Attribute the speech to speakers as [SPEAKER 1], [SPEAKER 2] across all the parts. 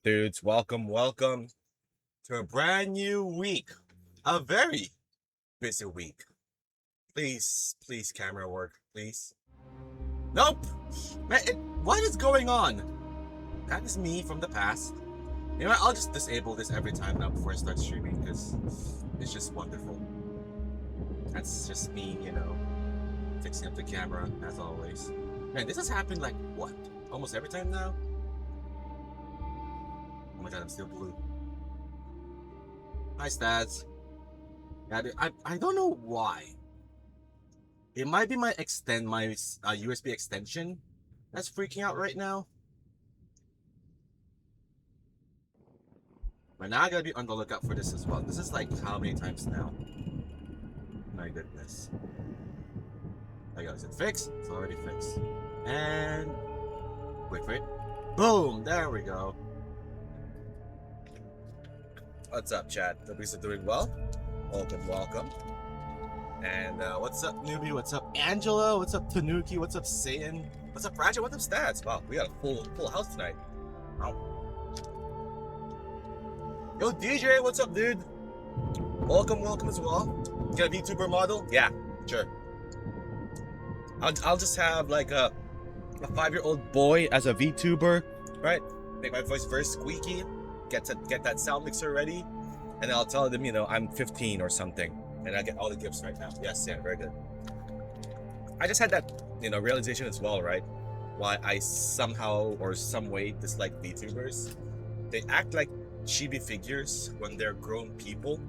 [SPEAKER 1] dudes? Welcome to a brand new week. A very busy week. Please, camera work, please. Nope! Man, what is going on? That is me from the past. You know what? I'll just disable this every time now before I start streaming because it's just wonderful. That's just me, fixing up the camera as always. Man, this has happened like what? Almost every time now? Oh my god, I'm still blue. Hi, stats. Yeah, I don't know why. It might be my USB extension that's freaking out right now. But now I gotta be on the lookout for this as well. This is like how many times now? My goodness. There you go. Is it fixed? It's already fixed. And wait for it. Boom! There we go. What's up, chat? Hope you're doing well. Welcome. And what's up, newbie? What's up, Angela? What's up, Tanuki? What's up, Satan? What's up, Ratchet? What's up, Stats? Wow, we got a full house tonight. Wow. Yo, DJ, what's up, dude? Welcome as well. You got a VTuber model? Yeah, sure. I'll just have like a 5-year-old boy as a VTuber, right? Make my voice very squeaky. Get that sound mixer ready, and I'll tell them, I'm 15 or something, and I get all the gifts right now. Yes, yeah, very good. I just had that, realization as well, right? Why I somehow or some way dislike VTubers. They act like chibi figures when they're grown people,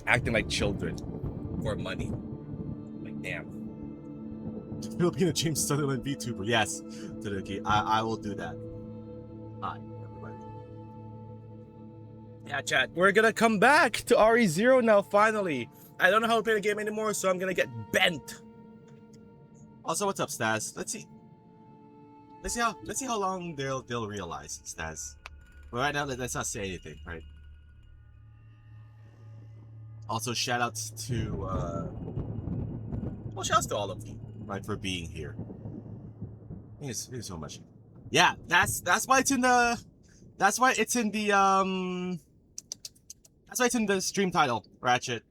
[SPEAKER 1] acting like children for money. Like, damn. Filipino James Sutherland VTuber. Yes, Tanuki, I will do that. Hi. Yeah, chat. We're gonna come back to RE0 now, finally. I don't know how to play the game anymore, so I'm gonna get bent. Also, what's up, Stas? Let's see how long they'll realize, Stas. But right now, let's not say anything, right? Also, shoutouts to shoutouts to all of you, right, for being here. Thank you so much. Yeah, that's why it's in the stream title, Ratchet.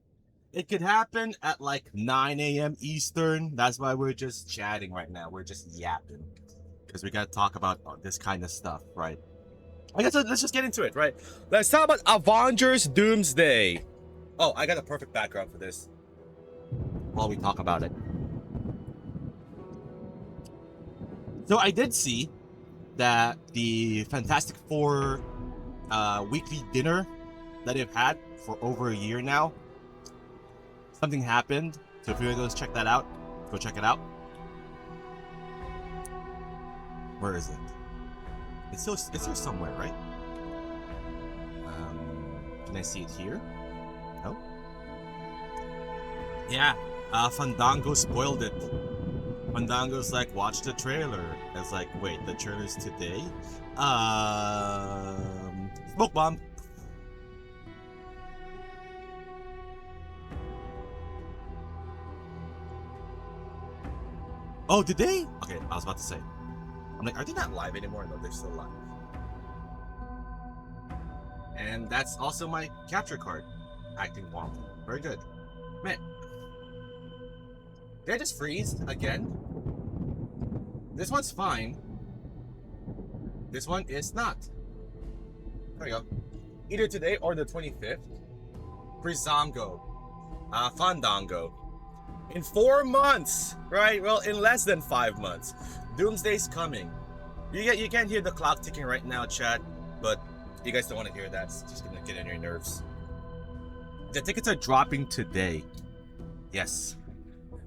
[SPEAKER 1] It could happen at like 9 a.m. Eastern. That's why we're just chatting right now. We're just yapping. Because we gotta talk about this kind of stuff, right? I guess let's just get into it, right? Let's talk about Avengers Doomsday. Oh, I got a perfect background for this while we talk about it. So I did see that the Fantastic Four weekly dinner that they've had for over a year now, something happened. So if you want to check that out, go check it out. Where is it? It's here somewhere, right? Can I see it here? No. Yeah. Fandango spoiled it. Fandango's like, watch the trailer. It's like, wait, the trailer's today? Smoke bomb. Oh, did they? Okay, I was about to say. I'm like, are they not live anymore? No, they're still live. And that's also my capture card. Acting wonk. Very good. Man. Did I just freeze again? This one's fine. This one is not. There we go. Either today or the 25th. Brizongo. Fandango. In 4 months, right? Well, in less than 5 months. Doomsday's coming. You can't hear the clock ticking right now, chat, but you guys don't want to hear that. It's just gonna get on your nerves. The tickets are dropping today. Yes.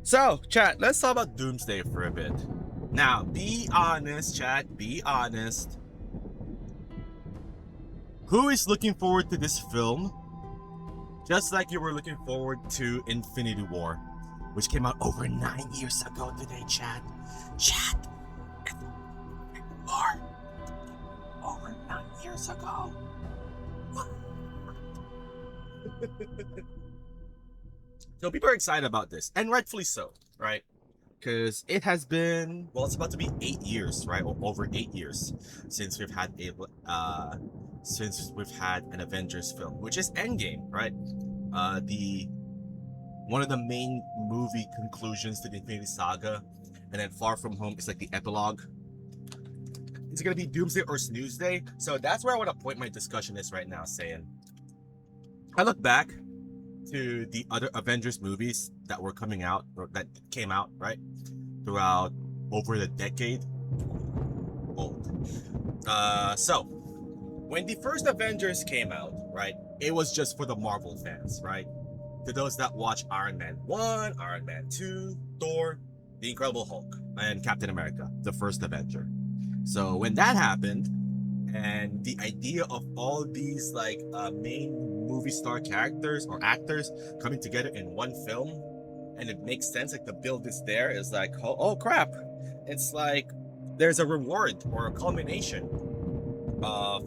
[SPEAKER 1] So, chat, let's talk about Doomsday for a bit. Now, be honest, chat, be honest. Who is looking forward to this film? Just like you were looking forward to Infinity War, which came out over 9 years ago today, chat. Chat. War. Over 9 years ago. So people are excited about this, and rightfully so, right? because it has been, well, it's about to be 8 years, right? Or over 8 years since we've had an Avengers film, which is Endgame, right? The one of the main movie conclusions to the Infinity Saga, and then Far From Home is like the epilogue. Is it gonna be Doomsday or Snoozday? So that's where I want to point my discussion is right now, saying I look back to the other Avengers movies that were coming out, or that came out, right, throughout over the decade. Old. So when the first Avengers came out, right, it was just for the Marvel fans, right? To those that watch Iron Man 1, Iron Man 2, Thor, The Incredible Hulk, and Captain America, the first Avenger. So when that happened, and the idea of all these like main movie star characters or actors coming together in one film, and it makes sense, like the build is there, is like, oh crap, it's like there's a reward or a culmination of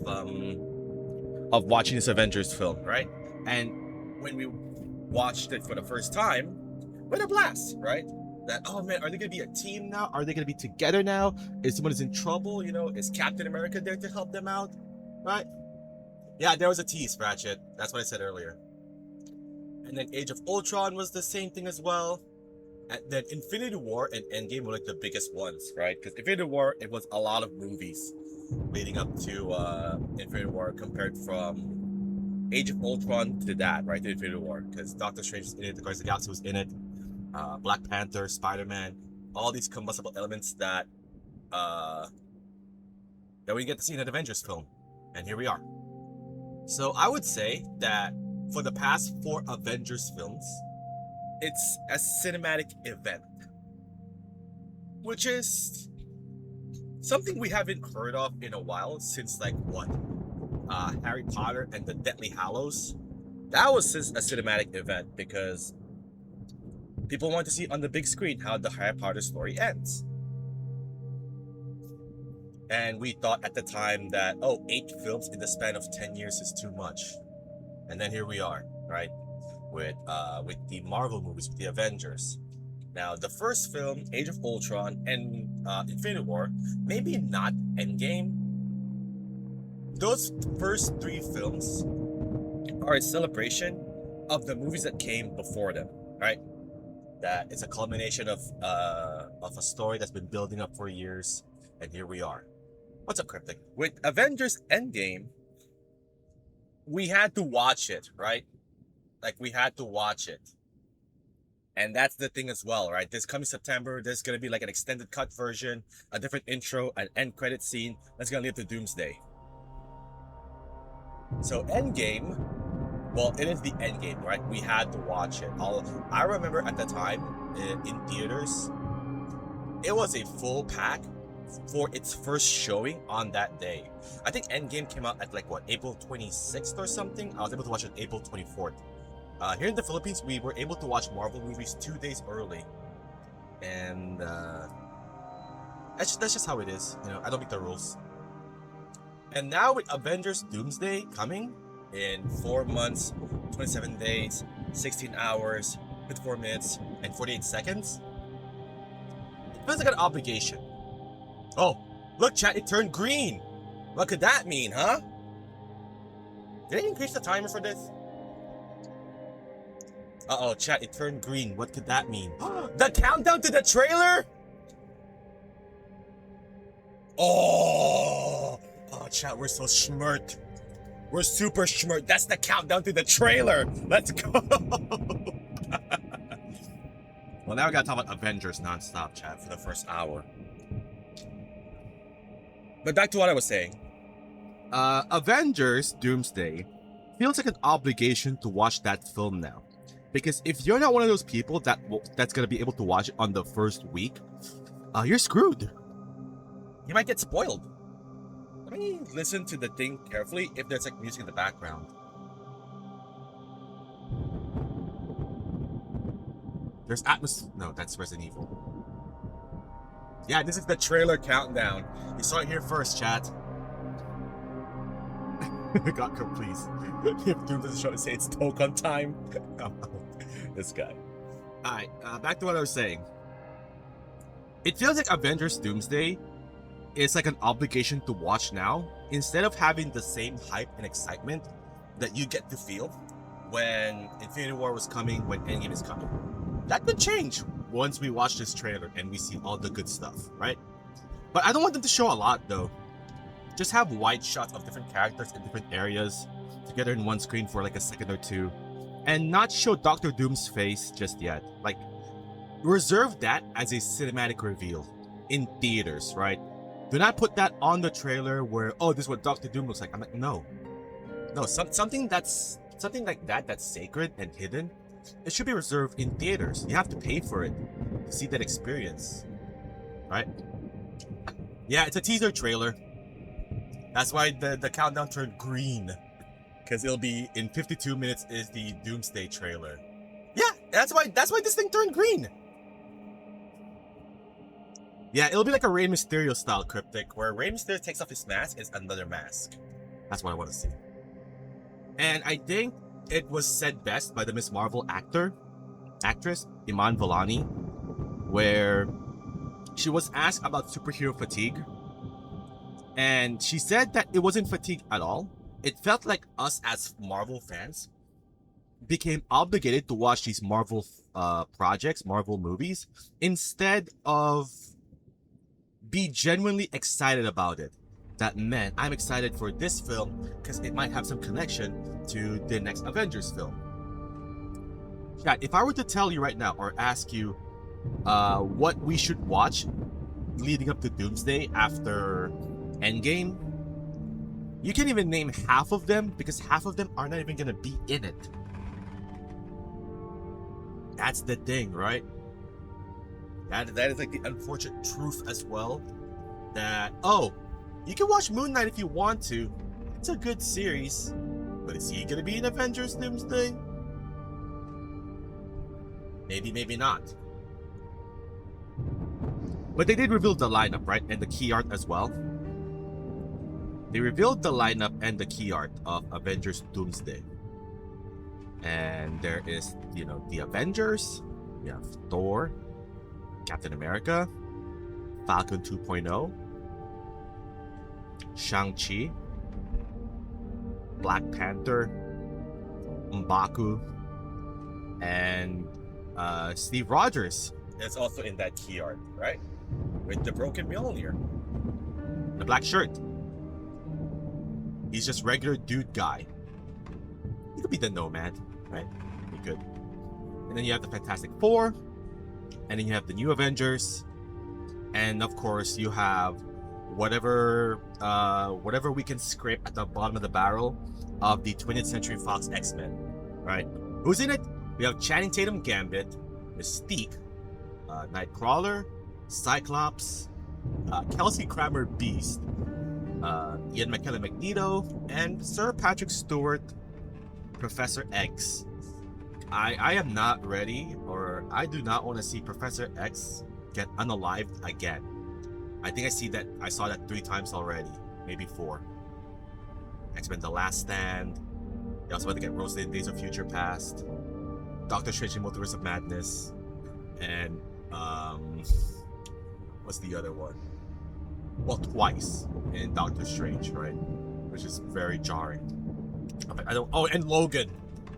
[SPEAKER 1] watching this Avengers film, right? And when we watched it for the first time, what a blast, right? That, oh man, are they gonna be a team now? Are they gonna be together now? Is someone is in trouble? You know, is Captain America there to help them out? Right? Yeah, there was a tease, Ratchet. That's what I said earlier. And then Age of Ultron was the same thing as well. And then Infinity War and Endgame were like the biggest ones, right? Because Infinity War, it was a lot of movies leading up to Infinity War compared from Age of Ultron to that, right? To Infinity War. Because Doctor Strange was in it, the Guardians of the Galaxy was in it. Black Panther, Spider-Man, all these combustible elements that we get to see in an Avengers film. And here we are. So I would say that for the past 4 Avengers films, it's a cinematic event, which is something we haven't heard of in a while since like what? Harry Potter and the Deathly Hallows. That was a cinematic event because people want to see on the big screen how the Harry Potter story ends. And we thought at the time that, 8 films in the span of 10 years is too much. And then here we are, right? With the Marvel movies, with the Avengers. Now, the first film, Age of Ultron and Infinity War, maybe not Endgame. Those first 3 films are a celebration of the movies that came before them, right? That it's a culmination of a story that's been building up for years, and here we are. What's up, Cryptic? With Avengers Endgame, we had to watch it, right? Like, we had to watch it. And that's the thing as well, right? This coming September, there's going to be like an extended cut version, a different intro, an end credit scene that's going to lead to Doomsday. So Endgame, well, it is the Endgame, right? We had to watch it. I remember at the time in theaters, it was a full pack for its first showing on that day. I think Endgame came out at like what, April 26th or something. I was able to watch it April 24th. Here in the Philippines, we were able to watch Marvel movies 2 days early, and that's just how it is. You know, I don't make the rules. And now with Avengers Doomsday coming in 4 months, 27 days, 16 hours, 54 minutes, and 48 seconds, it feels like an obligation. Oh, look, chat, it turned green. What could that mean, huh? Did I increase the timer for this? Uh-oh, chat, it turned green. What could that mean? The countdown to the trailer? Oh, chat, we're so schmert. We're super schmert. That's the countdown to the trailer. Let's go. Well, now we gotta talk about Avengers nonstop, chat, for the first hour. But back to what I was saying. Avengers Doomsday feels like an obligation to watch that film now. Because if you're not one of those people that's gonna be able to watch it on the first week, you're screwed. You might get spoiled. Let me listen to the thing carefully if there's like music in the background. There's atmosphere. No, that's Resident Evil. Yeah, this is the trailer countdown. You saw it here first, chat. God, please. If Doom doesn't show to say it's Token time. This guy. Alright, back to what I was saying. It feels like Avengers Doomsday is like an obligation to watch now, instead of having the same hype and excitement that you get to feel when Infinity War was coming, when Endgame is coming. That could change once we watch this trailer and we see all the good stuff, right? But I don't want them to show a lot though. Just have wide shots of different characters in different areas together in one screen for like a second or two, and not show Doctor Doom's face just yet. Like, reserve that as a cinematic reveal in theaters, right? Do not put that on the trailer where, oh, this is what Doctor Doom looks like. I'm like, no. Something like that that's sacred and hidden, it should be reserved in theaters. You have to pay for it to see that experience, right? Yeah, it's a teaser trailer. That's why the countdown turned green, because it'll be in 52 minutes is the Doomsday trailer. Yeah, that's why this thing turned green. Yeah, it'll be like a Rey Mysterio style cryptic, where Rey Mysterio takes off his mask, it's another mask. That's what I want to see. And I think it was said best by the Miss Marvel actress, Iman Vellani, where she was asked about superhero fatigue. And she said that it wasn't fatigue at all. It felt like us as Marvel fans became obligated to watch these Marvel projects, Marvel movies, instead of be genuinely excited about it. That, man, I'm excited for this film because it might have some connection to the next Avengers film. Chat, if I were to tell you right now or ask you what we should watch leading up to Doomsday after Endgame, you can't even name half of them because half of them are not even going to be in it. That's the thing, right? That is like the unfortunate truth as well. That, oh, you can watch Moon Knight if you want to. It's a good series. But is he going to be in Avengers Doomsday? Maybe, maybe not. But they did reveal the lineup, right? And the key art as well. They revealed the lineup and the key art of Avengers Doomsday. And there is, the Avengers. We have Thor, Captain America, Falcon 2.0, Shang-Chi, Black Panther, M'Baku, and Steve Rogers is also in that key art, right? With the broken Mjolnir, the black shirt. He's just regular dude guy. He could be the Nomad, right? Be good. And then you have the Fantastic Four, and then you have the New Avengers, and of course you have whatever we can scrape at the bottom of the barrel of the 20th Century Fox X-Men, right? Who's in it? We have Channing Tatum Gambit, Mystique, Nightcrawler, Cyclops, Kelsey Grammer Beast, Ian McKellen Magneto, and Sir Patrick Stewart, Professor X. I am not ready, or I do not want to see Professor X get unalived again. I think I saw that 3 times already, maybe 4. X-Men The Last Stand. They also want to get roasted in Days of Future Past, Doctor Strange in Multiverse of Madness, and what's the other one? Well, twice in Doctor Strange, right? Which is very jarring. Oh, and Logan.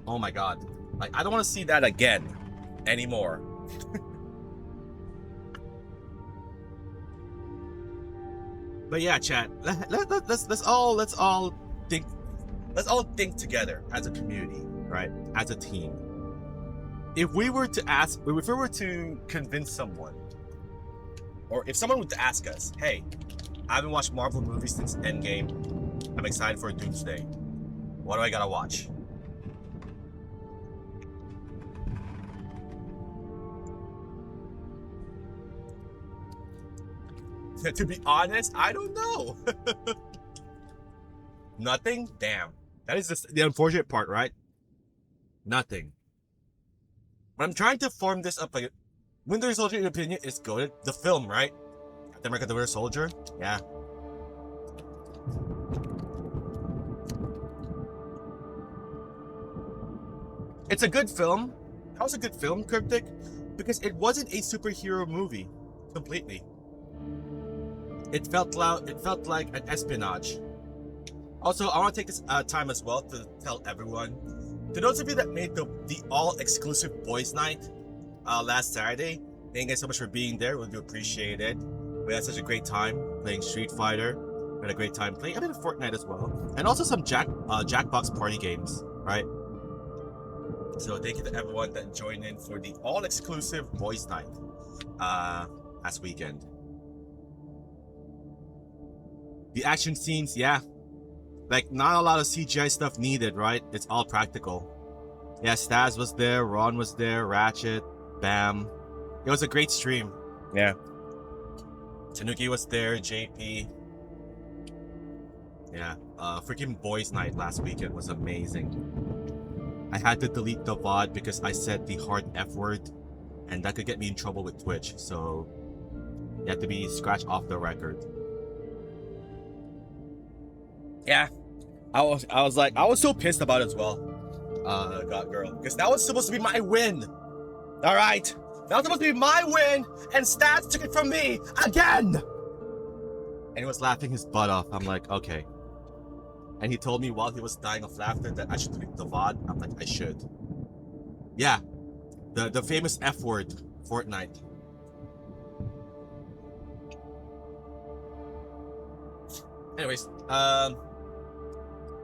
[SPEAKER 1] Oh my god. Like, I don't want to see that again anymore. But yeah, chat. Let's all think together as a community, right? As a team. If we were to convince someone, or if someone would ask us, hey, I haven't watched Marvel movies since Endgame, I'm excited for Doomsday, what do I gotta watch? To be honest, I don't know. Nothing? Damn. That is the unfortunate part, right? Nothing. But I'm trying to form this up like, Winter Soldier, in opinion, is good. The film, right? Captain America the Winter Soldier? Yeah. It's a good film. How was a good film, Cryptic? Because it wasn't a superhero movie. completely. It felt like an espionage. Also, I want to take this time as well to tell everyone, to those of you that made the all-exclusive boys' night last Saturday, thank you guys so much for being there. We do appreciate it. We had such a great time playing Street Fighter. We had a great time playing a bit of Fortnite as well, and also some Jackbox party games, right? So thank you to everyone that joined in for the all-exclusive boys' night last weekend. The action scenes, yeah. Like, not a lot of CGI stuff needed, right? It's all practical. Yeah, Staz was there, Ron was there, Ratchet, Bam. It was a great stream. Yeah. Tanuki was there, JP. Yeah, freaking boys' night last weekend was amazing. I had to delete the VOD because I said the hard F word, and that could get me in trouble with Twitch, so you have to be scratched off the record. Yeah, I was so pissed about it as well, God Girl, because that was supposed to be my win. All right, that was supposed to be my win, and Stats took it from me again. And he was laughing his butt off. I'm like, okay. And he told me while he was dying of laughter that I should delete the VOD. I'm like, I should. Yeah, the famous F word, Fortnite. Anyways,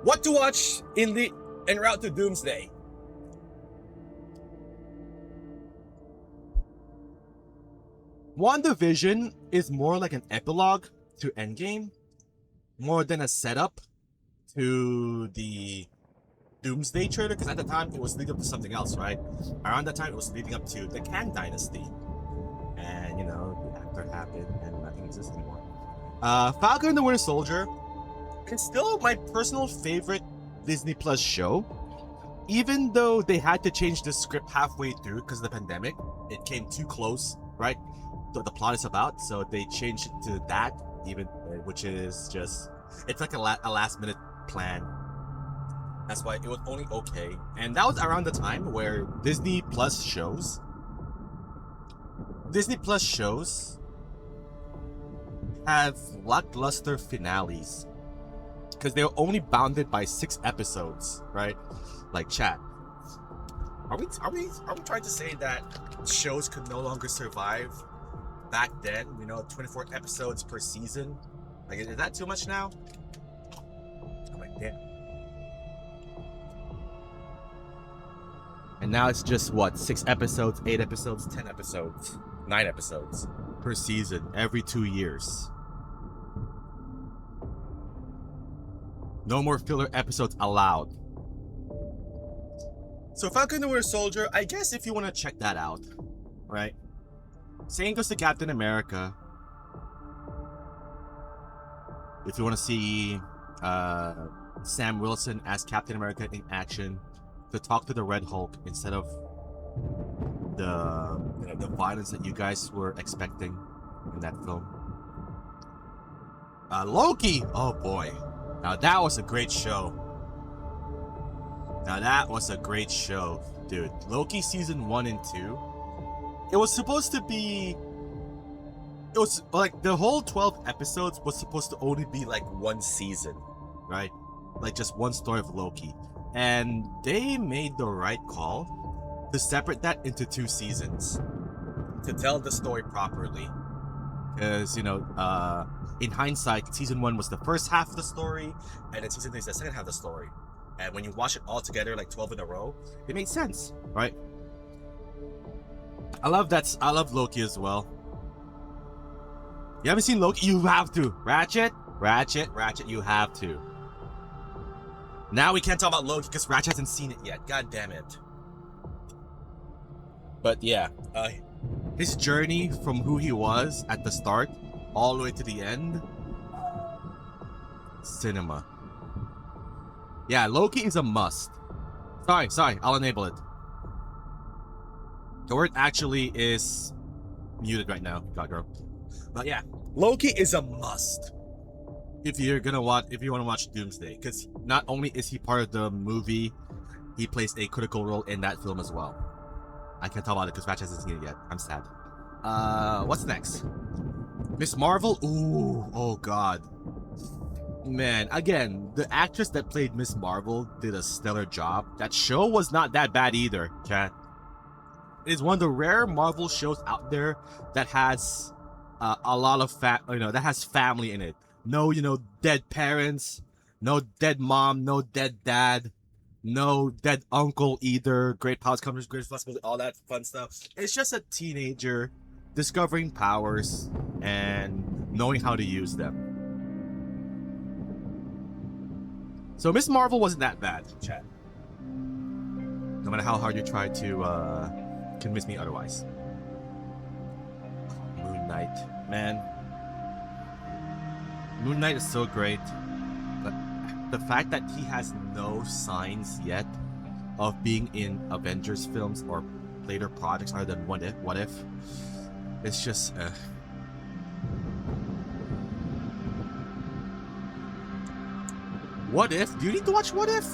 [SPEAKER 1] what to watch en route to Doomsday? WandaVision is more like an epilogue to Endgame, more than a setup to the Doomsday trailer, because at the time it was leading up to something else, right? Around that time it was leading up to the Kang Dynasty, and you know, the actor happened and nothing exists anymore. Falcon and the Winter Soldier is still my personal favorite Disney Plus show, even though they had to change the script halfway through because of the pandemic. It came too close, right? The plot is about, so they changed it to that, even, which is just, it's like a last minute plan. That's why it was only okay. And that was around the time where Disney Plus shows have lackluster finales because they're only bounded by 6 episodes, right? Like, chat, are we trying to say that shows could no longer survive back then? You know, 24 episodes per season. Like, is that too much now? I'm like, damn. And now it's just what, 6 episodes, 8 episodes, 10 episodes, 9 episodes per season every 2 years. No more filler episodes allowed. So Falcon and the Winter Soldier, I guess if you want to check that out, right? Same goes to Captain America. If you want to see Sam Wilson as Captain America in action, to talk to the Red Hulk instead of the violence that you guys were expecting in that film. Loki, oh boy, now that was a great show. Now that was a great show, dude. Loki season 1 and 2. It was supposed to be, it was like the whole 12 episodes was supposed to only be like one season, right? Like just one story of Loki. And they made the right call to separate that into 2 seasons to tell the story properly. Because, you know, in hindsight, season 1 was the first half of the story, and then season 3 is the second half of the story. And when you watch it all together, like 12 in a row, it made sense, right? I love Loki as well. You haven't seen Loki? You have to. Ratchet, you have to. Now we can't talk about Loki because Ratchet hasn't seen it yet. God damn it. But yeah, his journey from who he was at the start all the way to the end, cinema. Yeah, Loki is a must. Sorry, I'll enable it. The word actually is muted right now, God girl. But yeah, Loki is a must if you want to watch Doomsday, because not only is he part of the movie, he plays a critical role in that film as well. I can't talk about it because Ratchet hasn't seen it yet. I'm sad. What's next? Miss Marvel? Ooh, oh god. Man, again, the actress that played Miss Marvel did a stellar job. That show was not that bad either, chat. It is one of the rare Marvel shows out there that has a lot of that has family in it. No, dead parents, no dead mom, no dead dad, no dead uncle either. Great powers comes great responsibility, all that fun stuff. It's just a teenager discovering powers and knowing how to use them. So Miss Marvel wasn't that bad, chat. No matter how hard you try to convince me otherwise. Moon Knight, man. Moon Knight is so great, but the fact that he has no signs yet of being in Avengers films or later projects other than What If, it's just. What If? Do you need to watch What If?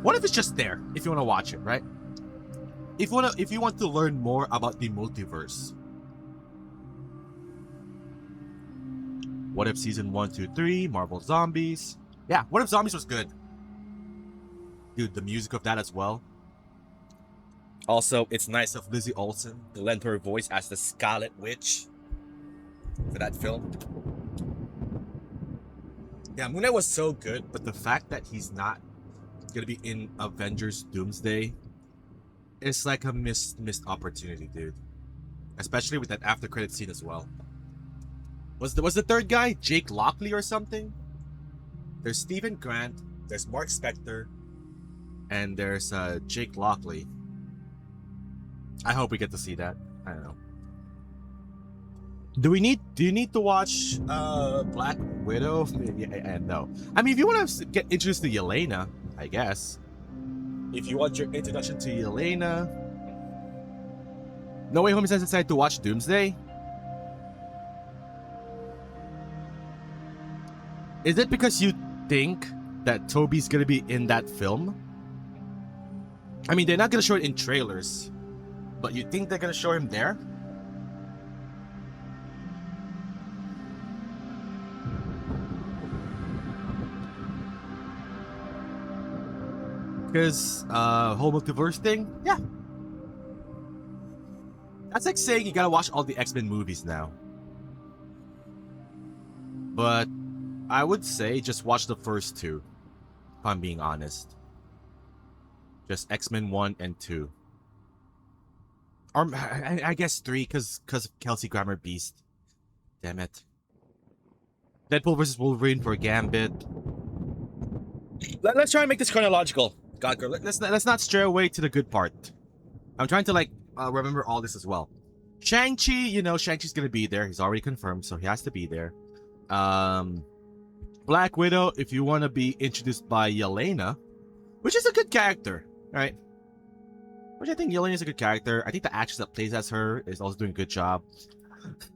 [SPEAKER 1] What If is just there if you want to watch it, right? If you want to learn more about the multiverse. What If season 1, 2, 3, Marvel Zombies. Yeah, What If Zombies was good. Dude, the music of that as well. Also, it's nice of Lizzie Olsen to lend her voice as the Scarlet Witch for that film. Yeah, Moon Knight was so good, but the fact that he's not gonna be in Avengers Doomsday, it's like a missed opportunity, dude. Especially with that after credit scene as well. Was the third guy Jake Lockley or something? There's Stephen Grant, there's Mark Spector, and there's Jake Lockley. I hope we get to see that. I don't know. Do you need to watch Black Widow? Yeah, no. I mean, if you want to get introduced to Yelena, I guess. If you want your introduction to Yelena. No Way Home has decided to watch Doomsday. Is it because you think that Toby's gonna be in that film? I mean, they're not gonna show it in trailers, but you think they're gonna show him there? Because whole multiverse thing, yeah. That's like saying you gotta watch all the X-Men movies now. But I would say just watch the first two, if I'm being honest. Just X-Men 1 and 2. Or I guess 3, because of Kelsey Grammer Beast. Damn it. Deadpool vs. Wolverine for Gambit. Let's try and make this chronological. God, girl, let's not stray away to the good part. I'm trying to remember all this as well. Shang-Chi, Shang-Chi's gonna be there. He's already confirmed, so he has to be there. Black Widow, if you want to be introduced by Yelena, which is a good character, right? Which I think Yelena's a good character. I think the actress that plays as her is also doing a good job.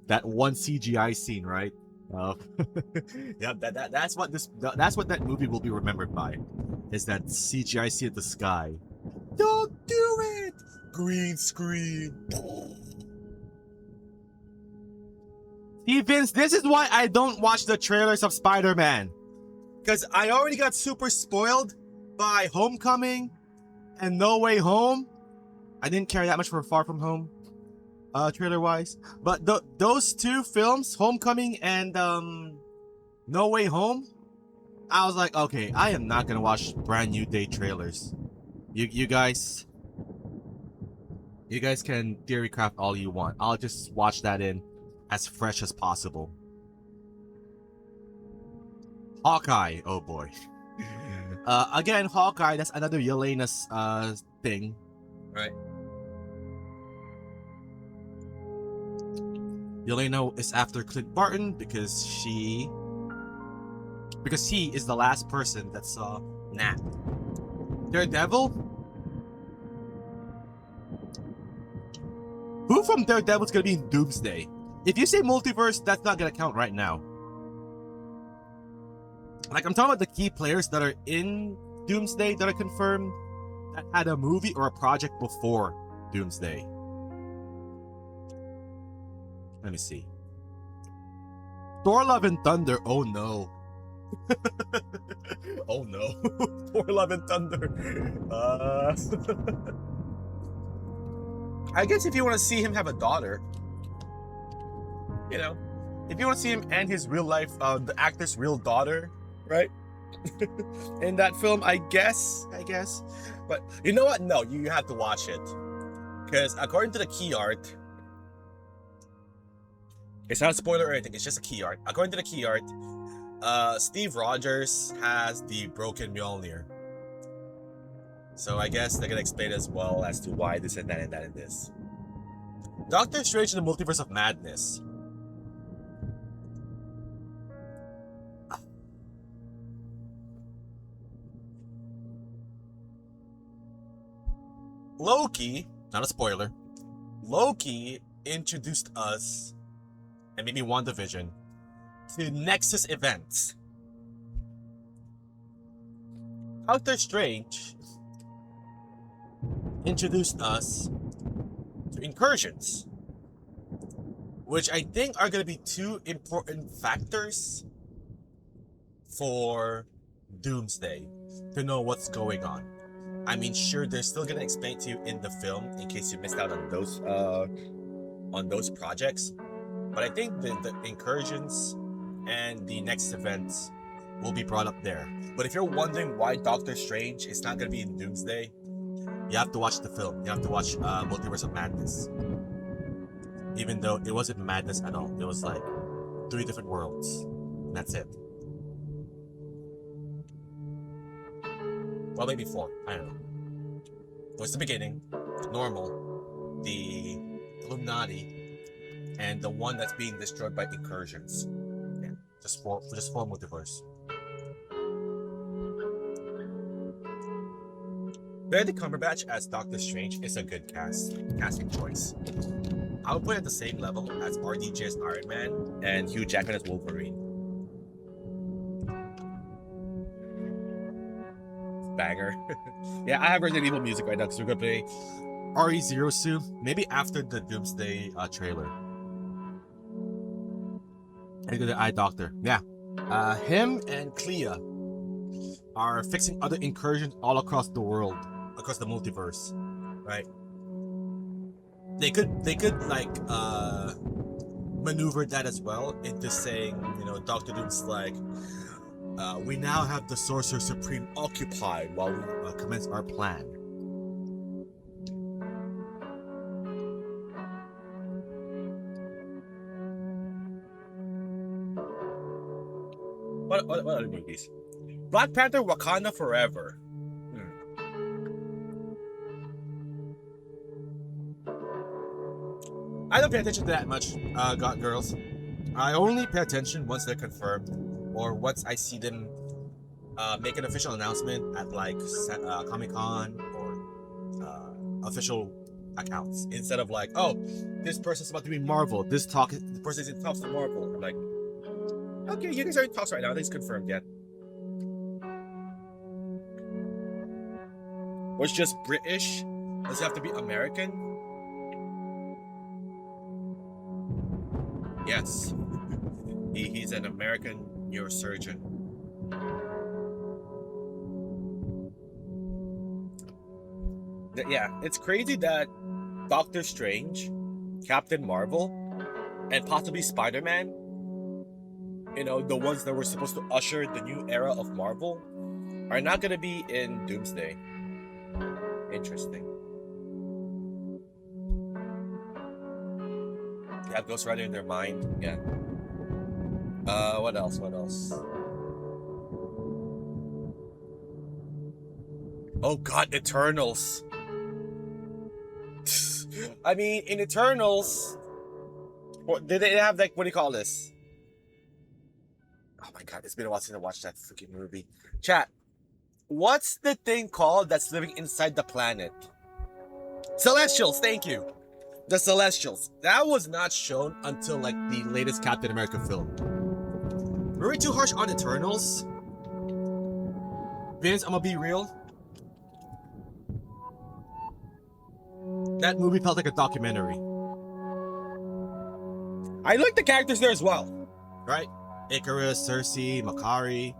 [SPEAKER 1] That one CGI scene, right? Yeah, that's what that movie will be remembered by. Is that CGI scene at the sky? Don't do it! Green screen. See, Vince, this is why I don't watch the trailers of Spider-Man. Because I already got super spoiled by Homecoming and No Way Home. I didn't care that much for Far From Home, trailer-wise. But those two films, Homecoming and No Way Home, I was like, okay, I am not going to watch Brand New Day trailers. You guys can theory craft all you want. I'll just watch that in as fresh as possible. Hawkeye, oh boy. Again, Hawkeye, that's another Yelena's thing, right? Yelena is after Clint Barton because he is the last person that saw Nat. Daredevil? Who from Daredevil's gonna be in Doomsday? If you say multiverse, that's not gonna count right now. Like, I'm talking about the key players that are in Doomsday that are confirmed that had a movie or a project before Doomsday. Let me see. Thor: Love and Thunder. Oh no. Oh no. Thor: Love and Thunder. I guess if you want to see him have a daughter, you know, if you want to see him and his real life, the actor's real daughter, right? In that film, I guess. But you know what? No, you have to watch it. Because according to the key art, it's not a spoiler or anything, it's just a key art. According to the key art, Steve Rogers has the broken Mjolnir. So I guess they're gonna explain as well as to why this and that and that and this. Doctor Strange in the Multiverse of Madness. Loki, not a spoiler, Loki introduced us, and maybe WandaVision, to Nexus events. Doctor Strange introduced us to incursions, which I think are going to be two important factors for Doomsday to know what's going on. I mean, sure, they're still going to explain to you in the film in case you missed out on those projects. But I think the incursions and the next events will be brought up there. But if you're wondering why Doctor Strange is not going to be in Doomsday, you have to watch the film. You have to watch Multiverse of Madness. Even though it wasn't madness at all. It was like 3 different worlds. And that's it. Well, maybe 4. I don't know. It was the beginning, normal, the Illuminati, and the one that's being destroyed by incursions. Yeah, just four multiverse. Benedict Cumberbatch as Doctor Strange is a good casting choice. I would put it at the same level as RDJ as Iron Man and Hugh Jackman as Wolverine. Banger. Yeah, I have Resident Evil music right now because we're gonna play RE0 soon. Maybe after the Doomsday trailer. And the Eye Doctor. Yeah. Him and Clea are fixing other incursions all across the world, across the multiverse, right? They could like maneuver that as well into saying, you know, Doctor Doom's like, we now have the Sorcerer Supreme occupied while we commence our plan. What other movies? Black Panther: Wakanda Forever. I don't pay attention to that much, girls. I only pay attention once they're confirmed, or once I see them make an official announcement at like Comic-Con or official accounts, instead of like, oh, this person's about to be Marvel. The person's in talks to Marvel. I'm like, okay, you guys are in talks right now. Nothing's confirmed yet. Was just British? Does it have to be American? Yes. He's an American neurosurgeon. Yeah, it's crazy that Doctor Strange, Captain Marvel, and possibly Spider-Man, you know, the ones that were supposed to usher the new era of Marvel, are not going to be in Doomsday. Interesting. They have Ghost Rider in their mind. Yeah. What else? Oh god, Eternals. I mean, in Eternals, did they have like, what do you call this? Oh my god, it's been a while since I watched that freaking movie. Chat, what's the thing called that's living inside the planet? Celestials, thank you. The Celestials. That was not shown until like the latest Captain America film. Were we too harsh on Eternals? Vince, I'm gonna be real. That movie felt like a documentary. I like the characters there as well, right? Icarus, Cersei, Makari.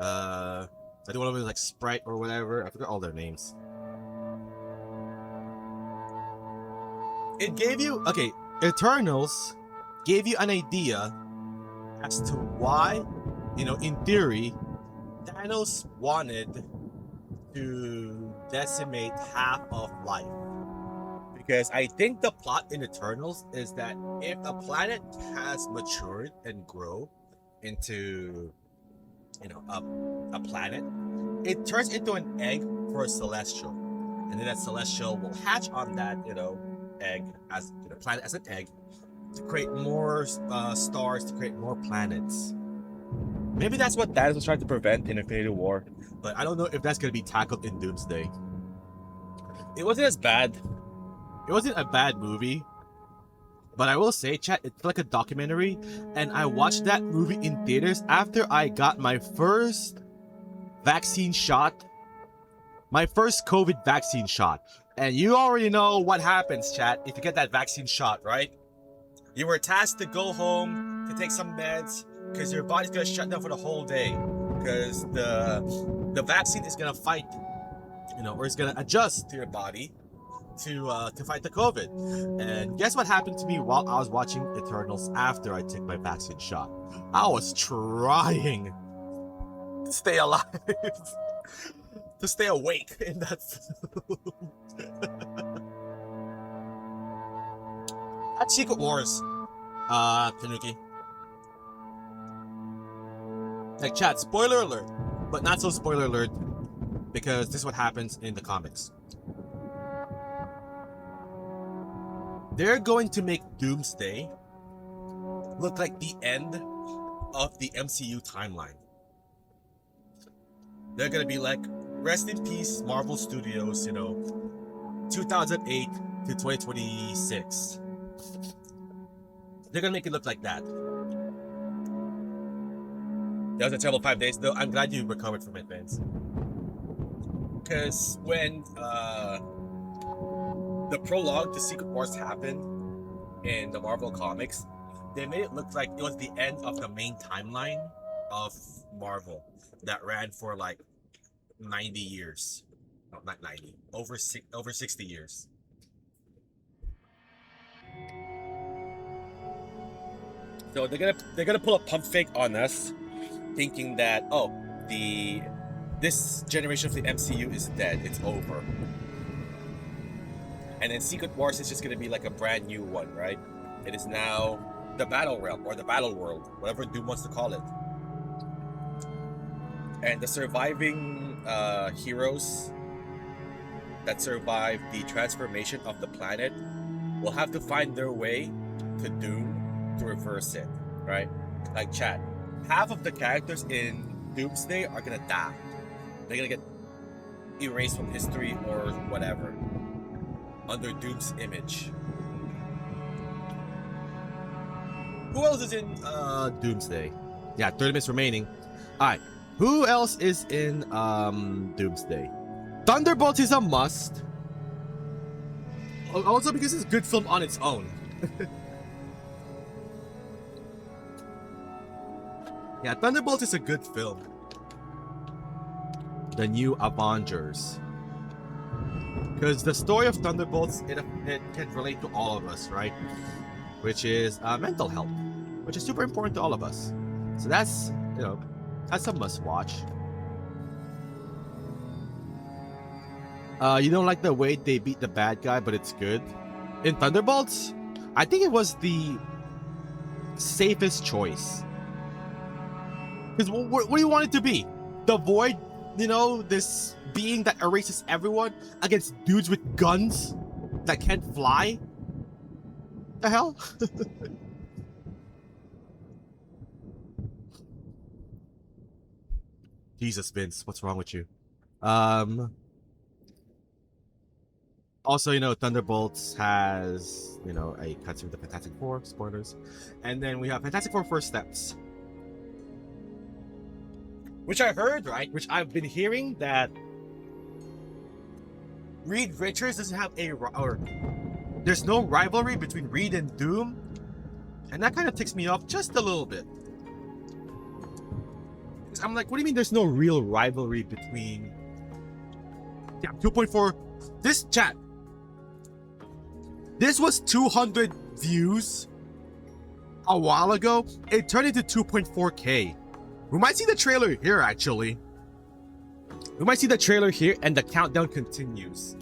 [SPEAKER 1] I think one of them is like Sprite or whatever. I forgot all their names. It gave you Eternals gave you an idea as to why, in theory, Thanos wanted to decimate half of life. Because I think the plot in Eternals is that if a planet has matured and grow into, a planet, it turns into an egg for a celestial, and then that celestial will hatch on that, egg as planet as an egg to create more stars, to create more planets. Maybe that's what Thanos was trying to prevent in Infinity War, but I don't know if that's gonna be tackled in Doomsday. It wasn't as bad. It wasn't a bad movie, but I will say, chat, it's like a documentary, and I watched that movie in theaters after I got my first vaccine shot, my first COVID vaccine shot. And you already know what happens, chat, if you get that vaccine shot, right? You were tasked to go home to take some meds because your body's gonna shut down for the whole day because the vaccine is gonna fight, or it's gonna adjust to your body to fight the COVID. And guess what happened to me while I was watching Eternals after I took my vaccine shot? I was trying to stay alive, to stay awake in that film. That's Secret Wars, Tanuki. Like, chat, spoiler alert, but not so spoiler alert, because this is what happens in the comics. They're going to make Doomsday look like the end of the MCU timeline. They're gonna be like, rest in peace, Marvel Studios, 2008 to 2026. They're gonna make it look like that. That was a terrible 5 days, though. I'm glad you recovered from it, Vince. Because when the prologue to Secret Wars happened in the Marvel comics, they made it look like it was the end of the main timeline of Marvel that ran for like 90 years. No, not 90. Over 60 years. So they're gonna pull a pump fake on us, thinking that this generation of the MCU is dead, it's over. And then Secret Wars is just gonna be like a brand new one, right? It is now the battle realm or the battle world, whatever Doom wants to call it. And the surviving heroes that survive the transformation of the planet will have to find their way to Doom to reverse it, right? Like, chat, half of the characters in Doomsday are gonna die. They're gonna get erased from history or whatever under Doom's image. Who else is in Doomsday? Yeah, 30 minutes remaining. Alright, who else is in Doomsday? Thunderbolts is a must. Also because it's a good film on its own. Yeah, Thunderbolts is a good film. The New Avengers. Because the story of Thunderbolts, it can relate to all of us, right? Which is mental health, which is super important to all of us. So that's, that's a must watch. You don't like the way they beat the bad guy, but it's good. In Thunderbolts, I think it was the safest choice. Because what do you want it to be? The Void, this being that erases everyone against dudes with guns that can't fly? The hell? Jesus, Vince, what's wrong with you? Also, Thunderbolts has, a cutscene with the Fantastic Four, spoilers. And then we have Fantastic Four First Steps. Which I heard, right? Which I've been hearing that Reed Richards doesn't have or there's no rivalry between Reed and Doom. And that kind of ticks me off just a little bit. I'm like, what do you mean there's no real rivalry between... Yeah, 2.4. This chat. This was 200 views a while ago. It turned into 2.4K. We might see the trailer here, actually. We might see the trailer here and the countdown continues.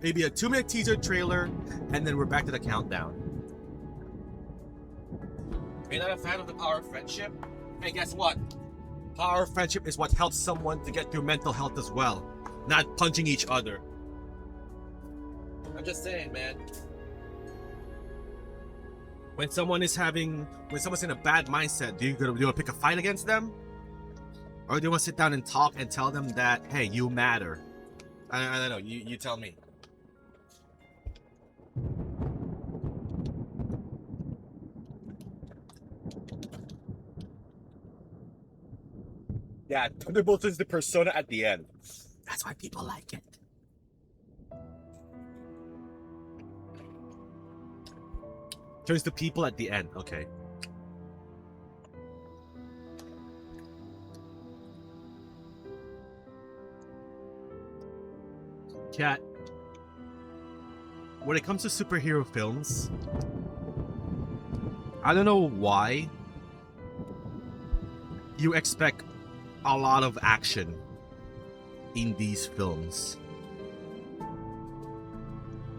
[SPEAKER 1] Maybe a 2-minute teaser trailer and then we're back to the countdown. You're not a fan of the power of friendship? Hey, guess what? Power of friendship is what helps someone to get through mental health as well. Not punching each other. I'm just saying, man. When someone's in a bad mindset, do you want to pick a fight against them? Or do you want to sit down and talk and tell them that, hey, you matter? I don't know, you tell me. Yeah, Thunderbolt is the persona at the end. That's why people like it. Turns to people at the end, okay. Cat, when it comes to superhero films, I don't know why you expect a lot of action in these films.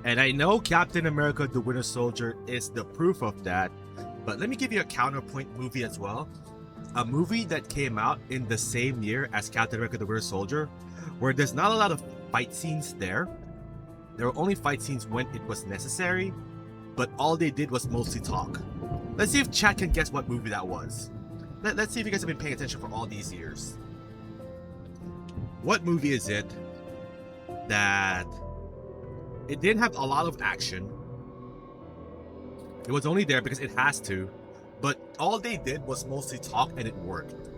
[SPEAKER 1] And I know Captain America the Winter Soldier is the proof of that, but let me give you a counterpoint movie as well. A movie that came out in the same year as Captain America the Winter Soldier, where there's not a lot of fight scenes there. There were only fight scenes when it was necessary, but all they did was mostly talk. Let's see if chat can guess what movie that was. Let's see if you guys have been paying attention for all these years. What movie is it that it didn't have a lot of action? It was only there because it has to, but all they did was mostly talk and it worked.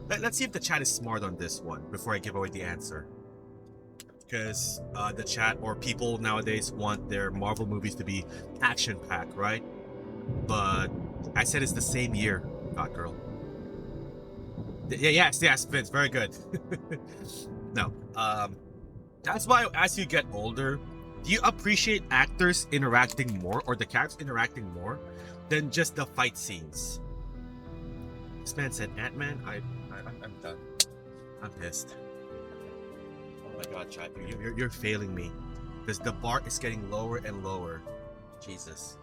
[SPEAKER 1] Let's see if the chat is smart on this one before I give away the answer. Because the chat or people nowadays want their Marvel movies to be action-packed, right? But I said it's the same year, God girl. Yes, Vince, very good. No, that's why as you get older, you appreciate actors interacting more or the characters interacting more than just the fight scenes. This man said Ant-Man. I'm done. I'm pissed. Oh my God, chat, you're failing me because the bar is getting lower and lower. Jesus.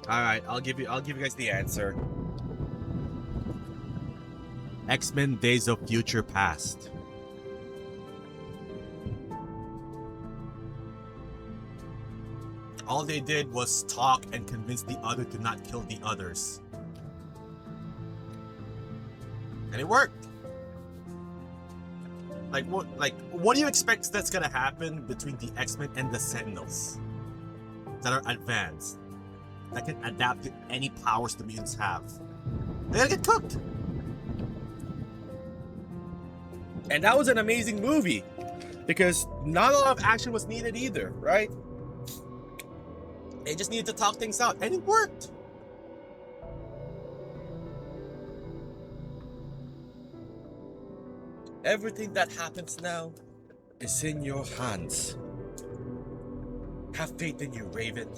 [SPEAKER 1] All right, I'll give you guys the answer. X-Men Days of Future Past. All they did was talk and convince the other to not kill the others. And it worked. Like what do you expect that's gonna happen between the X-Men and the Sentinels that are advanced, that can adapt to any powers the mutants have? They're gonna get cooked. And that was an amazing movie because not a lot of action was needed either, right? They just needed to talk things out, and it worked. Everything that happens now is in your hands. Have faith in you, Raven.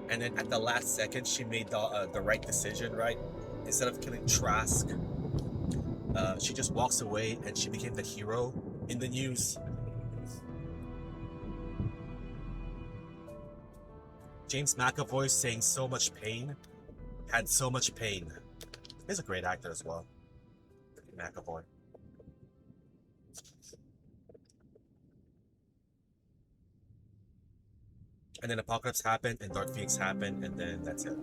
[SPEAKER 1] And then at the last second, she made the right decision, right? Instead of killing Trask, she just walks away and she became the hero in the news. James McAvoy saying so much pain, had so much pain. He's a great actor as well, McAvoy. And then Apocalypse happened and Dark Phoenix happened and then that's it.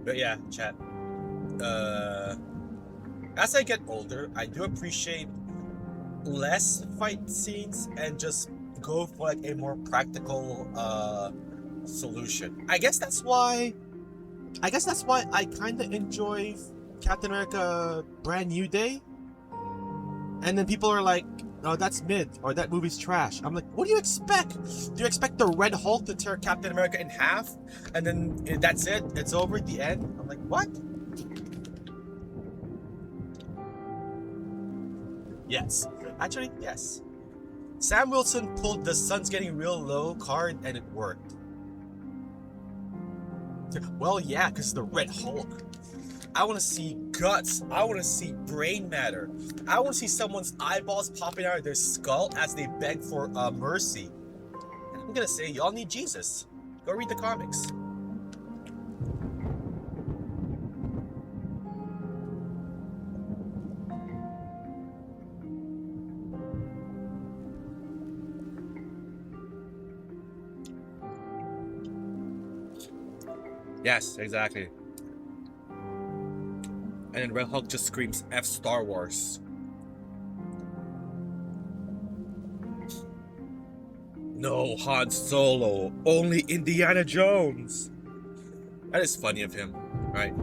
[SPEAKER 1] But yeah, chat. As I get older, I do appreciate less fight scenes and just go for like a more practical solution. I guess that's why I kind of enjoy Captain America Brand New Day. And then people are like, "Oh, that's mid," or "That movie's trash." I'm like, what do you expect? Do you expect the Red Hulk to tear Captain America in half, and then that's it? It's over at the end. I'm like, what? Yes, actually, yes. Sam Wilson pulled the "sun's getting real low" card, and it worked. Well, yeah, because the Red Hulk. I want to see guts. I want to see brain matter. I want to see someone's eyeballs popping out of their skull as they beg for mercy. And I'm gonna say, y'all need Jesus. Go read the comics. Yes, exactly. And then Red Hulk just screams F Star Wars. No Han Solo, only Indiana Jones. That is funny of him, right?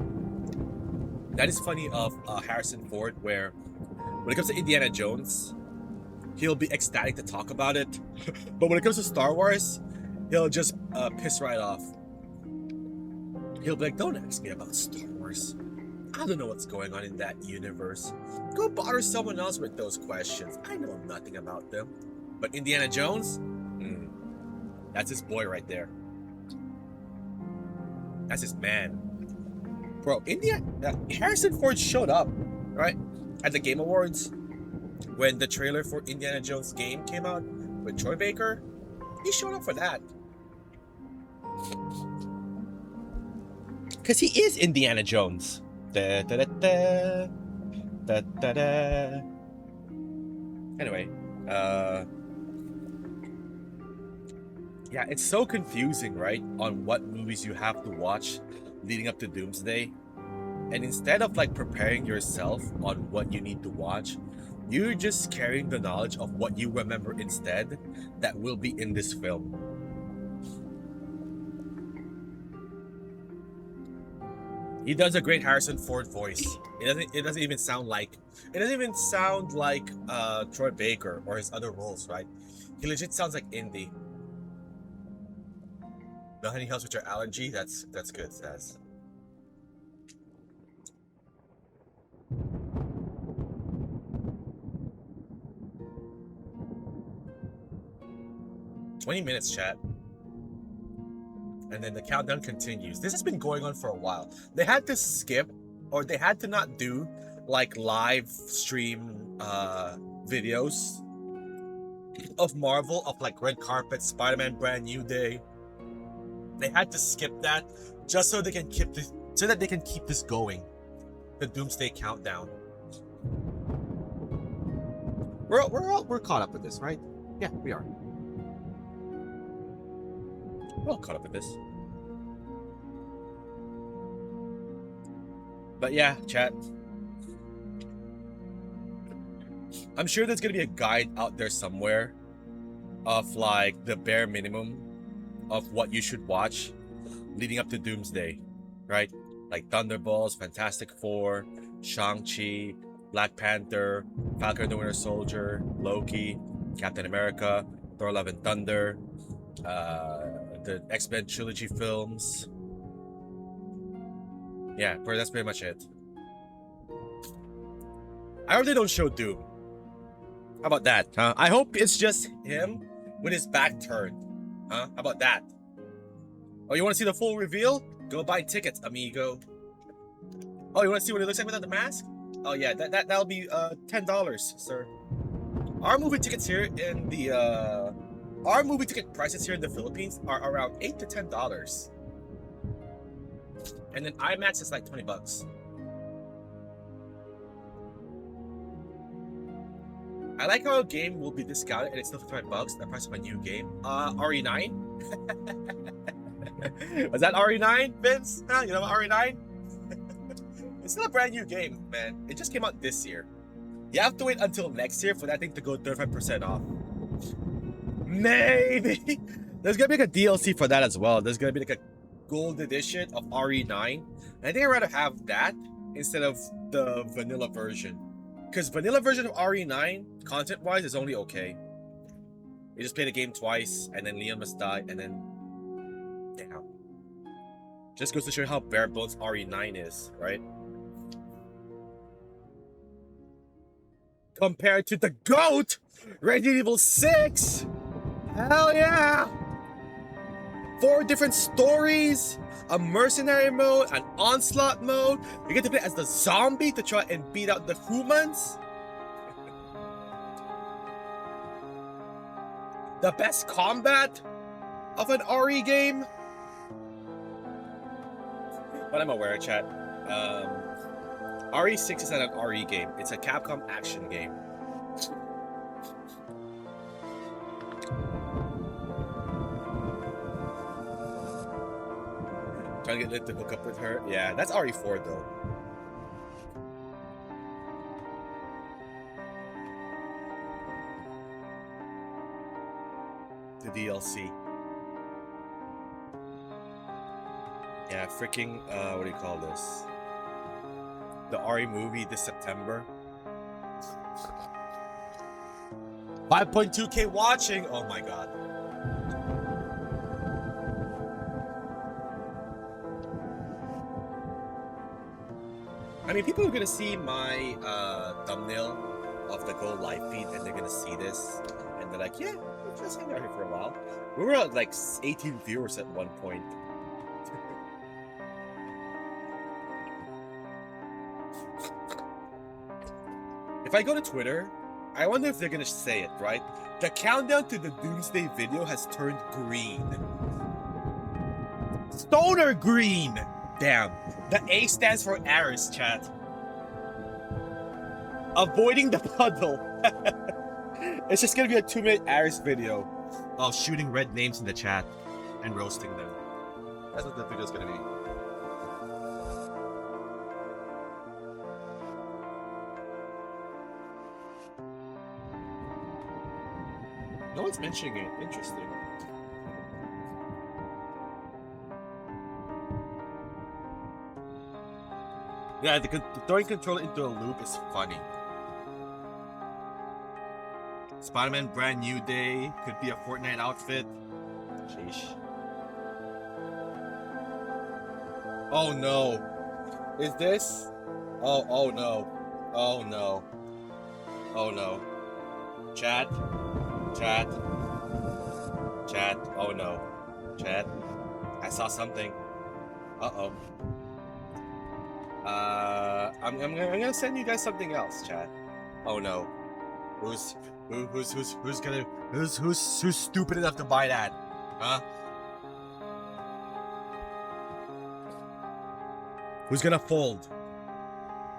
[SPEAKER 1] That is funny of Harrison Ford, where when it comes to Indiana Jones, he'll be ecstatic to talk about it. But when it comes to Star Wars, he'll just piss right off. He'll be like, don't ask me about Star Wars. I don't know what's going on in that universe. Go bother someone else with those questions. I know nothing about them. But Indiana Jones? That's his boy right there. That's his man. Bro, Harrison Ford showed up, right? At the Game Awards. When the trailer for Indiana Jones game came out with Troy Baker. He showed up for that. Because he is Indiana Jones. Da, da, da, da. Da, da, da. Anyway, yeah, it's so confusing, right? On what movies you have to watch leading up to Doomsday. And instead of like preparing yourself on what you need to watch, you're just carrying the knowledge of what you remember instead that will be in this film. He does a great Harrison Ford voice. It doesn't even sound like Troy Baker or his other roles, right? He legit sounds like Indy. Nothing helps with your allergy. That's good, Saz. "20 minutes, chat." And then the countdown continues. This has been going on for a while. They had to skip, or they had to not do like live stream videos of Marvel, of like red carpet, Spider-Man Brand New Day. They had to skip that just so they can keep this going. The Doomsday Countdown. We're caught up with this, right? Yeah, we are. We're all caught up with this. But yeah, chat. I'm sure there's gonna be a guide out there somewhere of like the bare minimum of what you should watch leading up to Doomsday, right? Like Thunderbolts, Fantastic Four, Shang-Chi, Black Panther, Falcon and the Winter Soldier, Loki, Captain America, Thor: Love and Thunder, the X-Men trilogy films. Yeah, that's pretty much it. I hope they don't show Doom. How about that, huh? I hope it's just him with his back turned. Huh? How about that? Oh, you want to see the full reveal? Go buy tickets, amigo. Oh, you want to see what it looks like without the mask? Oh yeah, that'll be $10, sir. Our movie tickets here in the our movie ticket prices here in the Philippines are around $8 to $10. And then IMAX is like $20. I like how a game will be discounted and it's still $55, the price of a new game. RE9? Was that RE9, Vince? Huh? You know what, RE9? It's still a brand new game, man. It just came out this year. You have to wait until next year for that thing to go 35% off. Maybe. There's gonna be like a DLC for that as well. There's gonna be like a gold edition of RE9. And I think I'd rather have that instead of the vanilla version. Because vanilla version of RE9, content-wise, is only okay. You just play the game twice, and then Leon must die, and then... Damn. Just goes to show you how bare bones RE9 is, right? Compared to the GOAT! Resident Evil 6! Hell yeah! 4 different stories, a mercenary mode, an onslaught mode. You get to play as the zombie to try and beat out the humans. The best combat of an RE game. But I'm aware, chat. RE6 is not an RE game. It's a Capcom action game. Trying to get Liv to hook up with her. Yeah, that's RE4 though. The DLC. Yeah, freaking, what do you call this? The RE movie this September. 5.2K watching! Oh my god. I mean, people are gonna see my thumbnail of the Go live feed and they're gonna see this and they're like, yeah, we've just hang out here for a while. We were at like 18 viewers at one point. If I go to Twitter, I wonder if they're gonna say it, right? The countdown to the Doomsday video has turned green. Stoner green! Damn. The A stands for Aris, chat. Avoiding the puddle. It's just gonna be a 2-minute Aris video of shooting red names in the chat and roasting them. That's what the video's gonna be. No one's mentioning it. Interesting. Yeah, throwing controller into a loop is funny. Spider-Man brand new day. Could be a Fortnite outfit. Sheesh. Oh no. Is this? Oh no. Oh no. Oh no. Chat. Chat. Chat. Oh no. Chat. I saw something. Uh-oh. I'm gonna send you guys something else, chat. Oh no. Who's stupid enough to buy that? Huh? Who's gonna fold?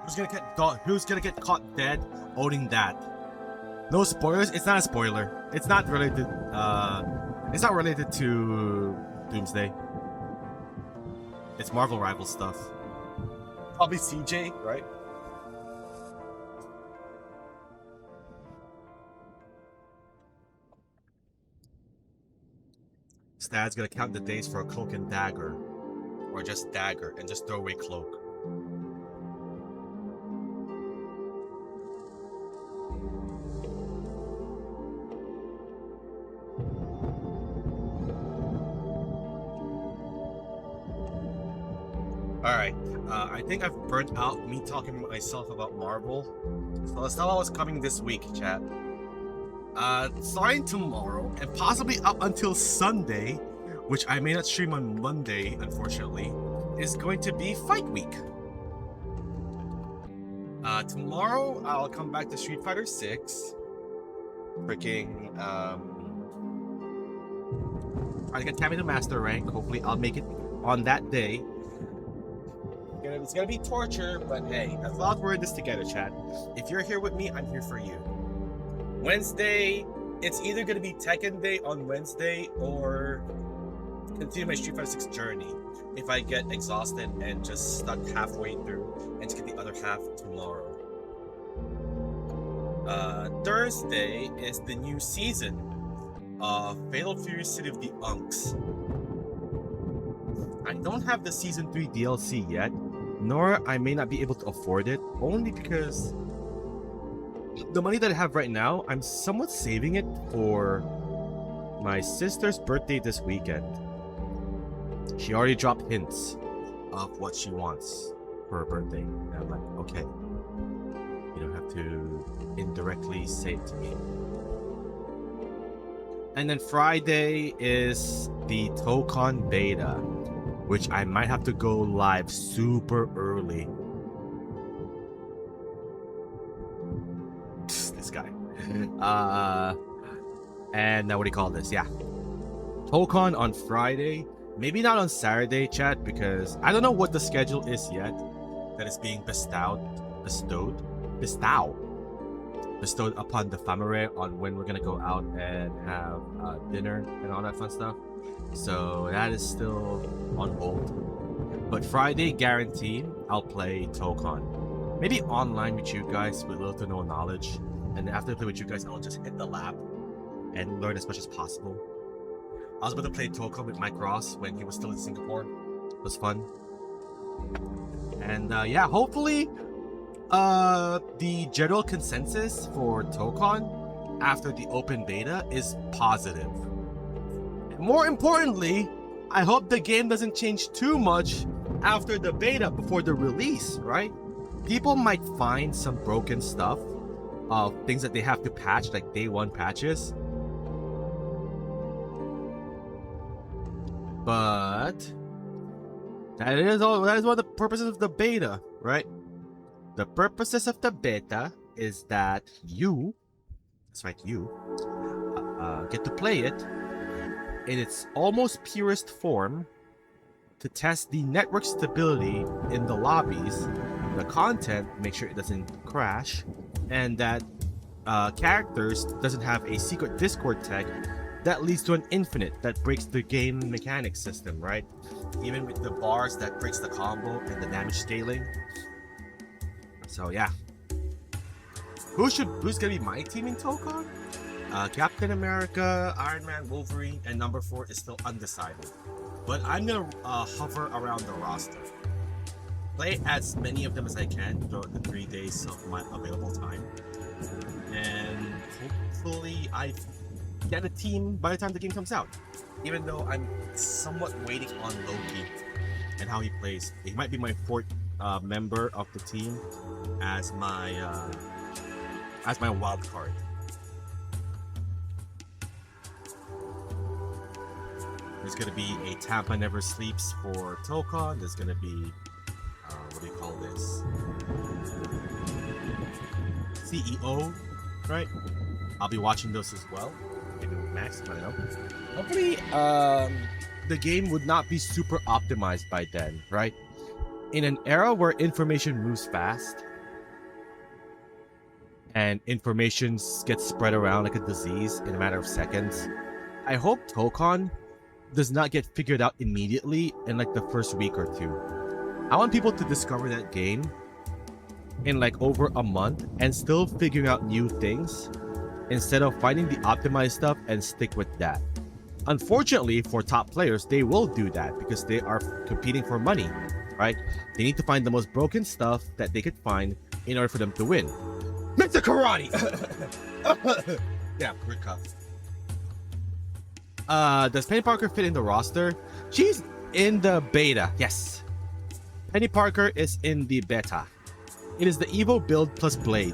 [SPEAKER 1] Who's gonna get caught dead owning that? No spoilers. It's not a spoiler. It's not related. It's not related to Doomsday. It's Marvel Rival stuff. Probably CJ, right? Stad's gonna count the days for a cloak and dagger. Or just dagger and just throw away cloak. Alright, I think I've burnt out me talking to myself about Marvel. So let's tell what's coming this week, chat. Starting tomorrow, and possibly up until Sunday, which I may not stream on Monday, unfortunately, is going to be Fight Week. Tomorrow, I'll come back to Street Fighter 6. Freaking, try to get Tammy to Master Rank. Hopefully, I'll make it on that day. It's gonna be torture, but hey, as long as we're in this together, chat. If you're here with me, I'm here for you. Wednesday, it's either gonna be Tekken Day on Wednesday or continue my Street Fighter 6 journey. If I get exhausted and just stuck halfway through, and to get the other half tomorrow. Thursday is the new season of Fatal Fury City of the Unks. I don't have the Season 3 DLC yet, nor I may not be able to afford it, only because The money that I have right now, I'm somewhat saving it for my sister's birthday this weekend. She already dropped hints of what she wants for her birthday. And I'm like, okay, you don't have to indirectly say it to me. And then Friday is the Tokon beta, which I might have to go live super early. This guy. And what do you call this? Yeah. Tokon on Friday. Maybe not on Saturday, chat, because I don't know what the schedule is yet that is being bestowed upon the family on when we're gonna go out and have dinner and all that fun stuff. So that is still on hold. But Friday, guaranteed, I'll play Tokon. Maybe online with you guys with little to no knowledge. And after I play with you guys, I'll just hit the lab and learn as much as possible. I was about to play Tokon with Mike Ross when he was still in Singapore. It was fun. And yeah, hopefully the general consensus for Tokon after the open beta is positive. More importantly, I hope the game doesn't change too much after the beta before the release, right? People might find some broken stuff of things that they have to patch, like day one patches. But that is one of the purposes of the beta, right? The purposes of the beta is that you, that's right, you, get to play it in its almost purest form to test the network stability in the lobbies, the content, make sure it doesn't crash, and that characters doesn't have a secret Discord tag that leads to an infinite that breaks the game mechanics system, right? Even with the bars that breaks the combo and the damage scaling. So yeah. Who's gonna be my team in Tokon? Captain America, Iron Man, Wolverine, and number 4 is still undecided. But I'm gonna hover around the roster. Play as many of them as I can throughout the 3 days of my available time. And hopefully I get a team by the time the game comes out. Even though I'm somewhat waiting on Loki and how he plays. He might be my 4th member of the team as my wild card. There's gonna be a Tampa Never Sleeps for Tokon. There's gonna be what do you call this? CEO, right? I'll be watching those as well. Maybe with Max, I don't know. Hopefully, the game would not be super optimized by then, right? In an era where information moves fast and information gets spread around like a disease in a matter of seconds, I hope Tokon does not get figured out immediately in like the first week or 2. I want people to discover that game in like over a month and still figuring out new things instead of finding the optimized stuff and stick with that. Unfortunately, for top players, they will do that because they are competing for money, right? They need to find the most broken stuff that they could find in order for them to win. Mr. Karate! Yeah, good cup. Does Penny Parker fit in the roster? She's in the beta, yes. Penny Parker is in the beta. It is the Evo build plus Blade.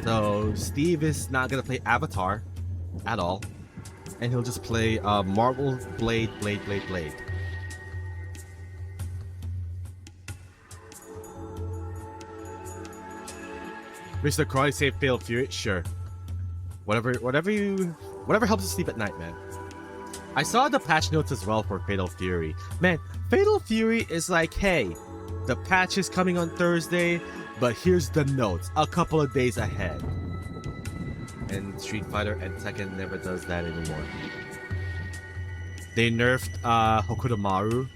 [SPEAKER 1] So Steve is not gonna play Avatar at all. And he'll just play Marvel Blade. Mr. Karate say Fatal Fury? Sure. Whatever helps you sleep at night, man. I saw the patch notes as well for Fatal Fury. Man, Fatal Fury is like, hey, the patch is coming on Thursday, but here's the notes a couple of days ahead. And Street Fighter and Tekken never does that anymore. They nerfed Hokutomaru,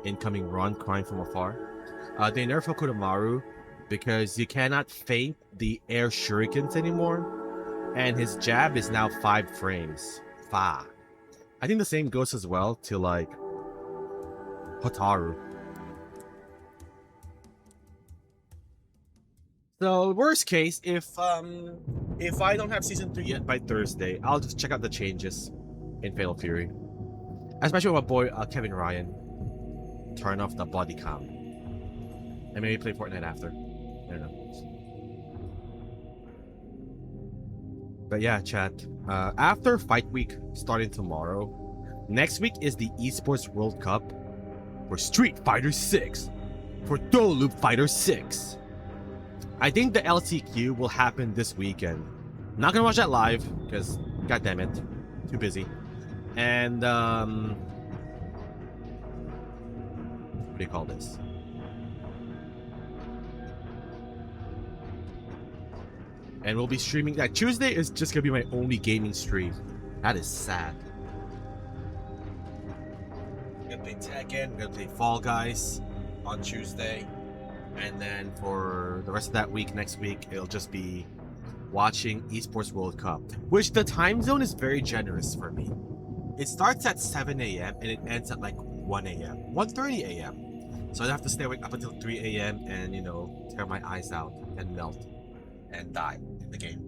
[SPEAKER 1] incoming run, crying from afar. They nerfed Hokutomaru because you cannot feint the air shurikens anymore, and his jab is now 5 frames. Fa. I think the same goes as well to like Hotaru. So worst case, if I don't have season 3 yet by Thursday, I'll just check out the changes in Fatal Fury. Especially with my boy Kevin Ryan. Turn off the body cam. And maybe play Fortnite after. I don't know. But yeah, chat. After Fight Week starting tomorrow, next week is the Esports World Cup for Street Fighter 6. For Dual Loop Fighter 6. I think the LCQ will happen this weekend. Not gonna watch that live, because god damn it. Too busy. And what do you call this? And we'll be streaming that. Tuesday is just gonna be my only gaming stream. That is sad. We're gonna play Tekken, we're gonna play Fall Guys on Tuesday. And then for the rest of that week, next week, it'll just be watching Esports World Cup. Which the time zone is very generous for me. It starts at 7 a.m. and it ends at like 1 a.m. 1:30 a.m. So I have to stay awake up until 3 a.m. and, you know, tear my eyes out and melt and die in the game.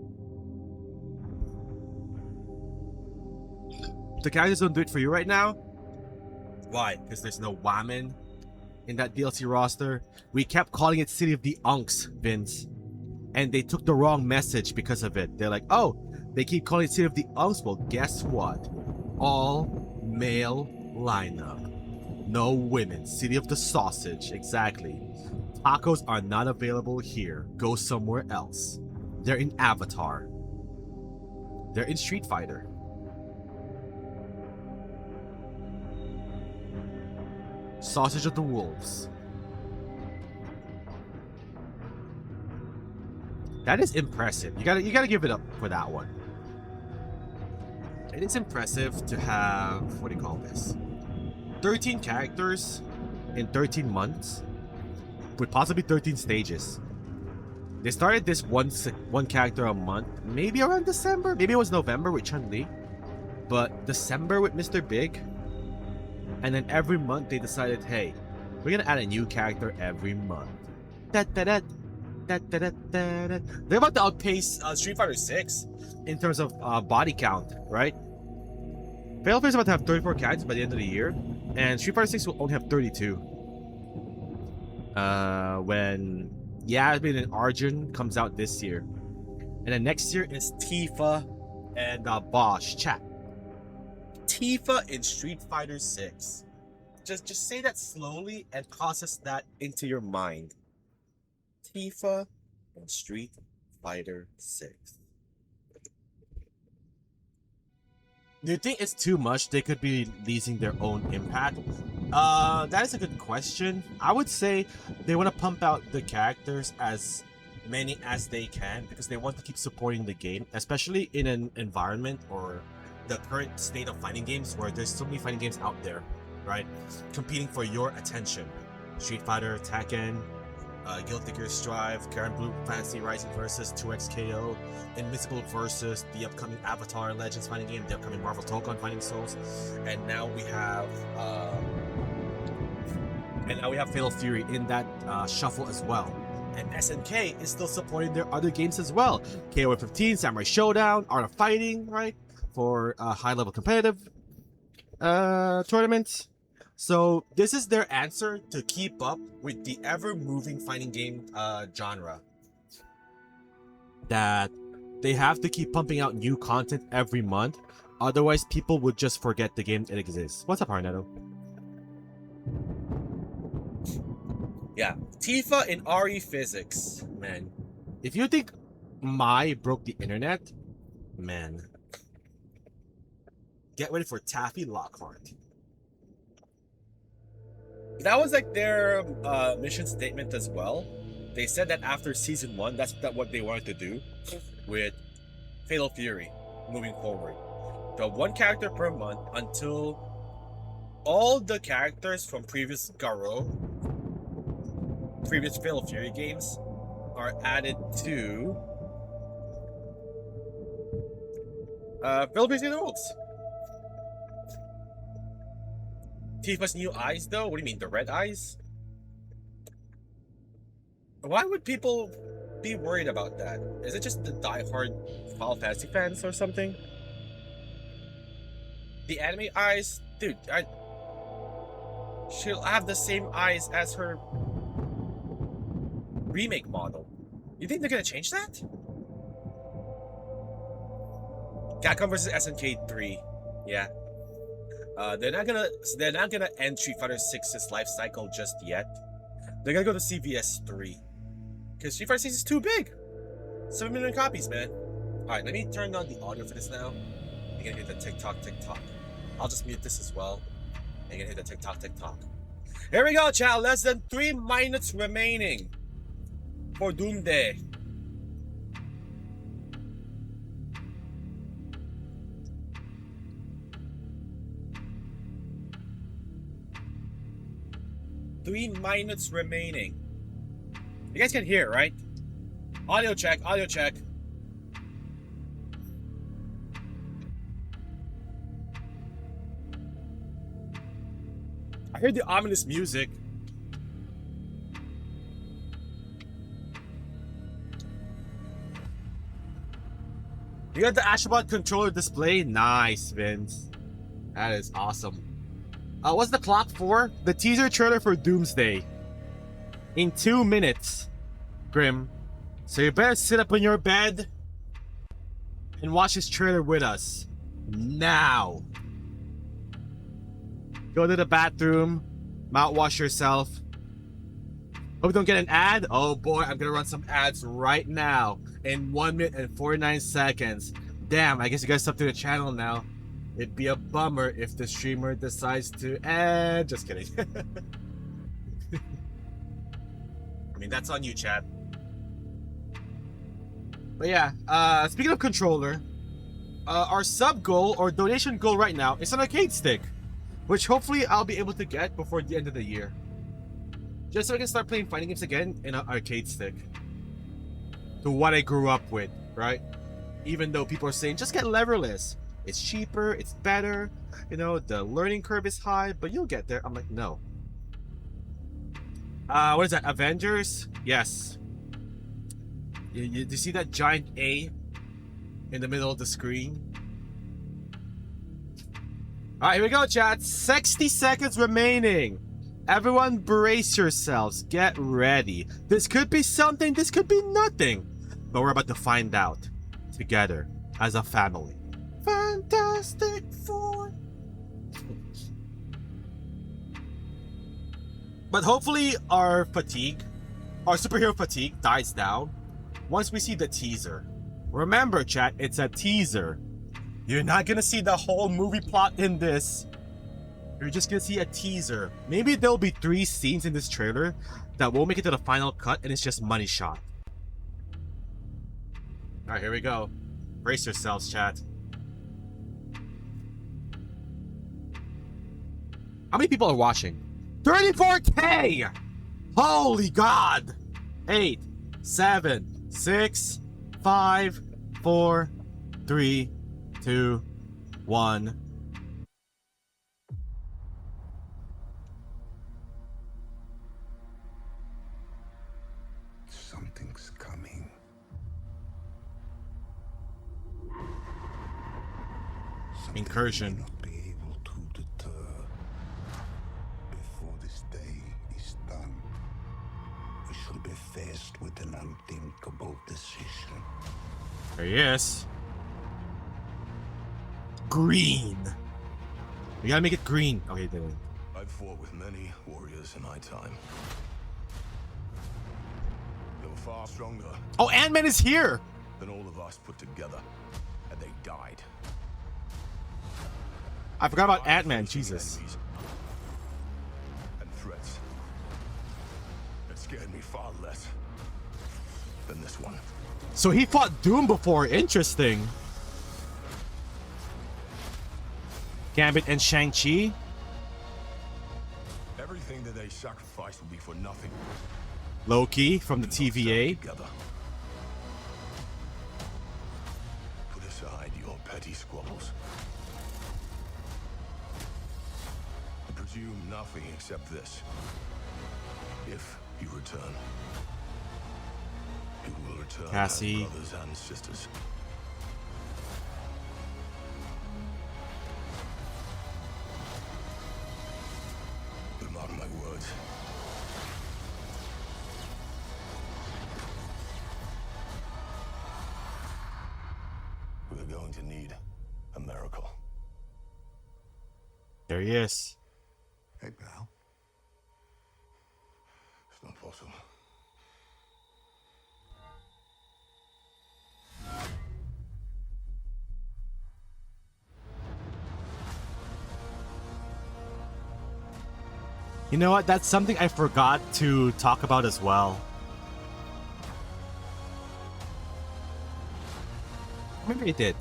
[SPEAKER 1] The characters don't do it for you right now. Why? Because there's no woman in that DLC roster. We kept calling it City of the Unks, Vince. And they took the wrong message because of it. They're like, oh, they keep calling it City of the Unks. Well, guess what? All male lineup. No women. City of the Sausage. Exactly. Tacos are not available here. Go somewhere else. They're in Avatar. They're in Street Fighter. Sausage of the Wolves. That is impressive. You gotta give it up for that one. It is impressive to have, what do you call this? 13 characters in 13 months with possibly 13 stages. They started this one character a month, maybe around December, maybe it was November with Chun-Li, but December with Mr. Big, and then every month they decided, hey, we're gonna add a new character every month. They're about to outpace Street Fighter 6 in terms of body count, right? Fatal Fury is about to have 34 characters by the end of the year, and Street Fighter 6 will only have 32. When Yasmin and Arjun comes out this year. And then next year is Tifa and Bosch. Chat. Tifa in Street Fighter 6. Just say that slowly and process that into your mind. Tifa in Street Fighter 6. Do you think it's too much? They could be releasing their own impact. That is a good question. I would say they want to pump out the characters as many as they can because they want to keep supporting the game, especially in an environment or the current state of fighting games where there's so many fighting games out there, right? Competing for your attention. Street Fighter, Tekken, Guilty Gear Strive, Karen Blue Fantasy Rising versus 2XKO, Invincible versus the upcoming Avatar Legends fighting game, the upcoming Marvel Tokon Fighting Souls, and now we have Fatal Fury in that shuffle as well. And SNK is still supporting their other games as well. KOF 15, Samurai Showdown, Art of Fighting, right? For high-level competitive tournaments. So this is their answer to keep up with the ever-moving fighting game genre. That they have to keep pumping out new content every month. Otherwise, people would just forget the game it exists. What's up, Arnetto? Yeah, Tifa in RE Physics. Man, if you think Mai broke the internet, man, get ready for Taffy Lockhart. That was like their mission statement as well. They said that after season 1, that's what they wanted to do with Fatal Fury moving forward. The one character per month until all the characters from previous Fatal Fury games are added to Fatal Fury Rules. Tifa's new eyes, though? What do you mean, the red eyes? Why would people be worried about that. Is it just the diehard Final Fantasy fans or something? The anime eyes, dude, she'll have the same eyes as her remake model. You think they're gonna change that? Capcom versus SNK 3. Yeah. They're not gonna end Street Fighter 6's life cycle just yet. They're gonna go to CVS 3. Because Street Fighter 6 is too big. 7 million copies, man. Alright, let me turn on the audio for this now. You're gonna hit the TikTok. I'll just mute this as well. You're gonna hit the TikTok. Here we go, chat. Less than 3 minutes remaining for Doom Day. Three minutes remaining. You guys can hear, right? Audio check. I hear the ominous music. You got the Ashabot controller display? Nice, Vince. That is awesome. What's the clock for? The teaser trailer for Doomsday. In 2 minutes, Grim. So you better sit up in your bed and watch this trailer with us. Now. Go to the bathroom. Mouthwash yourself. Hope you don't get an ad. Oh boy, I'm gonna run some ads right now. In 1 minute and 49 seconds. Damn, I guess you guys sub to the channel now. It'd be a bummer if the streamer decides to just kidding. I mean, that's on you, chat. But yeah, speaking of controller, our sub goal or donation goal right now is an arcade stick, which hopefully I'll be able to get before the end of the year. Just so I can start playing fighting games again in an arcade stick. To what I grew up with, right? Even though people are saying, just get leverless. It's cheaper, it's better, you know, the learning curve is high, but you'll get there. I'm like, no. What is that, Avengers? Yes. You see that giant A in the middle of the screen? Alright, here we go, chat. 60 seconds remaining. Everyone brace yourselves. Get ready. This could be something, this could be nothing. But we're about to find out together as a family. Fantastic Four. But hopefully our superhero fatigue dies down once we see the teaser. Remember, chat, it's a teaser. You're not gonna see the whole movie plot in this. You're just gonna see a teaser. Maybe there'll be 3 scenes in this trailer that won't make it to the final cut and it's just money shot. Alright, here we go. Brace yourselves, chat. How many people are watching? 34K! Holy God! 8, 7, 6, 5, 4, 3, 2, 1.
[SPEAKER 2] Something's coming.
[SPEAKER 1] Incursion.
[SPEAKER 2] Not be able to deter. Before this day is done, we shall be faced with an unthinkable decision.
[SPEAKER 1] There he is. Green. We gotta make it green. Oh, he did it.
[SPEAKER 3] I've fought with many warriors in my time. They were far stronger
[SPEAKER 1] Oh, Ant-Man is here.
[SPEAKER 3] than all of us put together, and they died.
[SPEAKER 1] I forgot about Ant-Man. Jesus.
[SPEAKER 3] Enemies and threats that scared me far less than this one.
[SPEAKER 1] So he fought Doom before. Interesting. Gambit and Shang-Chi.
[SPEAKER 3] Everything that they sacrificed will be for nothing.
[SPEAKER 1] Loki from the TVA.
[SPEAKER 3] Together. Put aside your petty squabbles. I presume nothing except this. If you return, you will return
[SPEAKER 1] Cassie.
[SPEAKER 3] as brothers and sisters. But mark my words. We're going to need a miracle.
[SPEAKER 1] There he is.
[SPEAKER 2] Hey, pal.
[SPEAKER 3] It's not possible.
[SPEAKER 1] You know what? That's something I forgot to talk about as well. Maybe I did.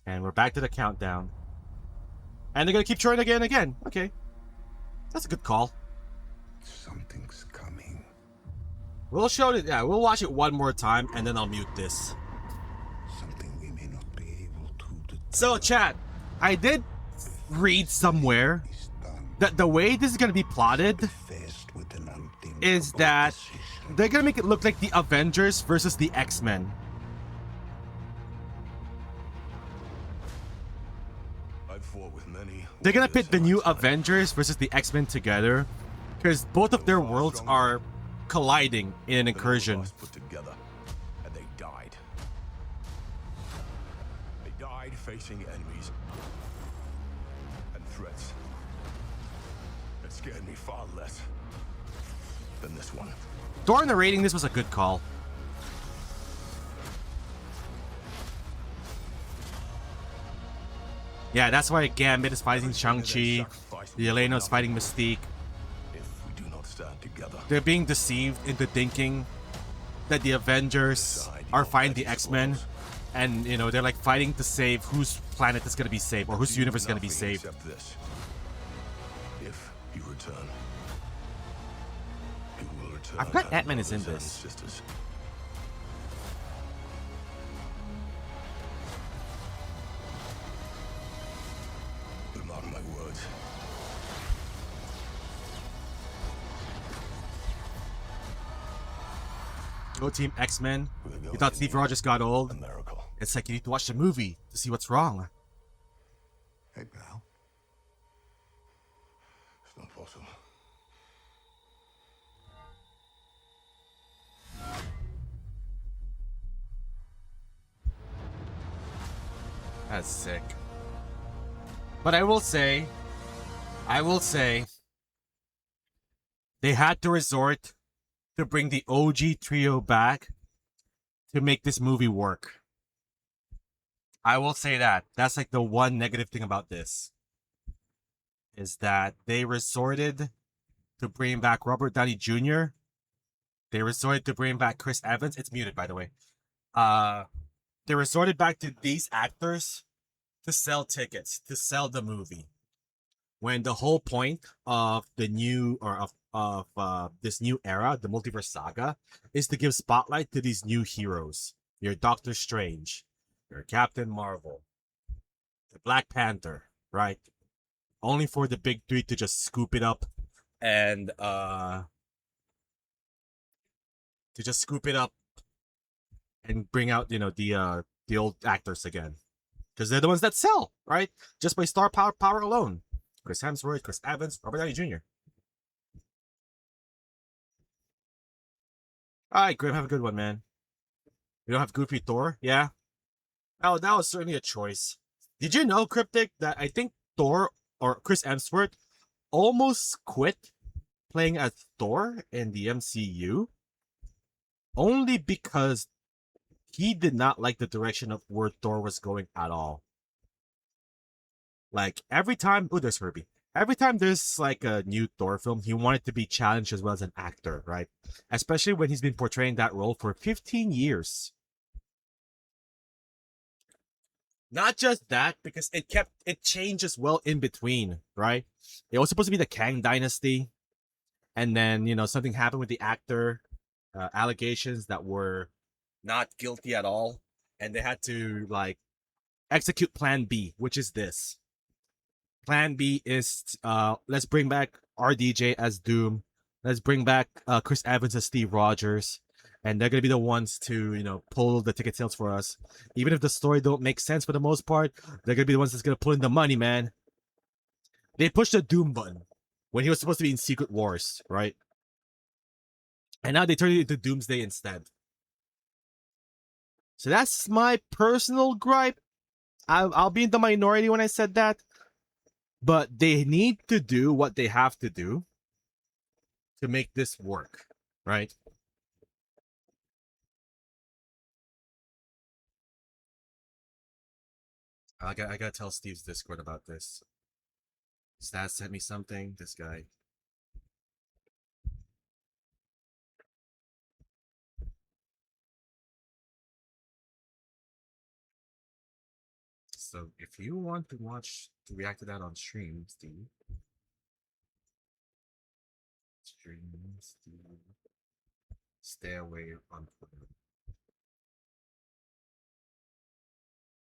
[SPEAKER 1] And we're back to the countdown. And they're gonna keep trying again and again. Okay. That's a good call.
[SPEAKER 2] Something's coming.
[SPEAKER 1] We'll show it, yeah, we'll watch it one more time and then I'll mute this.
[SPEAKER 2] Something we may not be able to deter.
[SPEAKER 1] So, chat, I did read somewhere
[SPEAKER 2] Is done.
[SPEAKER 1] that the way this is gonna be plotted
[SPEAKER 2] Faced with an unthinkable
[SPEAKER 1] is that
[SPEAKER 2] decision.
[SPEAKER 1] they're gonna make it look like the Avengers versus the X-Men.
[SPEAKER 3] I've fought with many.
[SPEAKER 1] They're gonna
[SPEAKER 3] warriors
[SPEAKER 1] pit the
[SPEAKER 3] in my
[SPEAKER 1] new
[SPEAKER 3] time.
[SPEAKER 1] Avengers versus the X-Men together because both of their worlds are colliding in an
[SPEAKER 3] But all of
[SPEAKER 1] incursion.
[SPEAKER 3] us put together, and they died. They died facing enemies and threats that scared me far less than this one.
[SPEAKER 1] Thor narrating this was a good call. Yeah, that's why Gambit is fighting Shang-Chi, the Elena's fighting Mystique.
[SPEAKER 3] If we do not stand together,
[SPEAKER 1] They're being deceived into thinking that the Avengers are fighting the X-Men, and you know they're like fighting to save whose planet is gonna be saved or whose universe is gonna be
[SPEAKER 3] nothing
[SPEAKER 1] saved.
[SPEAKER 3] except this. If you return, you will return.
[SPEAKER 1] I forgot
[SPEAKER 3] as
[SPEAKER 1] Ant-Man is in
[SPEAKER 3] brothers
[SPEAKER 1] this.
[SPEAKER 3] and sisters. But mark my words.
[SPEAKER 1] Go Team X-Men.
[SPEAKER 3] We're
[SPEAKER 1] You
[SPEAKER 3] going
[SPEAKER 1] thought
[SPEAKER 3] to
[SPEAKER 1] Steve
[SPEAKER 3] need
[SPEAKER 1] Rogers got
[SPEAKER 3] A
[SPEAKER 1] old?
[SPEAKER 3] miracle.
[SPEAKER 1] It's like you need to watch the movie to see what's wrong.
[SPEAKER 2] Hey, pal.
[SPEAKER 3] It's not possible.
[SPEAKER 1] That's sick. But I will say, they had to resort to bring the OG trio back to make this movie work. I will say that. That's like the one negative thing about this. Is that they resorted to bring back Robert Downey Jr. They resorted to bring back Chris Evans. It's muted, by the way. They resorted back to these actors to sell tickets, to sell the movie. When the whole point of the new or of this new era, the multiverse saga, is to give spotlight to these new heroes. Your Doctor Strange, your Captain Marvel, the Black Panther, right? Only for the big three to just scoop it up and bring out, you know, the old actors again. Because they're the ones that sell, right? Just by star power alone. Chris Hemsworth, Chris Evans, Robert Downey Jr. Alright, Grim, have a good one, man. You don't have Goofy Thor? Yeah? Oh, that was certainly a choice. Did you know, Cryptic, that I think Thor or Chris Hemsworth almost quit playing as Thor in the MCU? Only because he did not like the direction of where Thor was going at all. Like, every time... Oh, there's Herbie. Every time there's, like, a new Thor film, he wanted to be challenged as well as an actor, right? Especially when he's been portraying that role for 15 years. Not just that, because it changed as well in between, right? It was supposed to be the Kang Dynasty. And then, you know, something happened with the actor. Allegations that were not guilty at all. And they had to, like, execute Plan B, which is this. Plan B is let's bring back RDJ as Doom. Let's bring back Chris Evans as Steve Rogers, and they're gonna be the ones to pull the ticket sales for us. Even if the story don't make sense for the most part, they're gonna be the ones that's gonna pull in the money, man. They pushed the Doom button when he was supposed to be in Secret Wars, right? And now they turned it into Doomsday instead. So that's my personal gripe. I'll be in the minority when I said that. But they need to do what they have to do to make this work, right? I gotta tell Steve's Discord about this. Stas sent me something. This guy. So if you want to react to that on stream, Steve. Stream, Steve. Stay away on Twitter.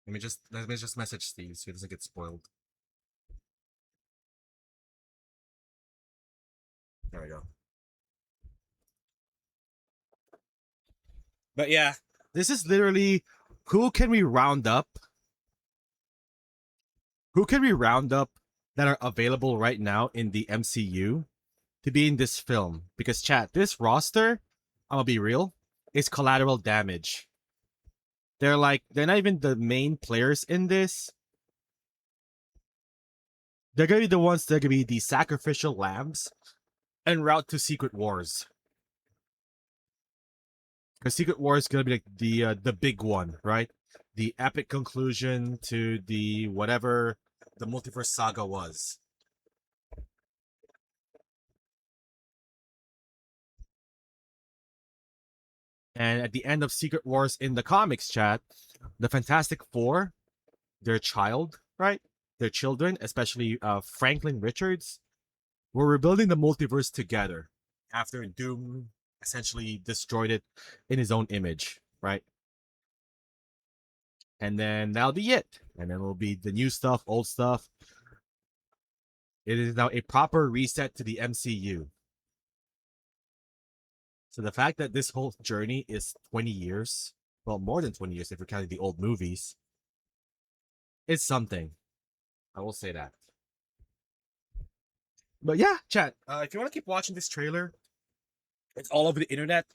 [SPEAKER 1] Let me just message Steve so he doesn't get spoiled. There we go. But yeah, this is literally who can we round up? Who can we round up that are available right now in the MCU to be in this film? Because chat, this roster, I'm gonna be real, is collateral damage. They're not even the main players in this. They're gonna be the ones that are gonna be the sacrificial lambs en route to Secret Wars. Because Secret Wars is gonna be like the big one, right? The epic conclusion to the whatever the multiverse saga was. And at the end of Secret Wars in the comics chat, the Fantastic Four, their child, right? Their children, especially Franklin Richards, were rebuilding the multiverse together after Doom essentially destroyed it in his own image, right? And then that'll be it. And then it'll be the new stuff, old stuff. It is now a proper reset to the MCU. So the fact that this whole journey is 20 years, well, more than 20 years if you're counting the old movies, is something. I will say that. But yeah, chat, if you want to keep watching this trailer, it's all over the internet.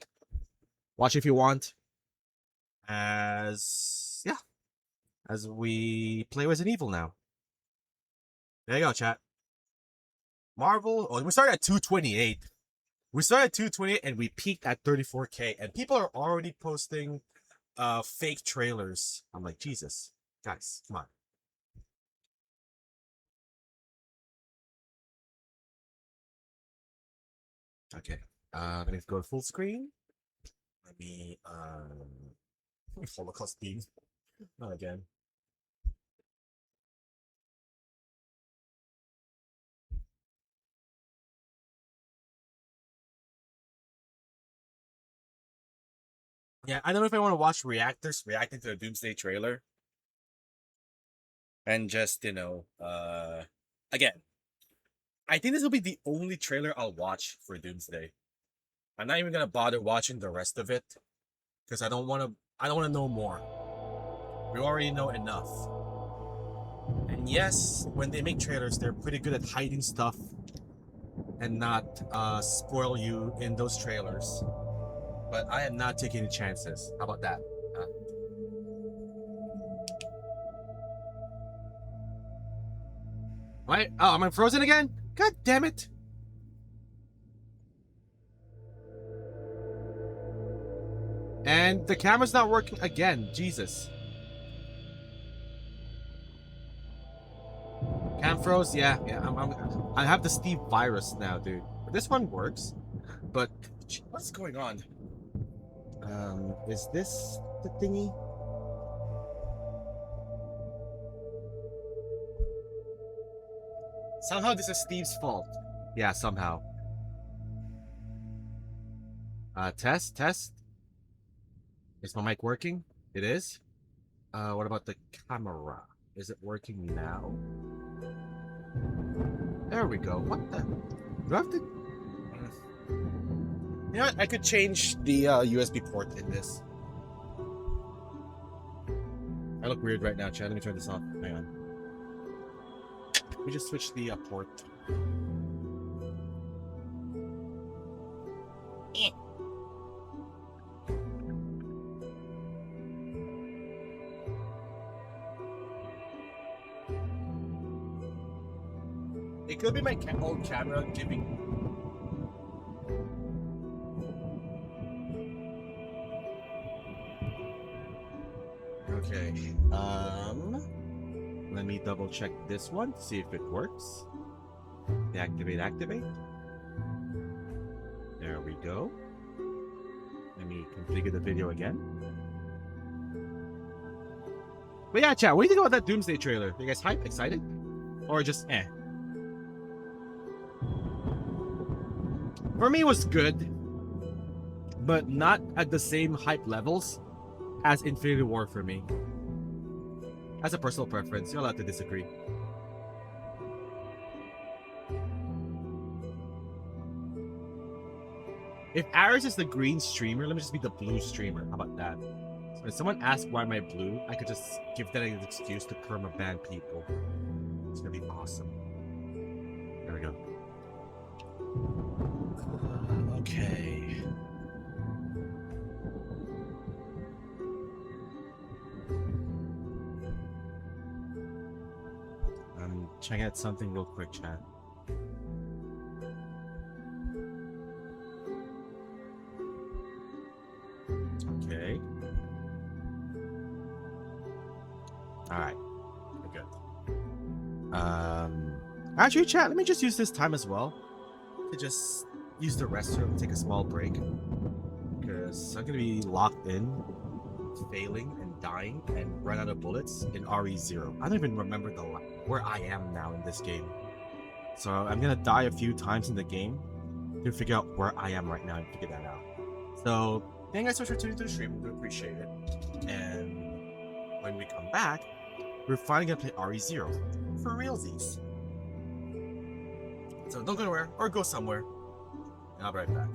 [SPEAKER 1] Watch if you want. As we play Resident Evil now. There you go, chat. Marvel. Oh, we started at 228. We started at 228 and we peaked at 34K. And people are already posting fake trailers. I'm like, Jesus. Guys, come on. Okay. Let me go to full screen. Let me Holocaust theme. Not again. Yeah, I don't know if I want to watch reactors reacting to the Doomsday trailer. And just, again, I think this will be the only trailer I'll watch for Doomsday. I'm not even gonna bother watching the rest of it because I don't want to know more. We already know enough. And yes, when they make trailers, they're pretty good at hiding stuff and not spoil you in those trailers. But I am not taking any chances. How about that? Wait, oh, am I frozen again? God damn it! And the camera's not working again. Jesus. Cam froze? Yeah. I have the Steve virus now, dude. This one works, but what's going on? Is this the thingy? Somehow this is Steve's fault. Yeah, somehow. Test. Is my mic working? It is. What about the camera? Is it working now? There we go. What the? Do I have to? You know what? I could change the USB port in this. I look weird right now, Chad. Let me turn this off. Hang on. Let me just switch the port. It could be my old camera giving. Okay. Let me double check this one to see if it works. Deactivate, activate. There we go. Let me configure the video again. But yeah, chat, what do you think about that Doomsday trailer? You guys hype, excited? Or just eh? For me, it was good, but not at the same hype levels as Infinity War for me. As a personal preference, you're allowed to disagree. If Aris is the green streamer, let me just be the blue streamer. How about that? So when someone asks why am I blue, I could just give that an excuse to permaban people. It's gonna be awesome. There we go. Okay. I'm checking out something real quick, chat. Okay. Alright. We're good. Actually, chat, let me just use this time as well to just use the restroom, take a small break. Because I'm gonna be locked in, failing and dying, and run out of bullets in RE0. I don't even remember where I am now in this game. So I'm gonna die a few times in the game to figure out where I am right now and figure that out. So thank you guys so much for tuning to the stream. We do appreciate it. And when we come back, we're finally gonna play RE0 for realsies. So don't go anywhere or go somewhere. And I'll be right back.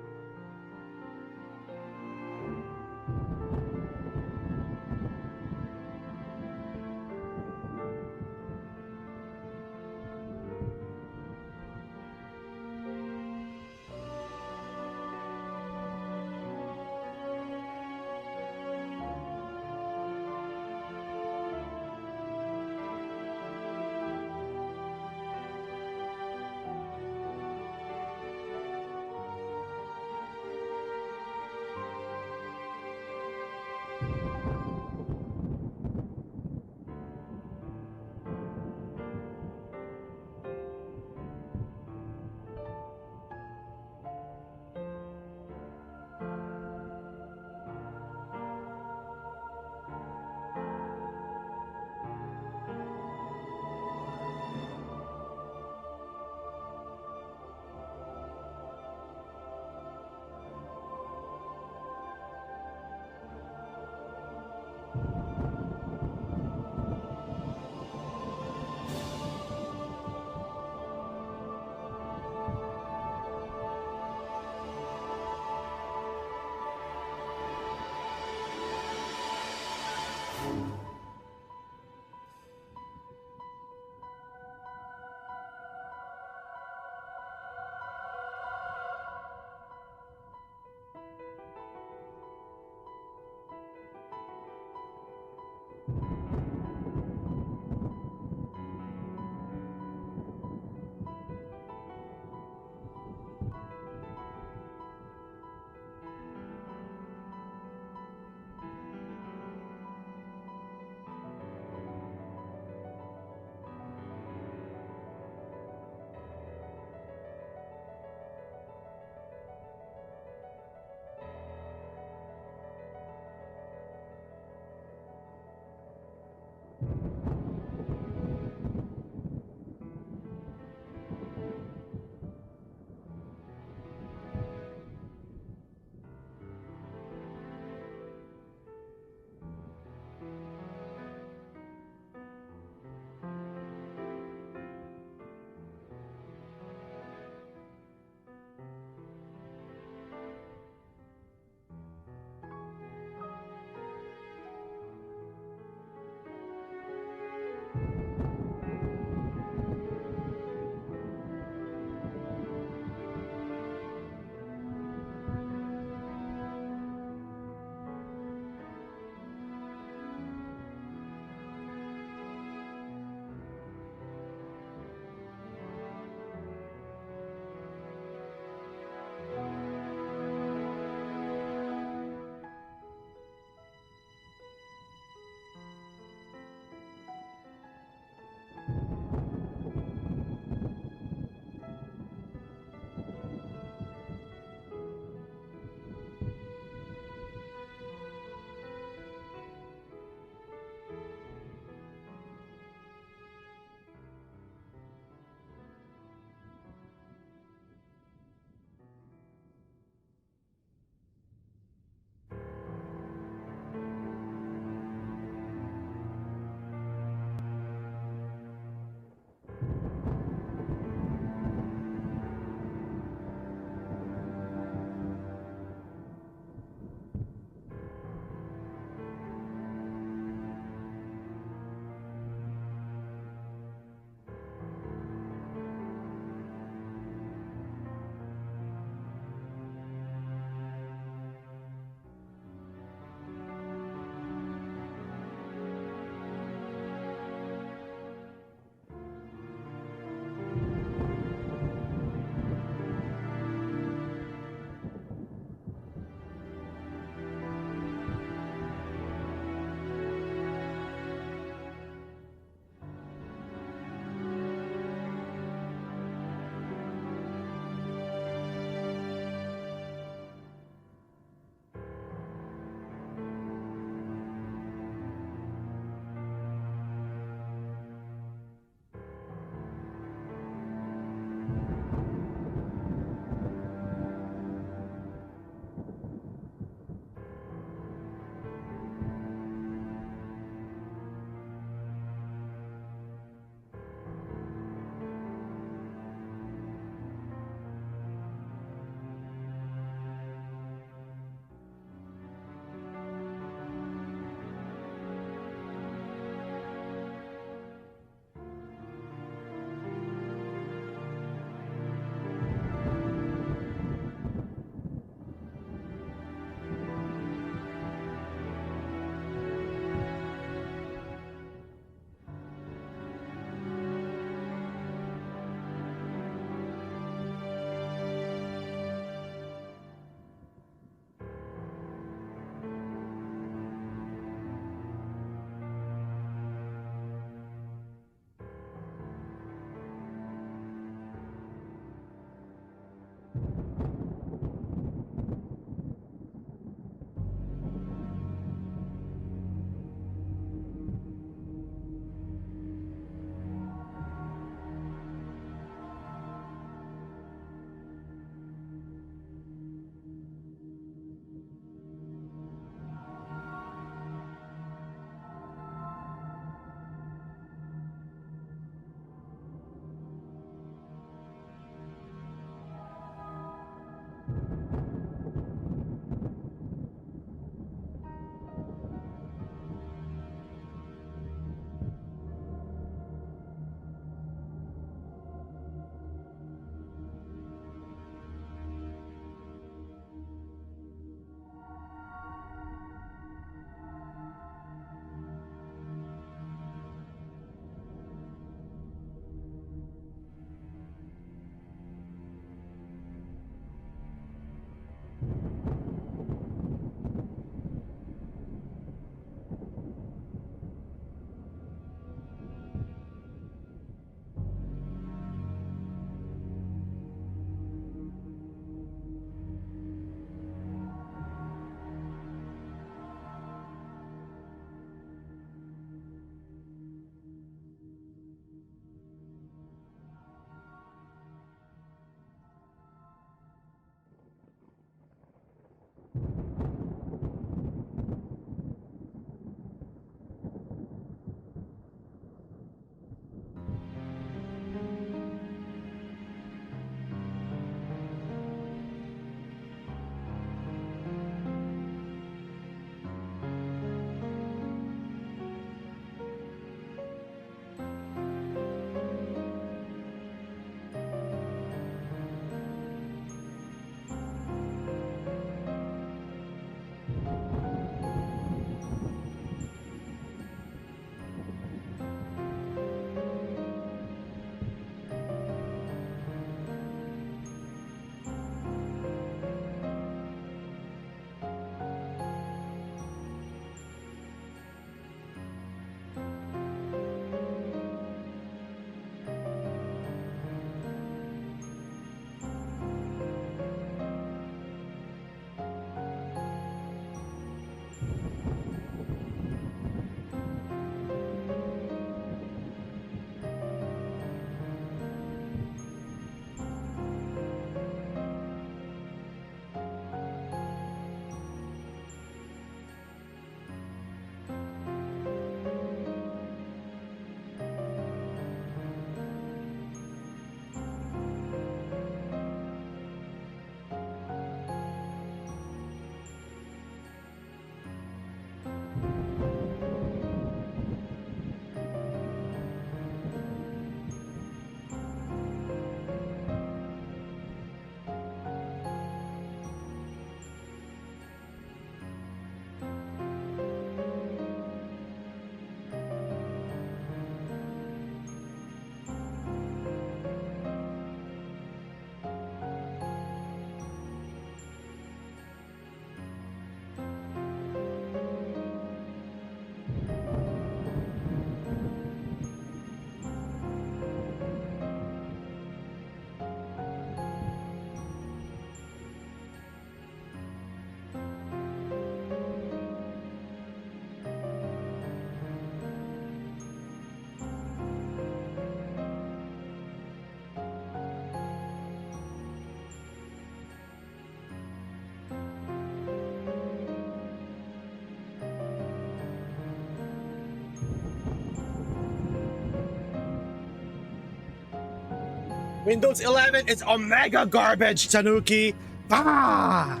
[SPEAKER 1] Windows 11 is omega garbage, Tanuki. Ah!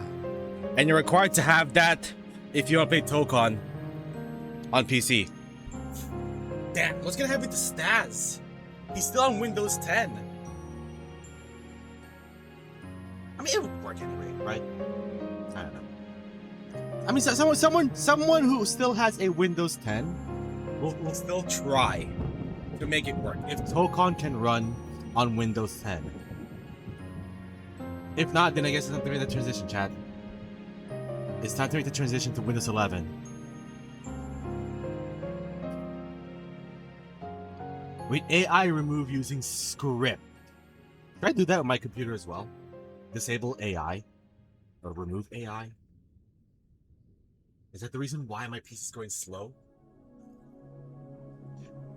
[SPEAKER 1] And you're required to have that if you want to play Tokon on PC. Damn, what's gonna happen to Staz? He's still on Windows 10. I mean, it would work anyway, right? I don't know. I mean, someone who still has a Windows 10 will still try to make it work if Tokon can run on Windows 10. If not, then I guess it's time to make the transition, chat. It's time to make the transition to Windows 11. With AI remove using script. Should I do that on my computer as well? Disable AI? Or remove AI? Is that the reason why my PC is going slow?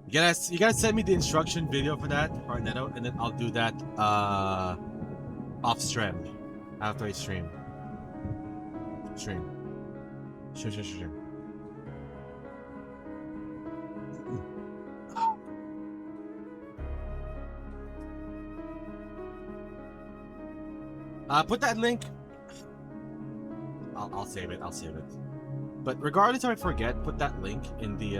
[SPEAKER 1] You gotta send me the instruction video for that, Arnetto, and then I'll do that off stream. After I stream. Stream. Stream. Put that link. I'll save it. I'll save it. But regardless if I forget, put that link in the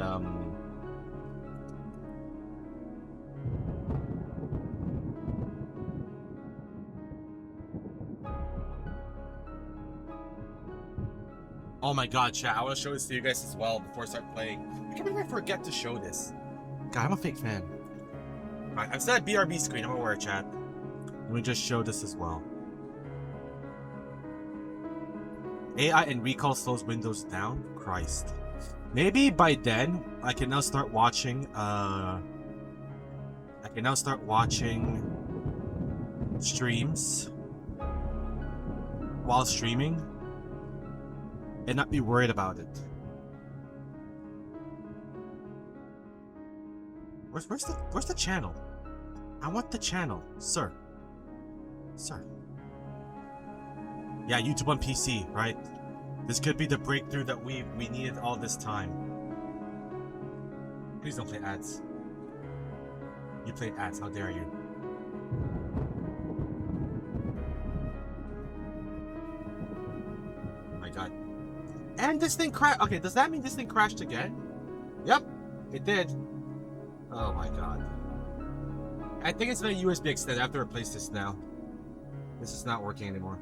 [SPEAKER 1] Oh my god, chat! I want to show this to you guys as well before I start playing. I can't believe I forget to show this. God, I'm a fake fan. Alright, I'm still at BRB screen. I'm aware, chat. Let me just show this as well. AI and recall slows Windows down? Christ. Maybe by then, I can now start watching, streams while streaming and not be worried about it. Where's the channel? I want the channel, sir. Sir. Yeah, YouTube on PC, right? This could be the breakthrough that we needed all this time. Please don't play ads. You played ads, how dare you? Oh my god. And this thing crashed. Okay, does that mean this thing crashed again? Yep, it did. Oh my god. I think it's a USB extender. I have to replace this now. This is not working anymore.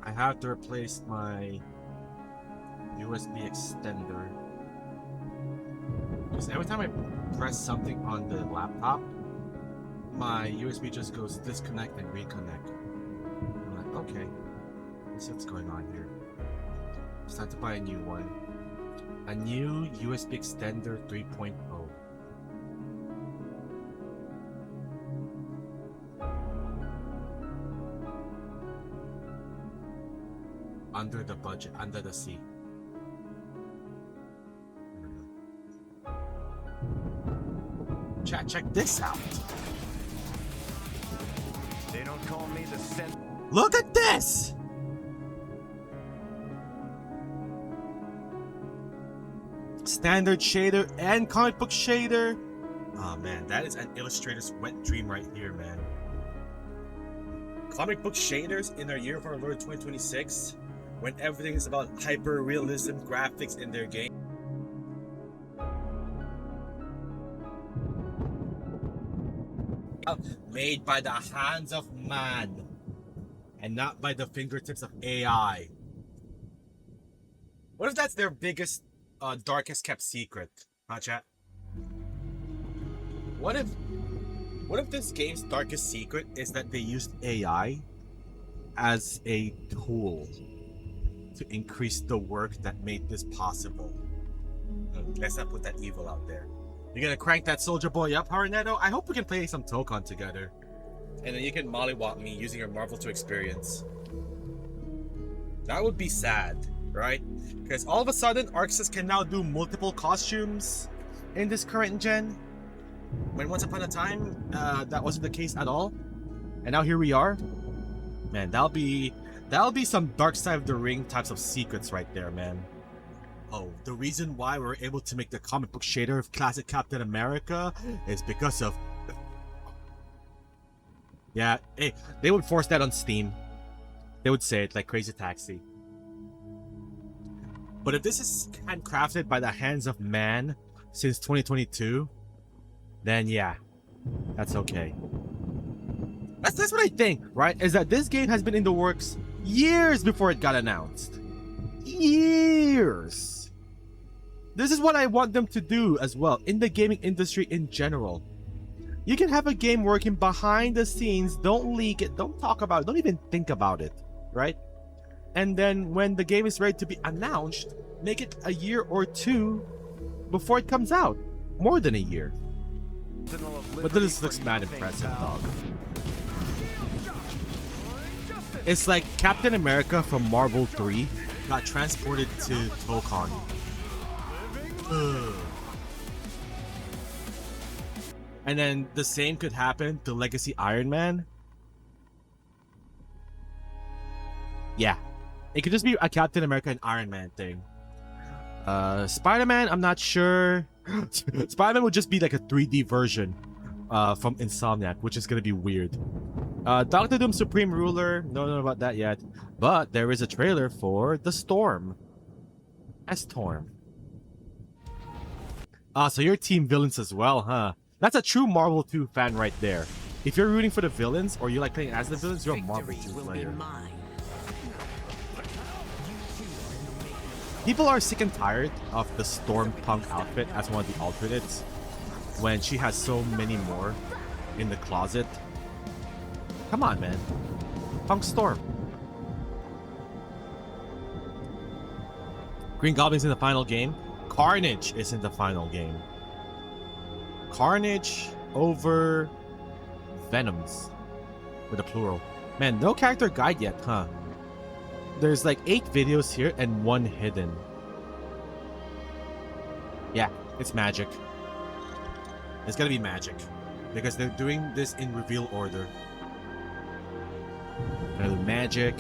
[SPEAKER 1] I have to replace my USB extender. Because every time I press something on the laptop, my USB just goes disconnect and reconnect. I'm like, okay, let's see what's going on here. It's time to buy a new one. A new USB extender 3.0. Under the budget, under the sea. Chat, check this out.
[SPEAKER 3] They don't call me the
[SPEAKER 1] Look at this! Standard shader and comic book shader. Oh man, that is an illustrator's wet dream right here, man. Comic book shaders in our year of our Lord 2026, when everything is about hyper-realism graphics in their game. Made by the hands of man and not by the fingertips of AI. What if that's their biggest, darkest kept secret? Huh, chat? What if this game's darkest secret is that they used AI as a tool to increase the work that made this possible? Let's not put that evil out there. You're gonna crank that soldier boy up, Harinetto? I hope we can play some Tokon together. And then you can mollywop me using your Marvel 2 experience. That would be sad, right? Because all of a sudden, Arxis can now do multiple costumes in this current gen. When once upon a time, that wasn't the case at all. And now here we are. Man, that'll be some Dark Side of the Ring types of secrets right there, man. Oh, the reason why we're able to make the comic book shader of classic Captain America is because of... Yeah, hey, they would force that on Steam. They would say it like Crazy Taxi. But if this is handcrafted by the hands of man since 2022, then yeah, that's okay. That's what I think, right? Is that this game has been in the works years before it got announced. Years. This is what I want them to do as well in the gaming industry in general. You can have a game working behind the scenes, don't leak it, don't talk about it, don't even think about it, right? And then when the game is ready to be announced, make it a year or two before it comes out. More than a year. But this looks mad impressive, dog. It's like Captain America from Marvel 3 got transported to Tokon. Ugh. And then the same could happen to Legacy Iron Man. Yeah. It could just be a Captain America and Iron Man thing. Spider-Man, I'm not sure. Spider-Man would just be like a 3D version from Insomniac, which is gonna be weird. Doctor Doom Supreme Ruler, don't know about that yet. But there is a trailer for The Storm. S-Storm. So you're team villains as well, huh? That's a true Marvel 2 fan right there. If you're rooting for the villains, or you like playing as the villains, you're a Marvel 2 player. People are sick and tired of the Storm Punk outfit as one of the alternates, when she has so many more in the closet. Come on, man. Punk Storm. Green Goblin's in the final game. Carnage is in the final game. Carnage over Venoms with a plural. Man, no character guide yet, huh? There's like 8 videos here and 1 hidden. Yeah, it's magic. It's gonna be magic because they're doing this in reveal order. Gonna do Magic,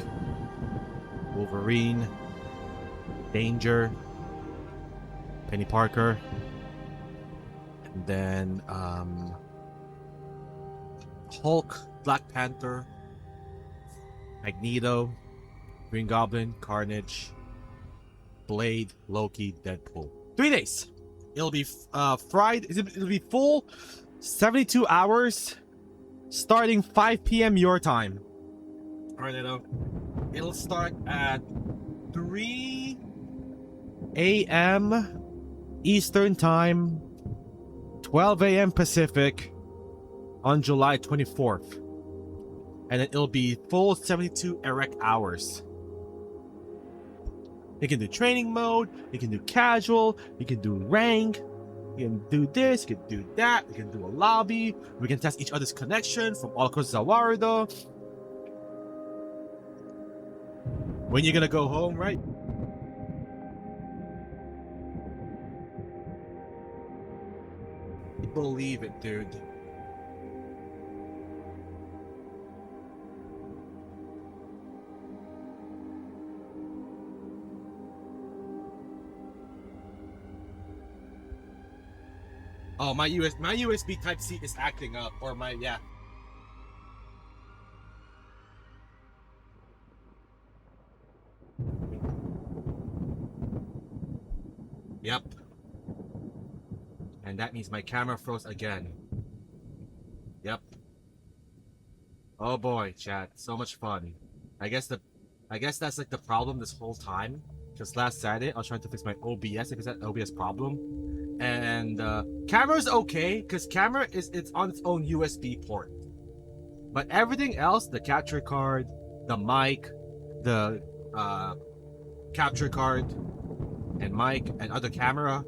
[SPEAKER 1] Wolverine, Danger, Penny Parker, and then Hulk, Black Panther, Magneto, Green Goblin, Carnage, Blade, Loki, Deadpool. 3 days. It'll be Friday. It'll be full 72 hours, starting 5 p.m. your time. Alright, it'll start at 3 a.m. Eastern Time, 12 a.m. Pacific on July 24th. And then it'll be full 72 erect hours. You can do training mode, you can do casual, you can do rank, you can do this, you can do that, you can do a lobby, we can test each other's connection from all across Zawardo. When you gonna go home, right? Believe it, dude. Oh, my USB Type-C is acting up, or my, yeah. Yep. And that means my camera froze again. Yep. Oh boy, chat. So much fun. I guess that's like the problem this whole time. Just last Saturday, I was trying to fix my OBS because that OBS problem. And camera's okay, because camera it's on its own USB port. But everything else, the capture card, the mic, the capture card, and mic, and other camera,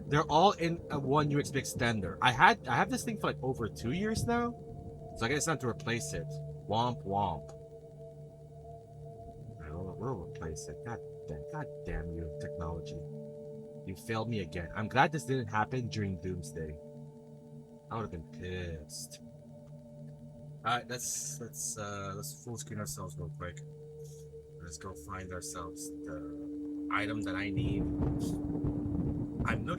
[SPEAKER 1] they're all in one USB extender. I have this thing for like over 2 years now, so I guess it's time to replace it. Womp womp. We'll replace it. God damn you, technology. You failed me again. I'm glad this didn't happen during Doomsday. I would have been pissed. Alright, let's full screen ourselves real quick. Let's go find ourselves the item that I need.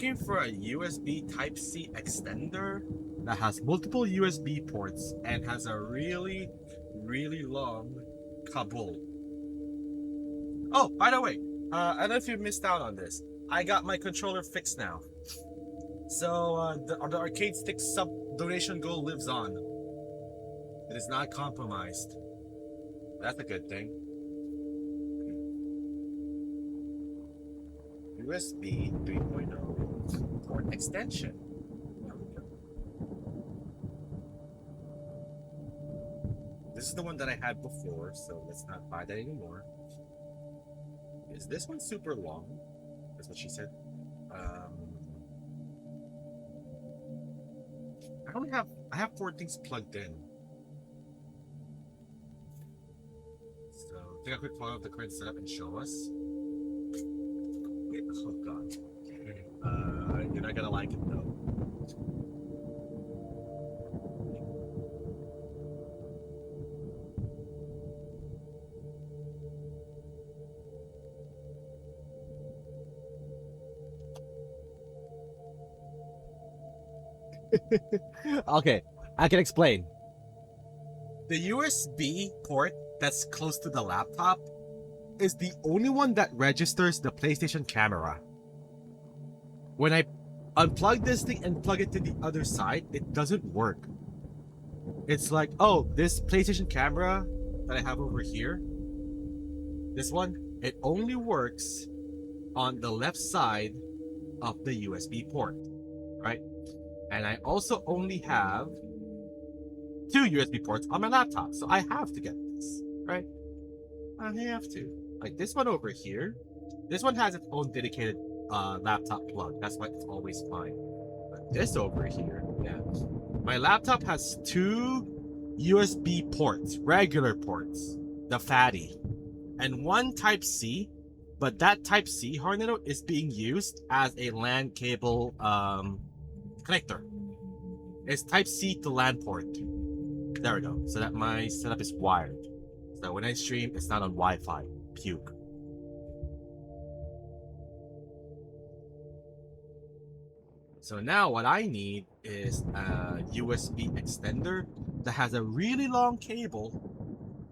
[SPEAKER 1] looking for a USB Type-C extender that has multiple USB ports and has a really, really long cable. Oh, by the way, I don't know if you missed out on this. I got my controller fixed now. So the arcade stick sub donation goal lives on. It is not compromised. That's a good thing. USB 3.0 port extension. This is the one that I had before, so let's not buy that anymore. Is this one super long? That's what she said. I have 4 things plugged in. So take a quick photo of the current setup and show us. Oh god. You're not gonna like it though. Okay, I can explain. The USB port that's close to the laptop is the only one that registers the PlayStation camera. When I unplug this thing and plug it to the other side, it doesn't work. It's like, oh, this PlayStation camera that I have over here, this one, it only works on the left side of the USB port, right? And I also only have 2 USB ports on my laptop, so I have to get this, right? I have to. Like this one over here, this one has its own dedicated laptop plug. That's why it's always fine. But this over here, yeah. My laptop has 2 USB ports, regular ports, the fatty, and 1 Type-C, but that Type-C, Hornado, is being used as a LAN cable connector. It's Type-C to LAN port. There we go. So that my setup is wired. So that when I stream, it's not on Wi-Fi. Puke. So now what I need is a USB extender that has a really long cable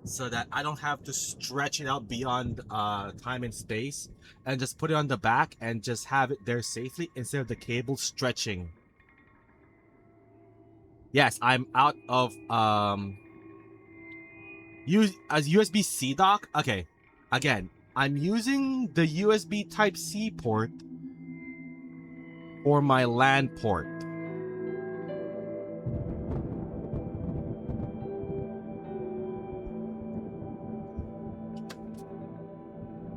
[SPEAKER 1] so that I don't have to stretch it out beyond time and space and just put it on the back and just have it there safely instead of the cable stretching. Yes, I'm out of use as USB-C dock. Okay, again, I'm using the USB Type-C port for my LAN port.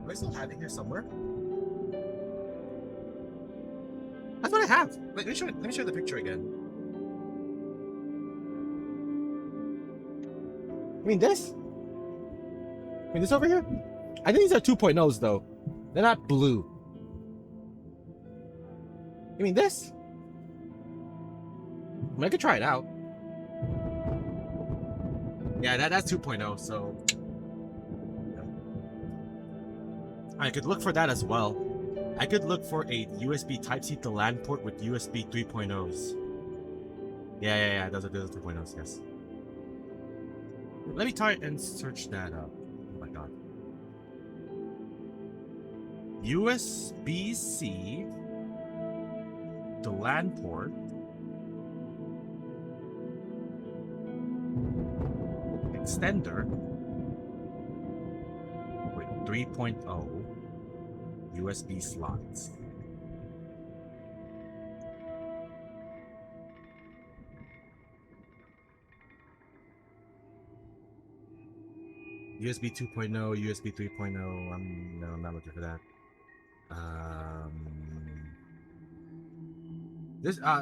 [SPEAKER 1] Do I still have it here somewhere? That's what I have. Wait, let me show the picture again. I mean this? I mean this over here? I think these are 2.0s though. They're not blue. You mean this? I mean, I could try it out. Yeah, that's 2.0, so I could look for that as well. I could look for a USB Type-C to LAN port with USB 3.0s. Yeah, those are 2.0s, yes. Let me try and search that up. Oh my god. USB-C to LAN port. Extender with 3.0 USB slots. USB 2.0, USB 3.0. No, I'm not looking for that.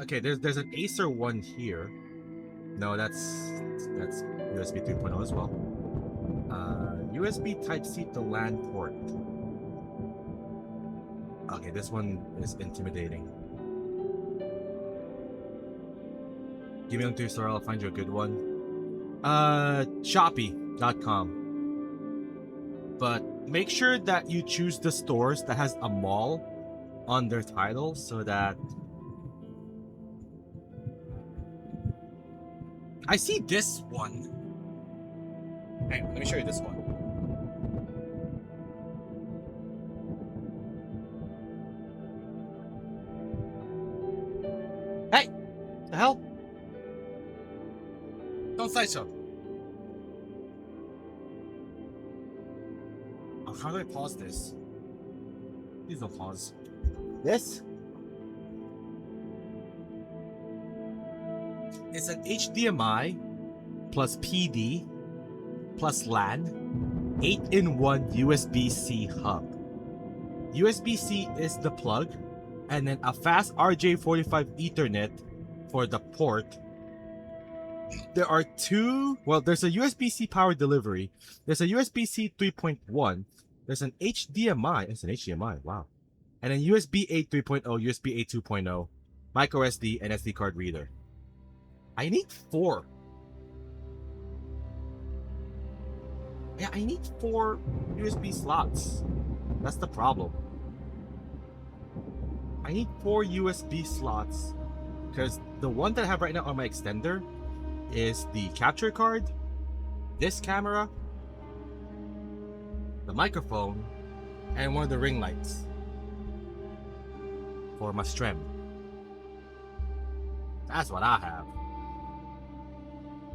[SPEAKER 1] Okay. There's an Acer one here. No, that's USB 3.0 as well. USB Type-C to LAN port. Okay, this one is intimidating. Give me one to store. I'll find you a good one. Shopee.com. But make sure that you choose the stores that has a mall on their title so that I see this one. Hang on, let me show you this one. Hey! The hell? Don't say so. Oh, how do I pause this? Please don't pause. This is an HDMI plus PD plus LAN 8-in-1 USB-C hub. USB-C is the plug, and then a fast RJ45 Ethernet for the port. There are two, well, there's a USB-C power delivery, there's a USB-C 3.1, there's an HDMI, it's an HDMI, wow, and then USB A 3.0, USB A 2.0, micro SD, and SD card reader. I need 4. Yeah, I need 4 USB slots. That's the problem. I need 4 USB slots because the one that I have right now on my extender is the capture card, this camera, the microphone, and one of the ring lights for my stream. That's what I have.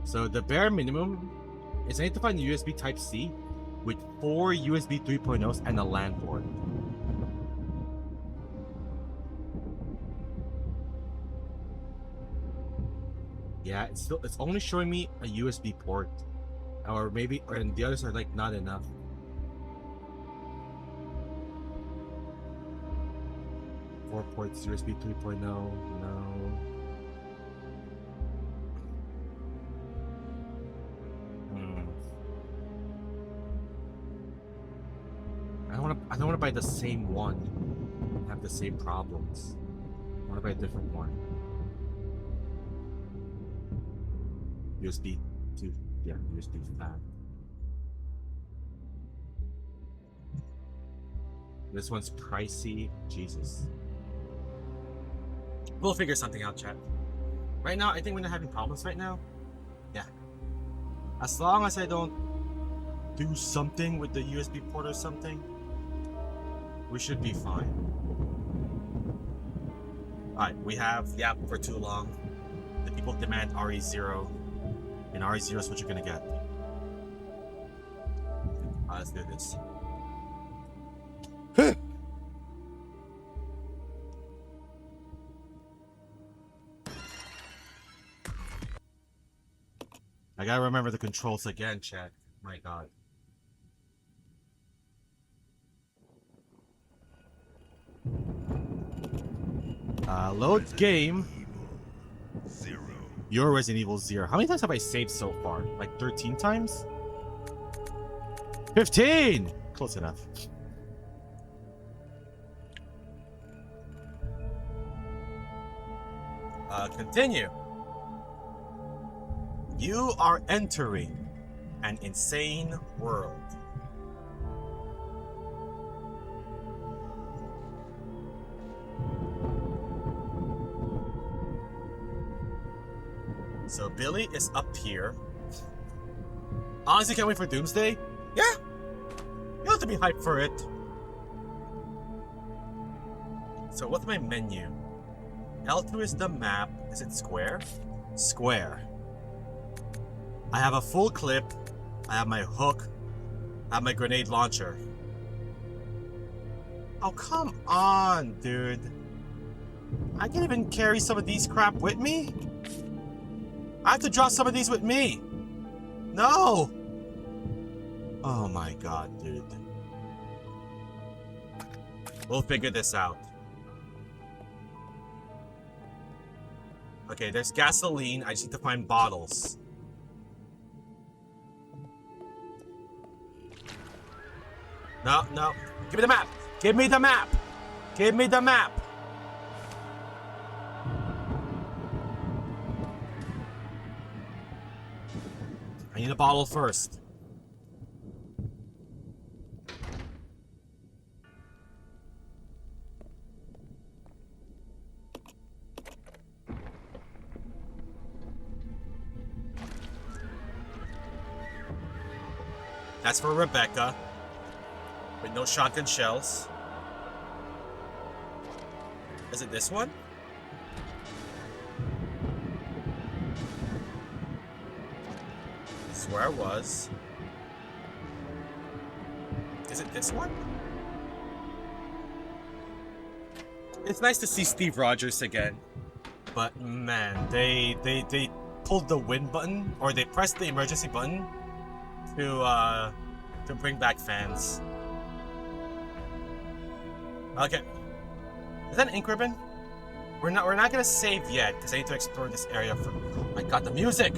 [SPEAKER 1] So the bare minimum is I need to find the USB Type-C with 4 USB 3.0s and a LAN port. Yeah, it's only showing me a USB port, or maybe, and the others are like not enough. Four ports, USB 3.0, no. I don't want to buy the same one and have the same problems. I want to buy a different one. USB 2, yeah, USB 5. This one's pricey, Jesus. We'll figure something out, chat. Right now, I think we're not having problems right now. Yeah. As long as I don't do something with the USB port or something, we should be fine. Alright, we have the app for too long. The people demand RE0, and RE0 is what you're gonna get. Let's do this. I gotta remember the controls again, chat. My god. Load game. Your Resident Evil 0. How many times have I saved so far? Like 13 times? 15! Close enough. Continue. You are entering an insane world. So Billy is up here. Honestly, can't wait for Doomsday. Yeah, you have to be hyped for it. So what's my menu? L2 is the map. Is it square? Square. I have a full clip. I have my hook. I have my grenade launcher. Oh, come on, dude. I can't even carry some of these crap with me? I have to draw some of these with me. No. Oh my god, dude. We'll figure this out. Okay, there's gasoline. I just need to find bottles. No, no. Give me the map. Give me the map. Give me the map. I need a bottle first. That's for Rebecca. With no shotgun shells. Is it this one? That's where I was. Is it this one? It's nice to see Steve Rogers again. But man, they pulled the win button, or they pressed the emergency button to bring back fans. Okay. Is that an ink ribbon? We're not gonna save yet, because I need to explore this area for. Oh my god, the music!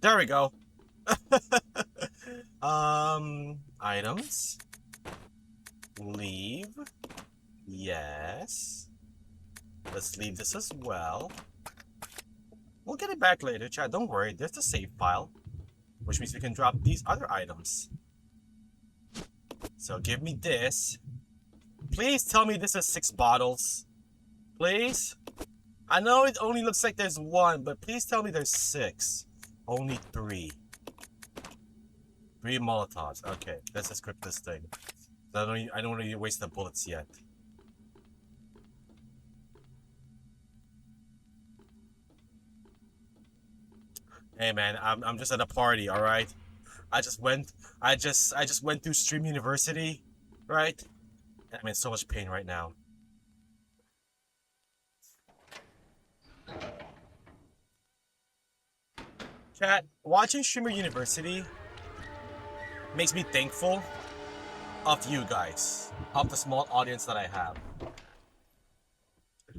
[SPEAKER 1] There we go. Items. Leave. Yes. Let's leave this as well. We'll get it back later, chat. Don't worry, there's the save file. Which means we can drop these other items. So give me this. Please tell me this is 6 bottles. Please? I know it only looks like there's 1, but please tell me there's 6. Only 3. 3 Molotovs. Okay, let's just equip this thing. I don't want to waste the bullets yet. Hey man, I'm just at a party, all right? I just went through Stream University, right? And I'm in so much pain right now. Chat, watching Streamer University makes me thankful of you guys, of the small audience that I have.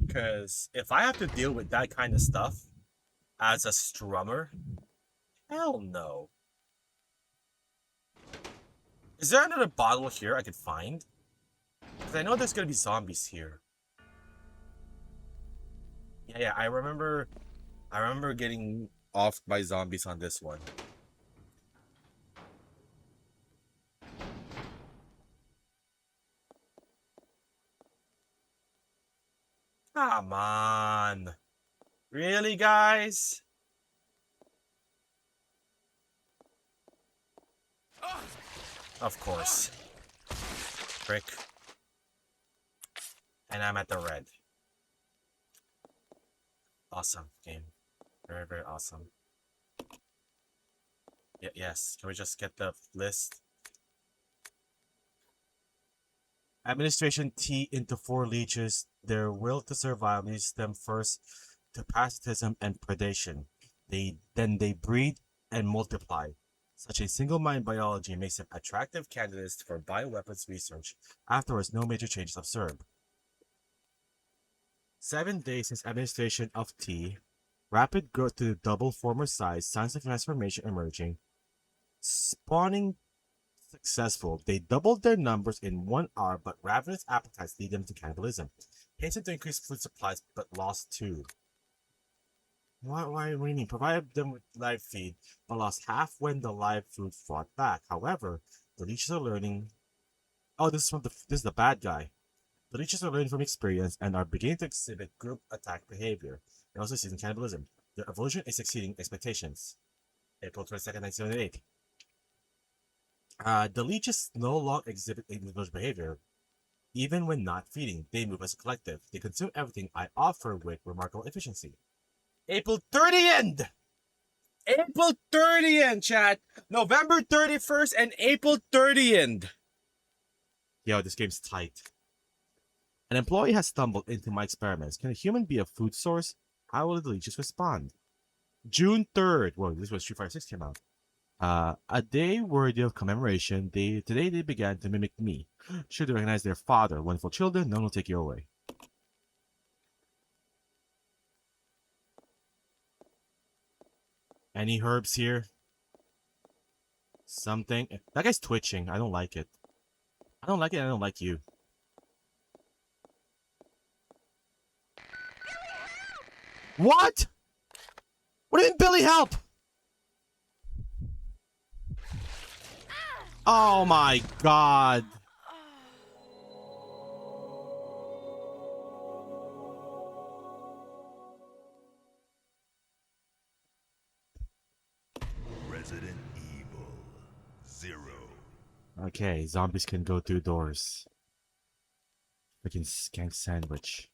[SPEAKER 1] Because if I have to deal with that kind of stuff as a strummer, hell no. Is there another bottle here I could find? Because I know there's gonna be zombies here. Yeah, I remember getting offed by zombies on this one. Come on. Really, guys? Of course. Frick. And I'm at the red. Awesome game. Very, very awesome. Yes. Can we just get the list? Administration T into 4 leeches. Their will to survive leads them first to parasitism and predation. Then they breed and multiply. Such a single-mind biology makes them attractive candidates for bioweapons research. Afterwards, no major changes observed. 7 days since administration of T. Rapid growth to double former size, signs of transformation emerging. Spawning successful. They doubled their numbers in 1 hour, but ravenous appetites lead them to cannibalism. Hastened to increase food supplies, but lost 2. What do you mean? Provided them with live feed, but lost half when the live food fought back. However, the leeches are learning. Oh, this is the bad guy. The leeches are learning from experience and are beginning to exhibit group attack behavior. They're also seeing cannibalism. Their evolution is exceeding expectations. April 22nd, 1978. The leeches no longer exhibit individual behavior. Even when not feeding, they move as a collective. They consume everything I offer with remarkable efficiency. April 30th! April 30th, chat! November 31st and April 30th! Yo, this game's tight. An employee has stumbled into my experiments. Can a human be a food source? How will the leeches respond? June 3rd. Whoa, this was Street Fighter 6 came out. A day worthy of commemoration. Today they began to mimic me. Should they recognize their father? Wonderful children, none will take you away. Any herbs here? Something? That guy's twitching. I don't like it. I don't like it, I don't like you. What? What do you mean, Billy, help? Oh my god. Okay, zombies can go through doors. Freaking skank sandwich.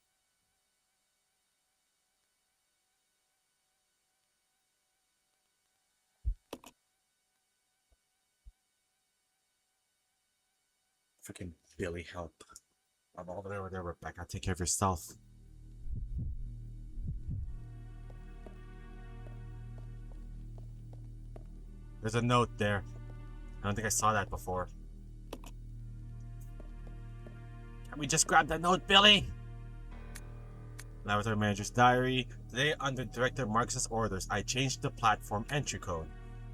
[SPEAKER 1] Freaking Billy, help. I'm all the way over there, Rebecca. Take care of yourself. There's a note there. I don't think I saw that before. Can we just grab that note, Billy? Laboratory manager's diary. Today, under Director Marx's orders, I changed the platform entry code.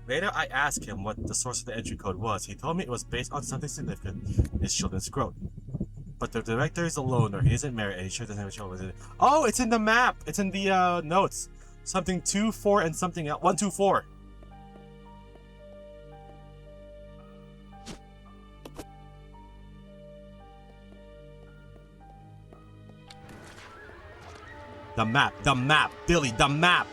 [SPEAKER 1] Later, I asked him what the source of the entry code was. He told me it was based on something significant in his children's growth. But the director is alone, or he isn't married, and he sure doesn't have a children. Oh, it's in the map. It's in the notes. Something 2, 4, and something else. 1, 2, 4. The map, Billy, the map.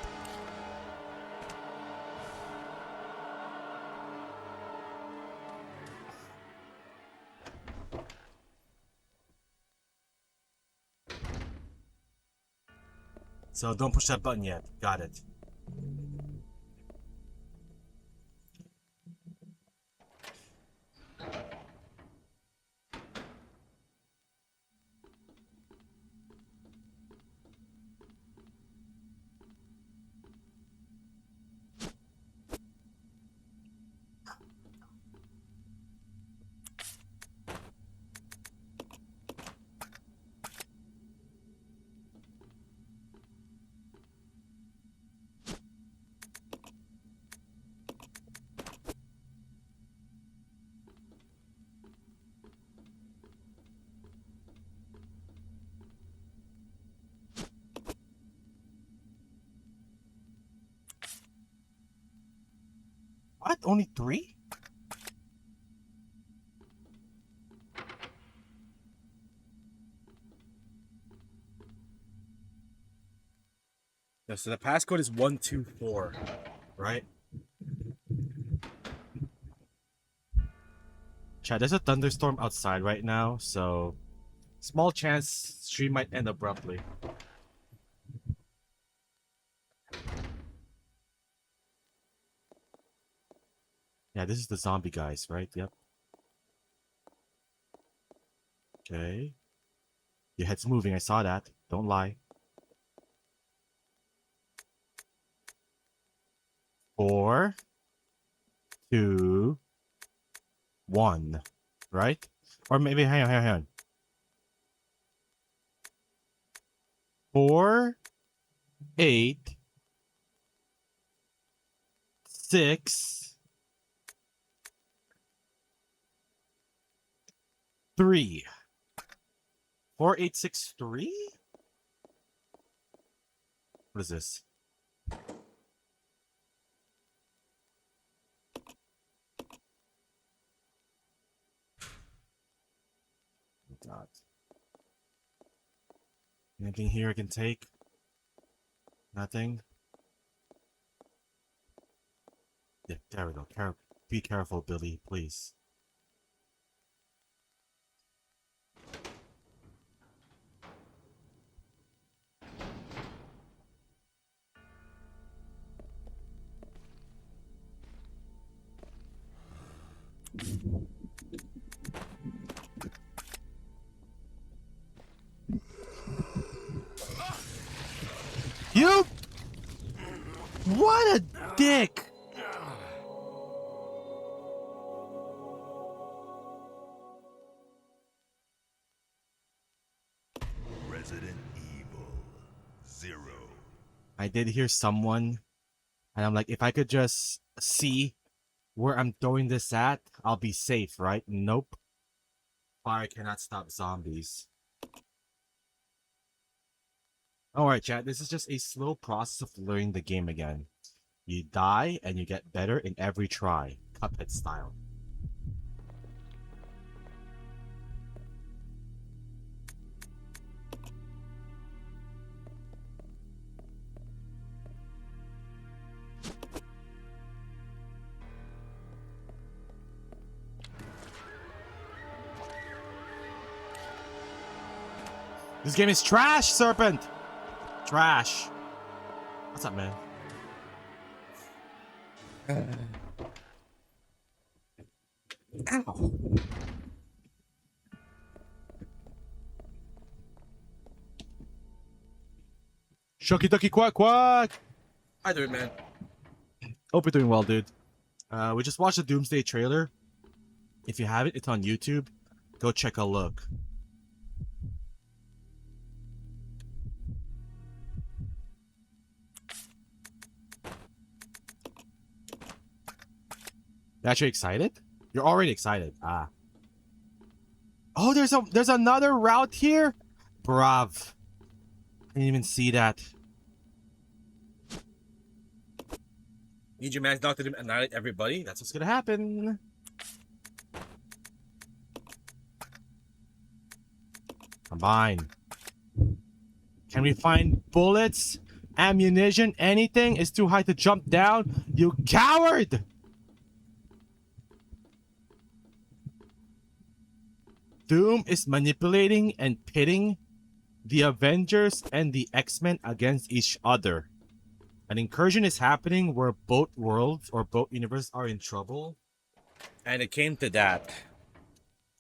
[SPEAKER 1] So don't push that button yet. Got it. What? Only 3? Yeah, so the passcode is 124, right? Chat, there's a thunderstorm outside right now, so small chance stream might end abruptly. Yeah, this is the zombie guys, right? Yep. Okay. Your head's moving, I saw that. Don't lie. 4, 2, 1. Right? Or maybe, hang on. 4, 8, 6, 3. 4, 8, 6, 3? What is this? God. Anything here I can take? Nothing? Yeah, there we go. Be careful, Billy, please. You! What a dick!
[SPEAKER 3] Resident Evil 0.
[SPEAKER 1] I did hear someone, and I'm like, if I could just see where I'm throwing this at, I'll be safe, right? Nope. Fire cannot stop zombies. Alright, chat, this is just a slow process of learning the game again. You die, and you get better in every try. Cuphead style. This game is trash, Serpent. Trash. What's up, man? Ow. Shucky ducky quack quack. How you doing, man? Hope you're doing well, dude. We just watched the Doomsday trailer. If you haven't, it's on YouTube. Go check a look. You actually excited? You're already excited. Ah. Oh, there's another route here? Brav. I didn't even see that. Need your man's doctor to annihilate everybody? That's what's gonna happen. Combine. Can we find bullets? Ammunition? Anything? It's too high to jump down? You coward! Doom is manipulating and pitting the Avengers and the X-Men against each other. An incursion is happening where both worlds or both universes are in trouble. And it came to that.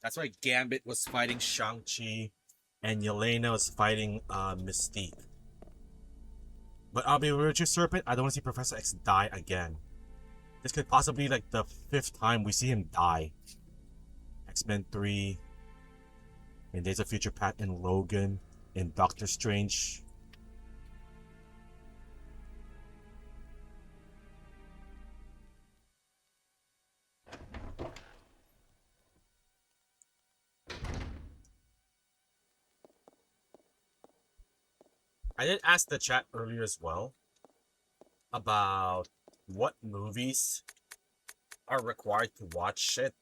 [SPEAKER 1] That's why Gambit was fighting Shang-Chi and Yelena was fighting Mystique. But I'll be real with you, Serpent, I don't want to see Professor X die again. This could possibly be like the 5th time we see him die. X-Men 3, in Days of Future Past, in Logan, in Doctor Strange. I did ask the chat earlier as well about what movies are required to watch it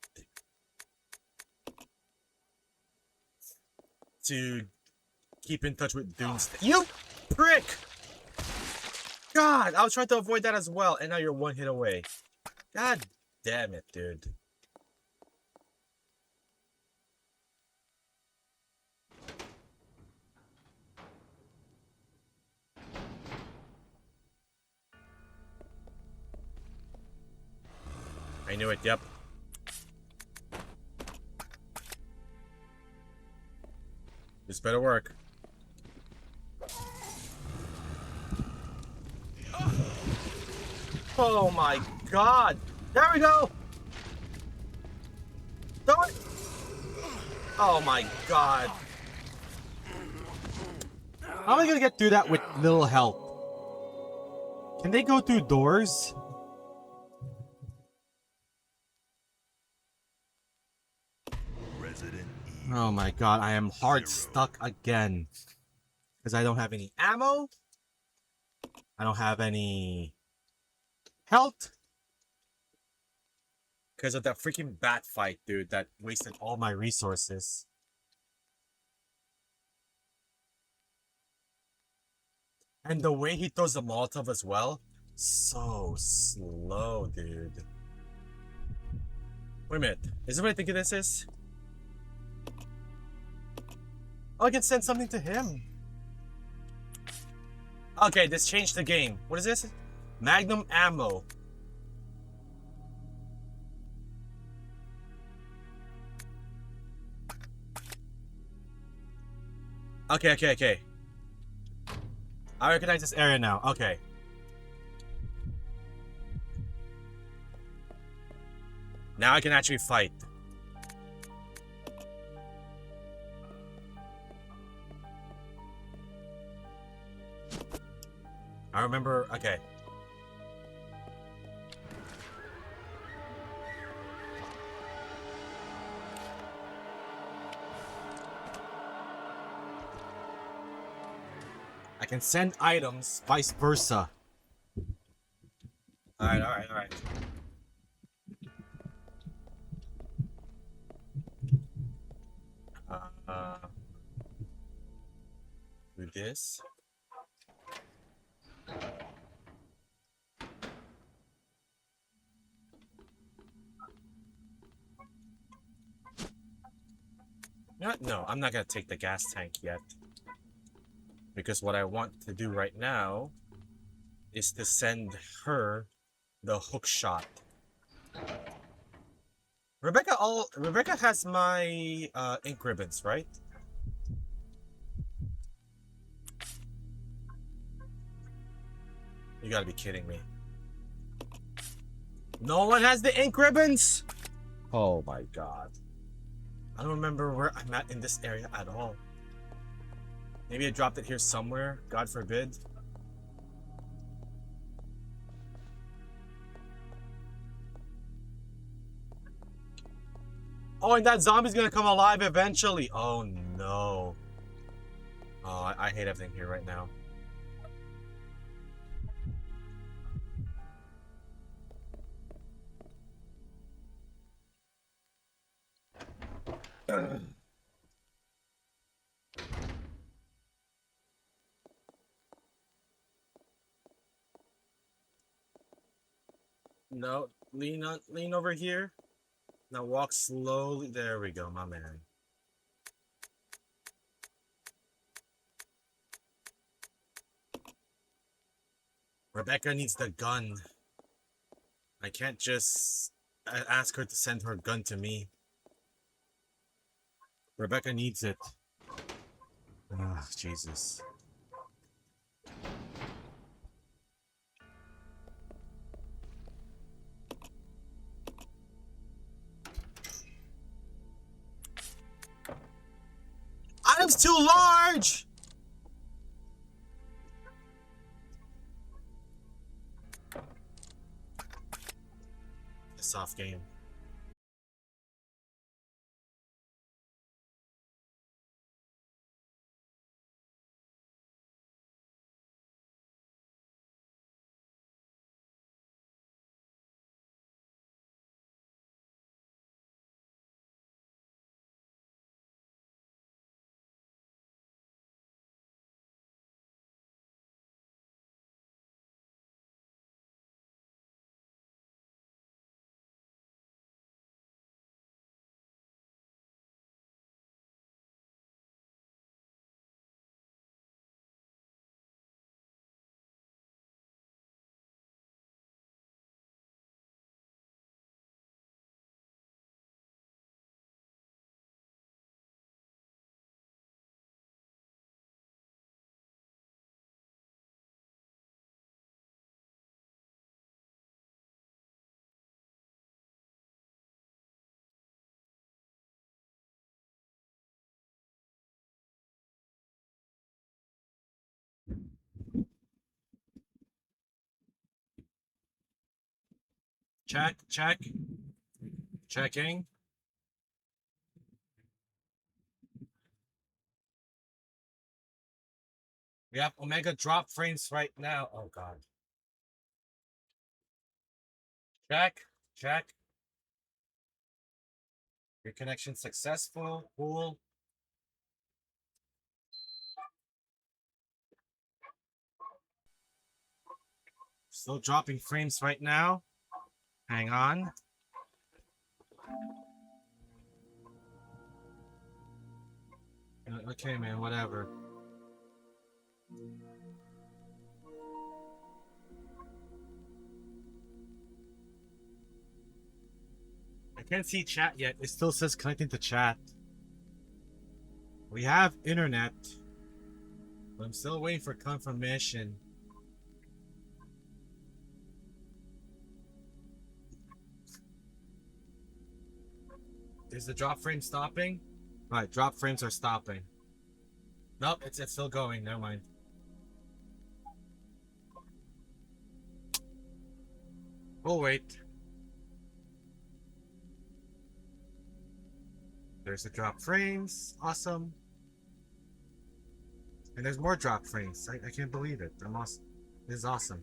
[SPEAKER 1] to keep in touch with Doomsday. You prick! God, I was trying to avoid that as well, and now you're one hit away. God damn it, dude. I knew it, yep. This better work. Oh my god! There we go! Do it! Oh my god. How am I gonna get through that with little help? Can they go through doors? Oh my god, I am hard stuck again. Because I don't have any ammo. I don't have any health. Because of that freaking bat fight, dude, that wasted all my resources. And the way he throws the Molotov as well, so slow, dude. Wait a minute, is this what I think this is? Oh, I can send something to him. Okay, this changed the game. What is this? Magnum ammo. Okay. I recognize this area now. Okay. Now I can actually fight. I remember, okay. I can send items, vice versa. Alright. Do this. You know what? No, I'm not gonna take the gas tank yet. Because what I want to do right now is to send her the hook shot. Rebecca has my ink ribbons, right? You gotta be kidding me. No one has the ink ribbons? Oh my god. I don't remember where I'm at in this area at all. Maybe I dropped it here somewhere, God forbid. Oh, and that zombie's gonna come alive eventually. Oh no. Oh, I hate everything here right now. No, lean over here. Now walk slowly. There we go, my man. Rebecca needs the gun. I can't just ask her to send her gun to me. Rebecca needs it. Ah, Jesus. Item's too large! A soft game. Check. Checking. We have Omega drop frames right now. Oh god. Check. Your connection successful. Cool. Still dropping frames right now. Hang on. Okay, man, whatever. I can't see chat yet. It still says connecting to chat. We have internet. But I'm still waiting for confirmation. Is the drop frame stopping? Alright, drop frames are stopping. Nope, it's still going. Never mind. We'll wait. There's the drop frames. Awesome. And there's more drop frames. I can't believe it. I'm awesome. This is awesome.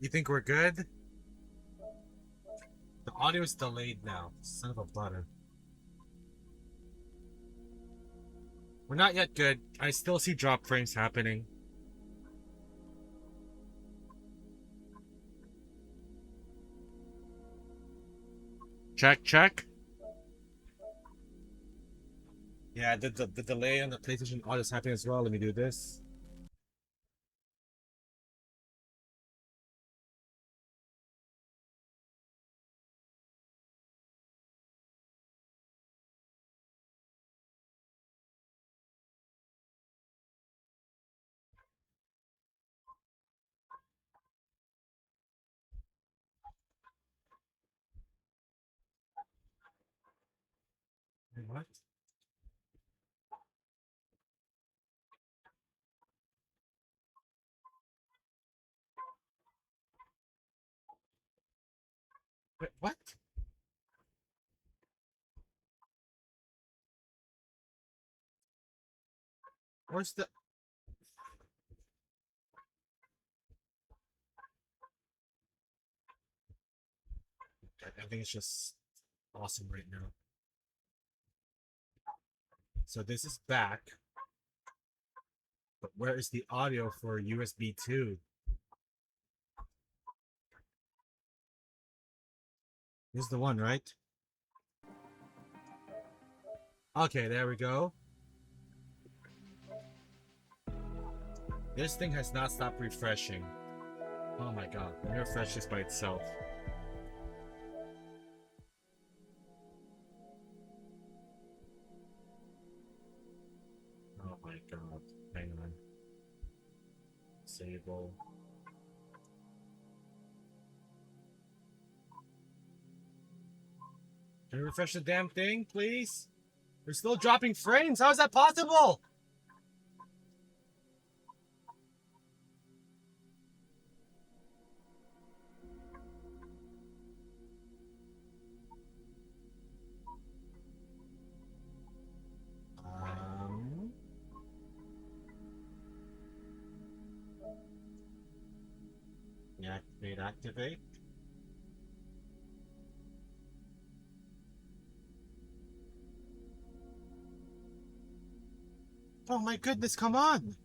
[SPEAKER 1] You think we're good? The audio is delayed now. Son of a butter. We're not yet good. I still see drop frames happening. Check, check. Yeah, the delay on the PlayStation audio is happening as well. Let me do this. What? Wait, what? Where's the... I think it's just awesome right now. So this is back, but where is the audio for USB 2? This is the one, right? Okay, there we go. This thing has not stopped refreshing. Oh my god, let me refresh this by itself. Oh my god, hang on. Disable. Can you refresh the damn thing, please? We're still dropping frames. How is that possible? Um, activate. Oh my goodness, come on!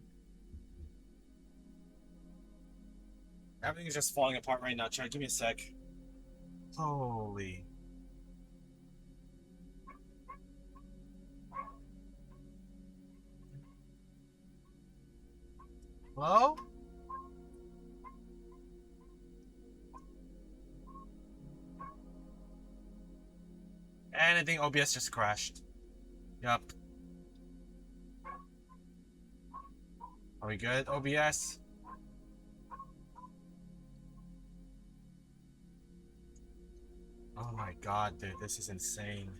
[SPEAKER 1] Everything is just falling apart right now. Chat, give me a sec. Holy. Hello? And I think OBS just crashed. Yup. Are we good, OBS? Oh my god, dude, this is insane.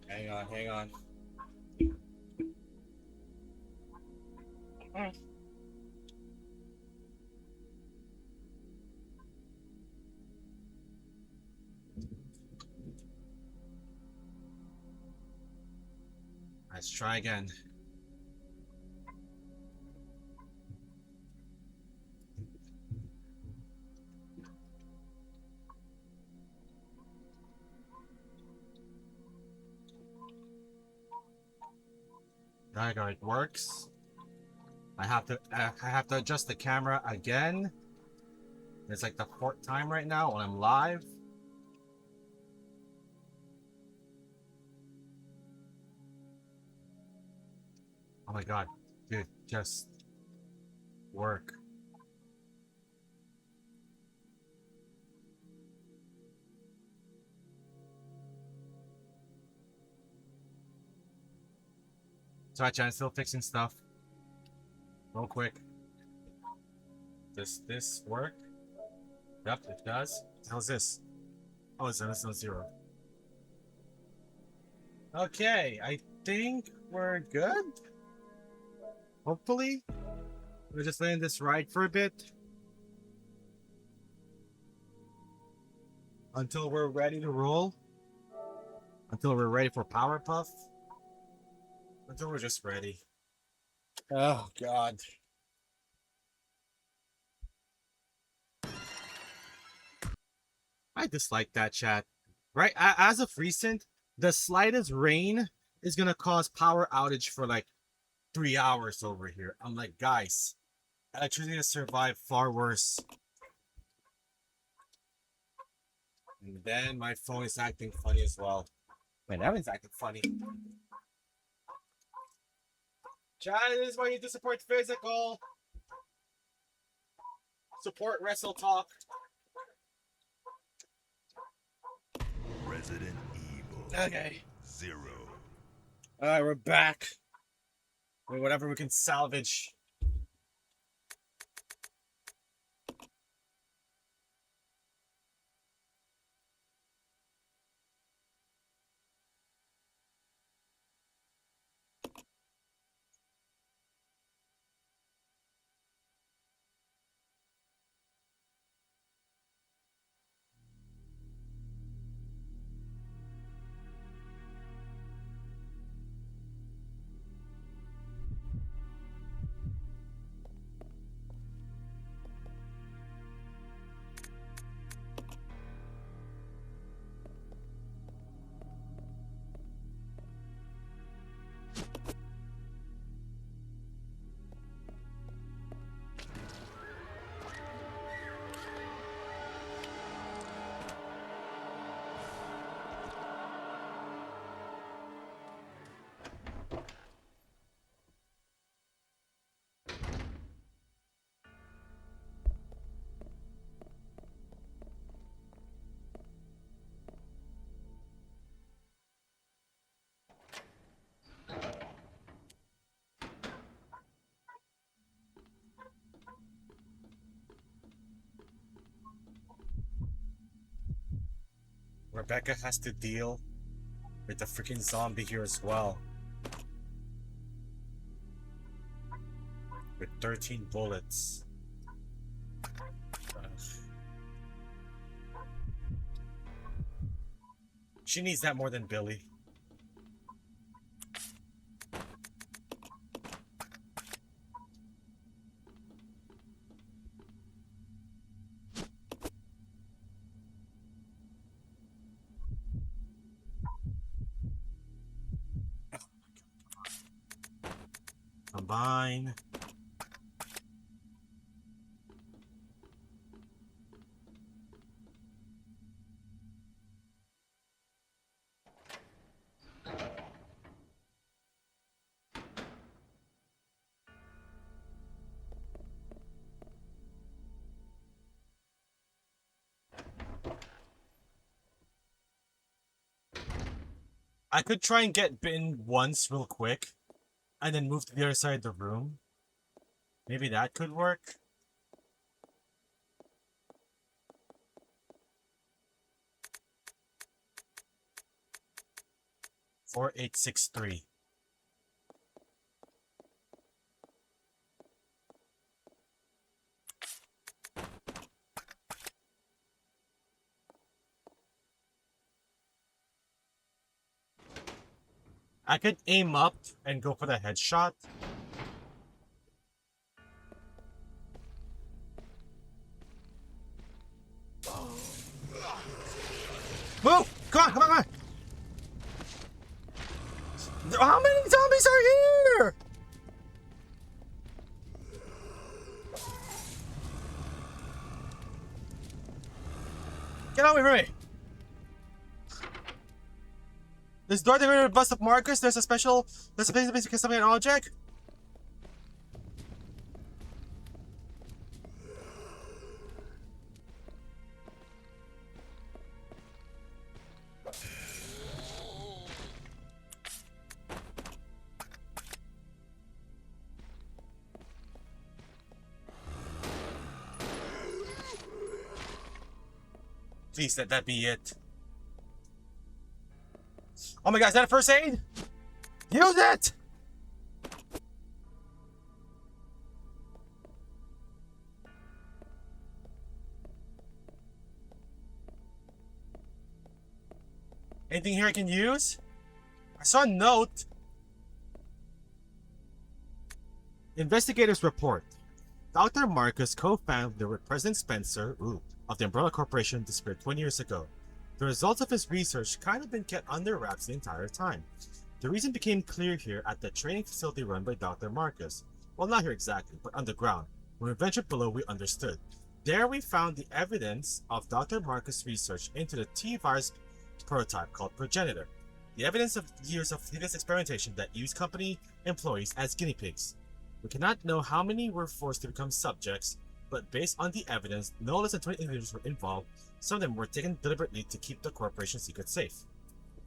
[SPEAKER 1] Hang on, hang on. Let's try again. There you go, it works. I have to adjust the camera again. It's like the 4th time right now when I'm live. Oh my god, dude, just work. Sorry, chat, I'm still fixing stuff. Real quick. Does this work? Yep, it does. How's this? Oh, it's on 0. Okay, I think we're good. Hopefully. We're just letting this ride for a bit. Until we're ready to roll. Until we're ready for Powerpuff. Until we're just ready. Oh, God. I dislike that, chat. Right? As of recent, the slightest rain is going to cause power outage for like 3 hours over here. I'm like, guys, electricity has survived far worse. And then my phone is acting funny as well. Man, that one's acting funny. Chat, this is why you need to support physical. Support Wrestle Talk.
[SPEAKER 3] Resident Evil.
[SPEAKER 1] Okay.
[SPEAKER 3] 0.
[SPEAKER 1] Alright, we're back. With whatever we can salvage. Rebecca has to deal with the freaking zombie here as well. With 13 bullets. She needs that more than Billy. Combine. I could try and get bitten once real quick and then move to the other side of the room. Maybe that could work. $4863. I could aim up and go for the headshot. Move! Come on, come on, come on! How many zombies are here? Get away from me! This door delivered a bust of Marcus. There's a place because something an object. Please let that be it. Oh my god, is that a first aid? Use it! Anything here I can use? I saw a note. Investigators report. Dr. Marcus, co-founder with President Spencer of the Umbrella Corporation, disappeared 20 years ago. The results of his research kind of been kept under wraps the entire time. The reason became clear here at the training facility run by Dr. Marcus. Well, not here exactly, but underground. When we ventured below, we understood. there we found the evidence of Dr. Marcus' research into the T-virus prototype called Progenitor. The evidence of years of tedious experimentation that used company employees as guinea pigs. We cannot know how many were forced to become subjects, but based on the evidence, no less than 20 individuals were involved. Some of them were taken deliberately to keep the corporation secret safe.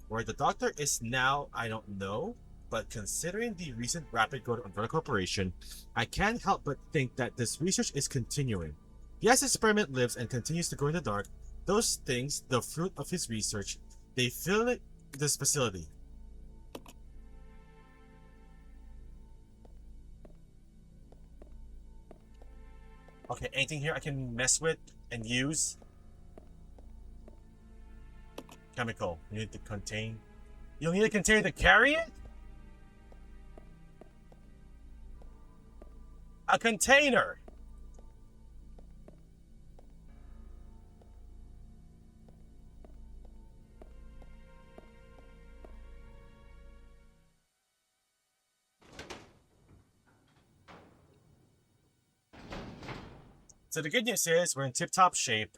[SPEAKER 1] Where the doctor is now, I don't know, but considering the recent rapid growth of Umbrella Corporation, I can't help but think that this research is continuing. Yes, his experiment lives and continues to grow in the dark. Those things, the fruit of his research, they fill this facility. Okay, anything here I can mess with and use? Chemical. You need to contain. You'll need a container to carry it? A container! So the good news is we're in tip-top shape.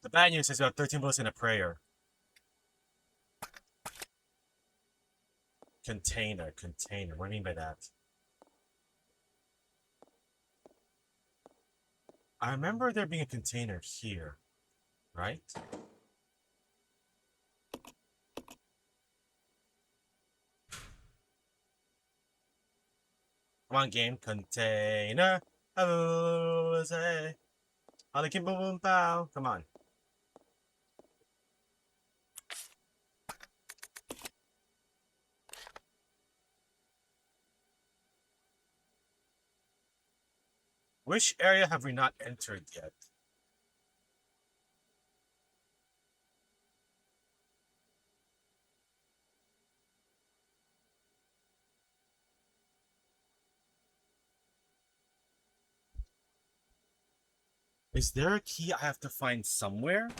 [SPEAKER 1] The bad news is we have 13 bullets and a prayer. Container. What do you mean by that? I remember there being a container here, right? Come on, game. Container. Oh, say. Boom, boom, pow. Come on. Which area have we not entered yet? Is there a key I have to find somewhere?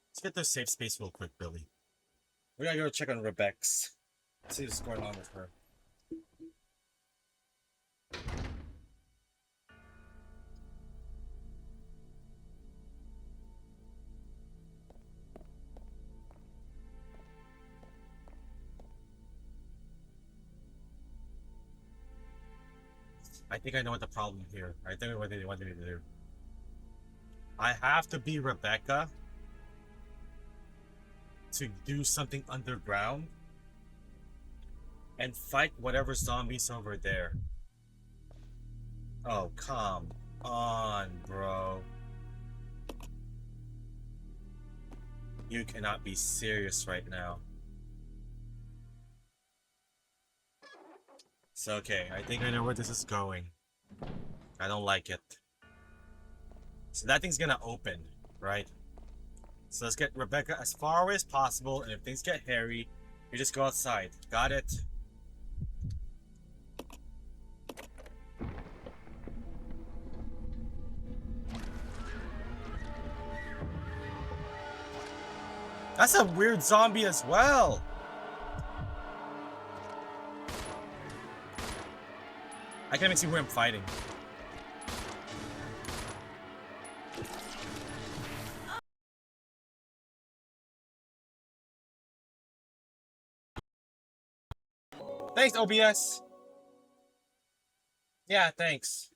[SPEAKER 1] Let's get to safe space real quick, Billy. We gotta go check on Rebecca's. See what's going on with her. I think I know what the problem here. I think what they wanted me to do. I have to be Rebecca to do something underground and fight whatever zombies over there. Oh, come on, bro. You cannot be serious right now. So, okay, I think I know where this is going. I don't like it. So that thing's gonna open, right? So let's get Rebecca as far away as possible, and if things get hairy, you just go outside. Got it? That's a weird zombie as well! I can't even see who I'm fighting. Thanks, OBS. Yeah, thanks.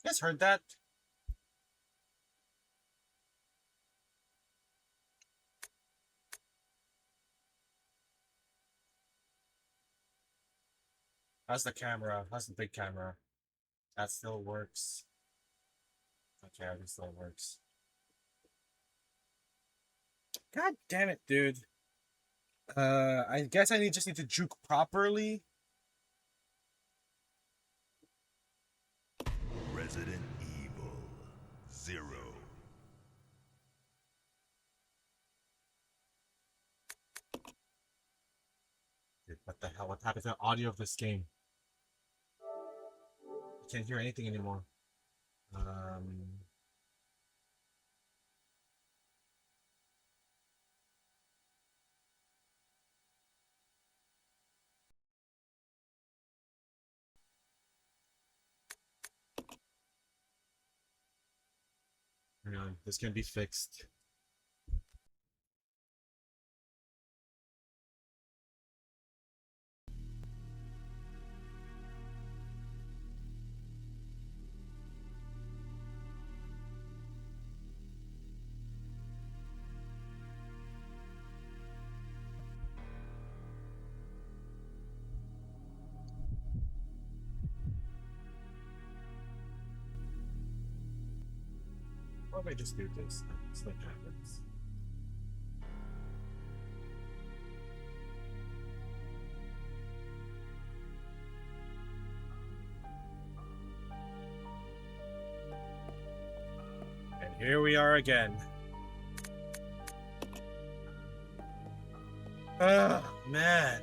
[SPEAKER 1] You guys heard that? How's the camera? How's the big camera? That still works. Okay, that still works. God damn it, dude. I guess I just need to juke properly.
[SPEAKER 3] Resident Evil 0.
[SPEAKER 1] Dude, what the hell? What happened to the audio of this game? I can't hear anything anymore. Hang on, this can be fixed. Why don't I just do this? It's what happens. And here we are again. Ah, man.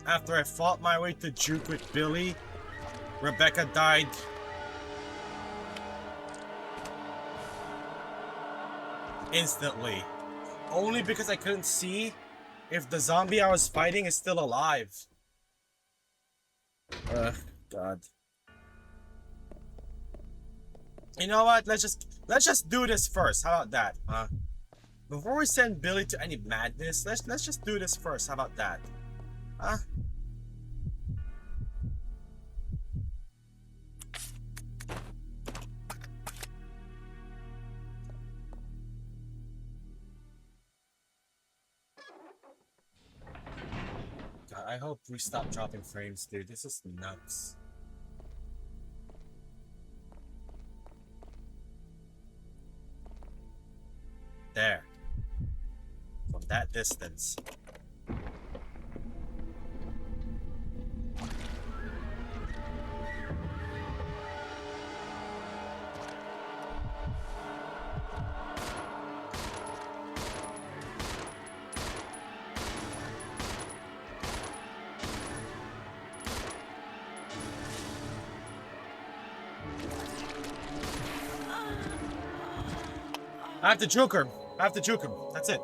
[SPEAKER 1] After I fought my way to juke with Billy, Rebecca died. Instantly. Only because I couldn't see if the zombie I was fighting is still alive. Ugh, God. You know what? Let's just do this first. How about that? Huh? Before we send Billy to any madness, let's just do this first. How about that? Huh? God, I hope we stop dropping frames, dude. This is nuts. There. From that distance. I have to juke her. I have to juke him. That's it.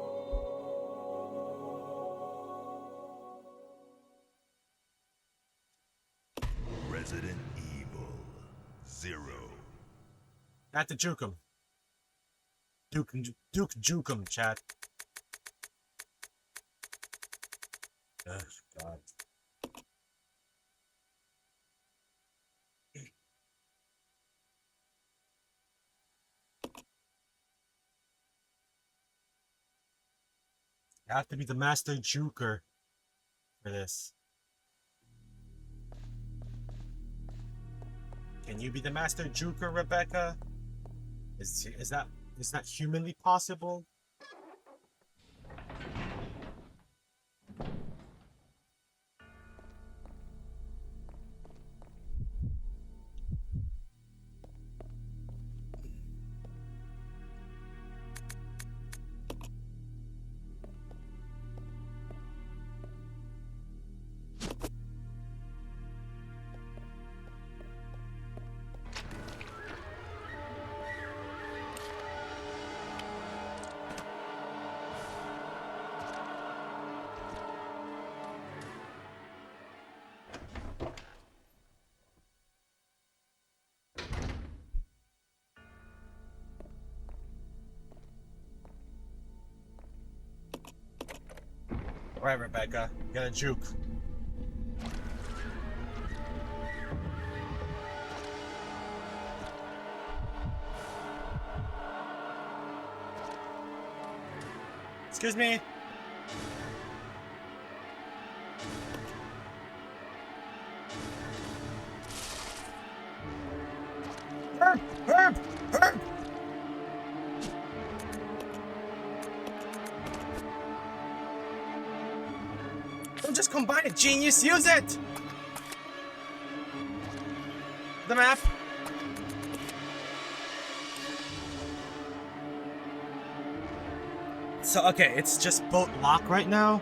[SPEAKER 3] Resident Evil 0.
[SPEAKER 1] I have to juke him. Juke him, chat. Ugh, God. I have to be the master juker for this. Can you be the master juker, Rebecca? Is that humanly possible? Alright, Rebecca, you gotta juke. Excuse me. Herb! Herb! Herb! Don't just combine it, genius! Use it! The map. So, okay, it's just boat lock right now.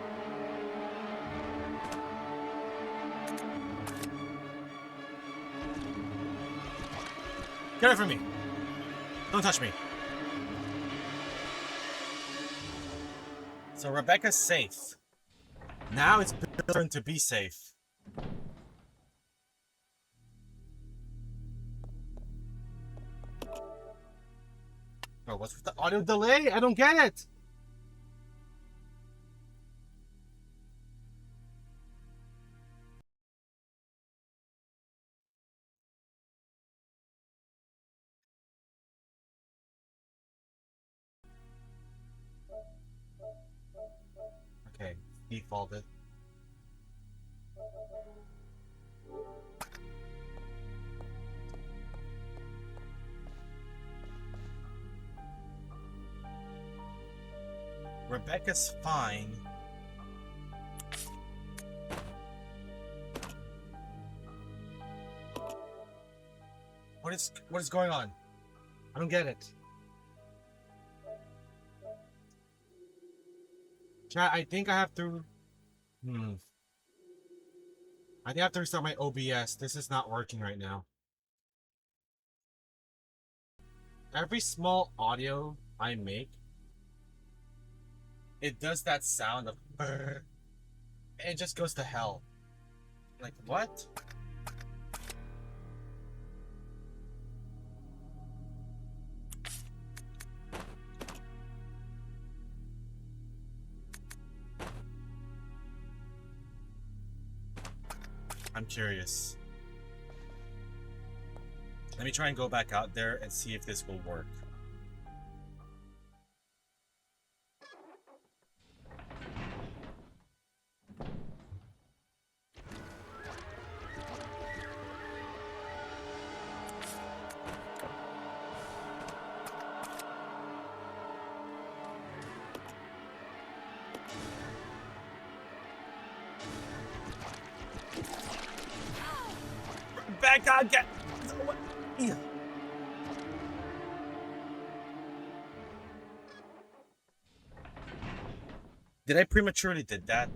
[SPEAKER 1] Get away from me. Don't touch me. So Rebecca's safe. Now it's Bill's turn to be safe. Bro, what's with the audio delay? I don't get it. Okay, defaulted. Rebecca's fine. What is going on? I don't get it. Chat, I think I have to I think I have to restart my OBS. This is not working right now. Every small audio I make, it does that sound of brr, and it just goes to hell. Like, what? I'm curious. Let me try and go back out there and see if this will work. Back out, get. Yeah. Did I prematurely did that?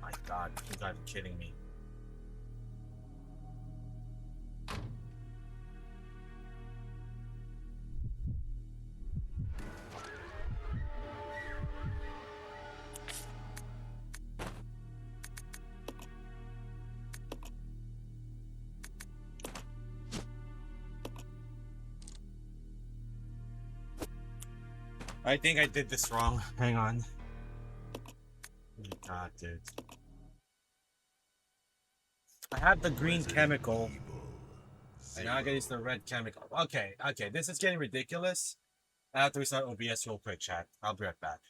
[SPEAKER 1] My God, you gotta be kidding me. I think I did this wrong. Hang on. Oh my God, dude. I have the green chemical. And now I gotta use the red chemical. Okay, this is getting ridiculous. I have to restart OBS real quick, chat. I'll be right back.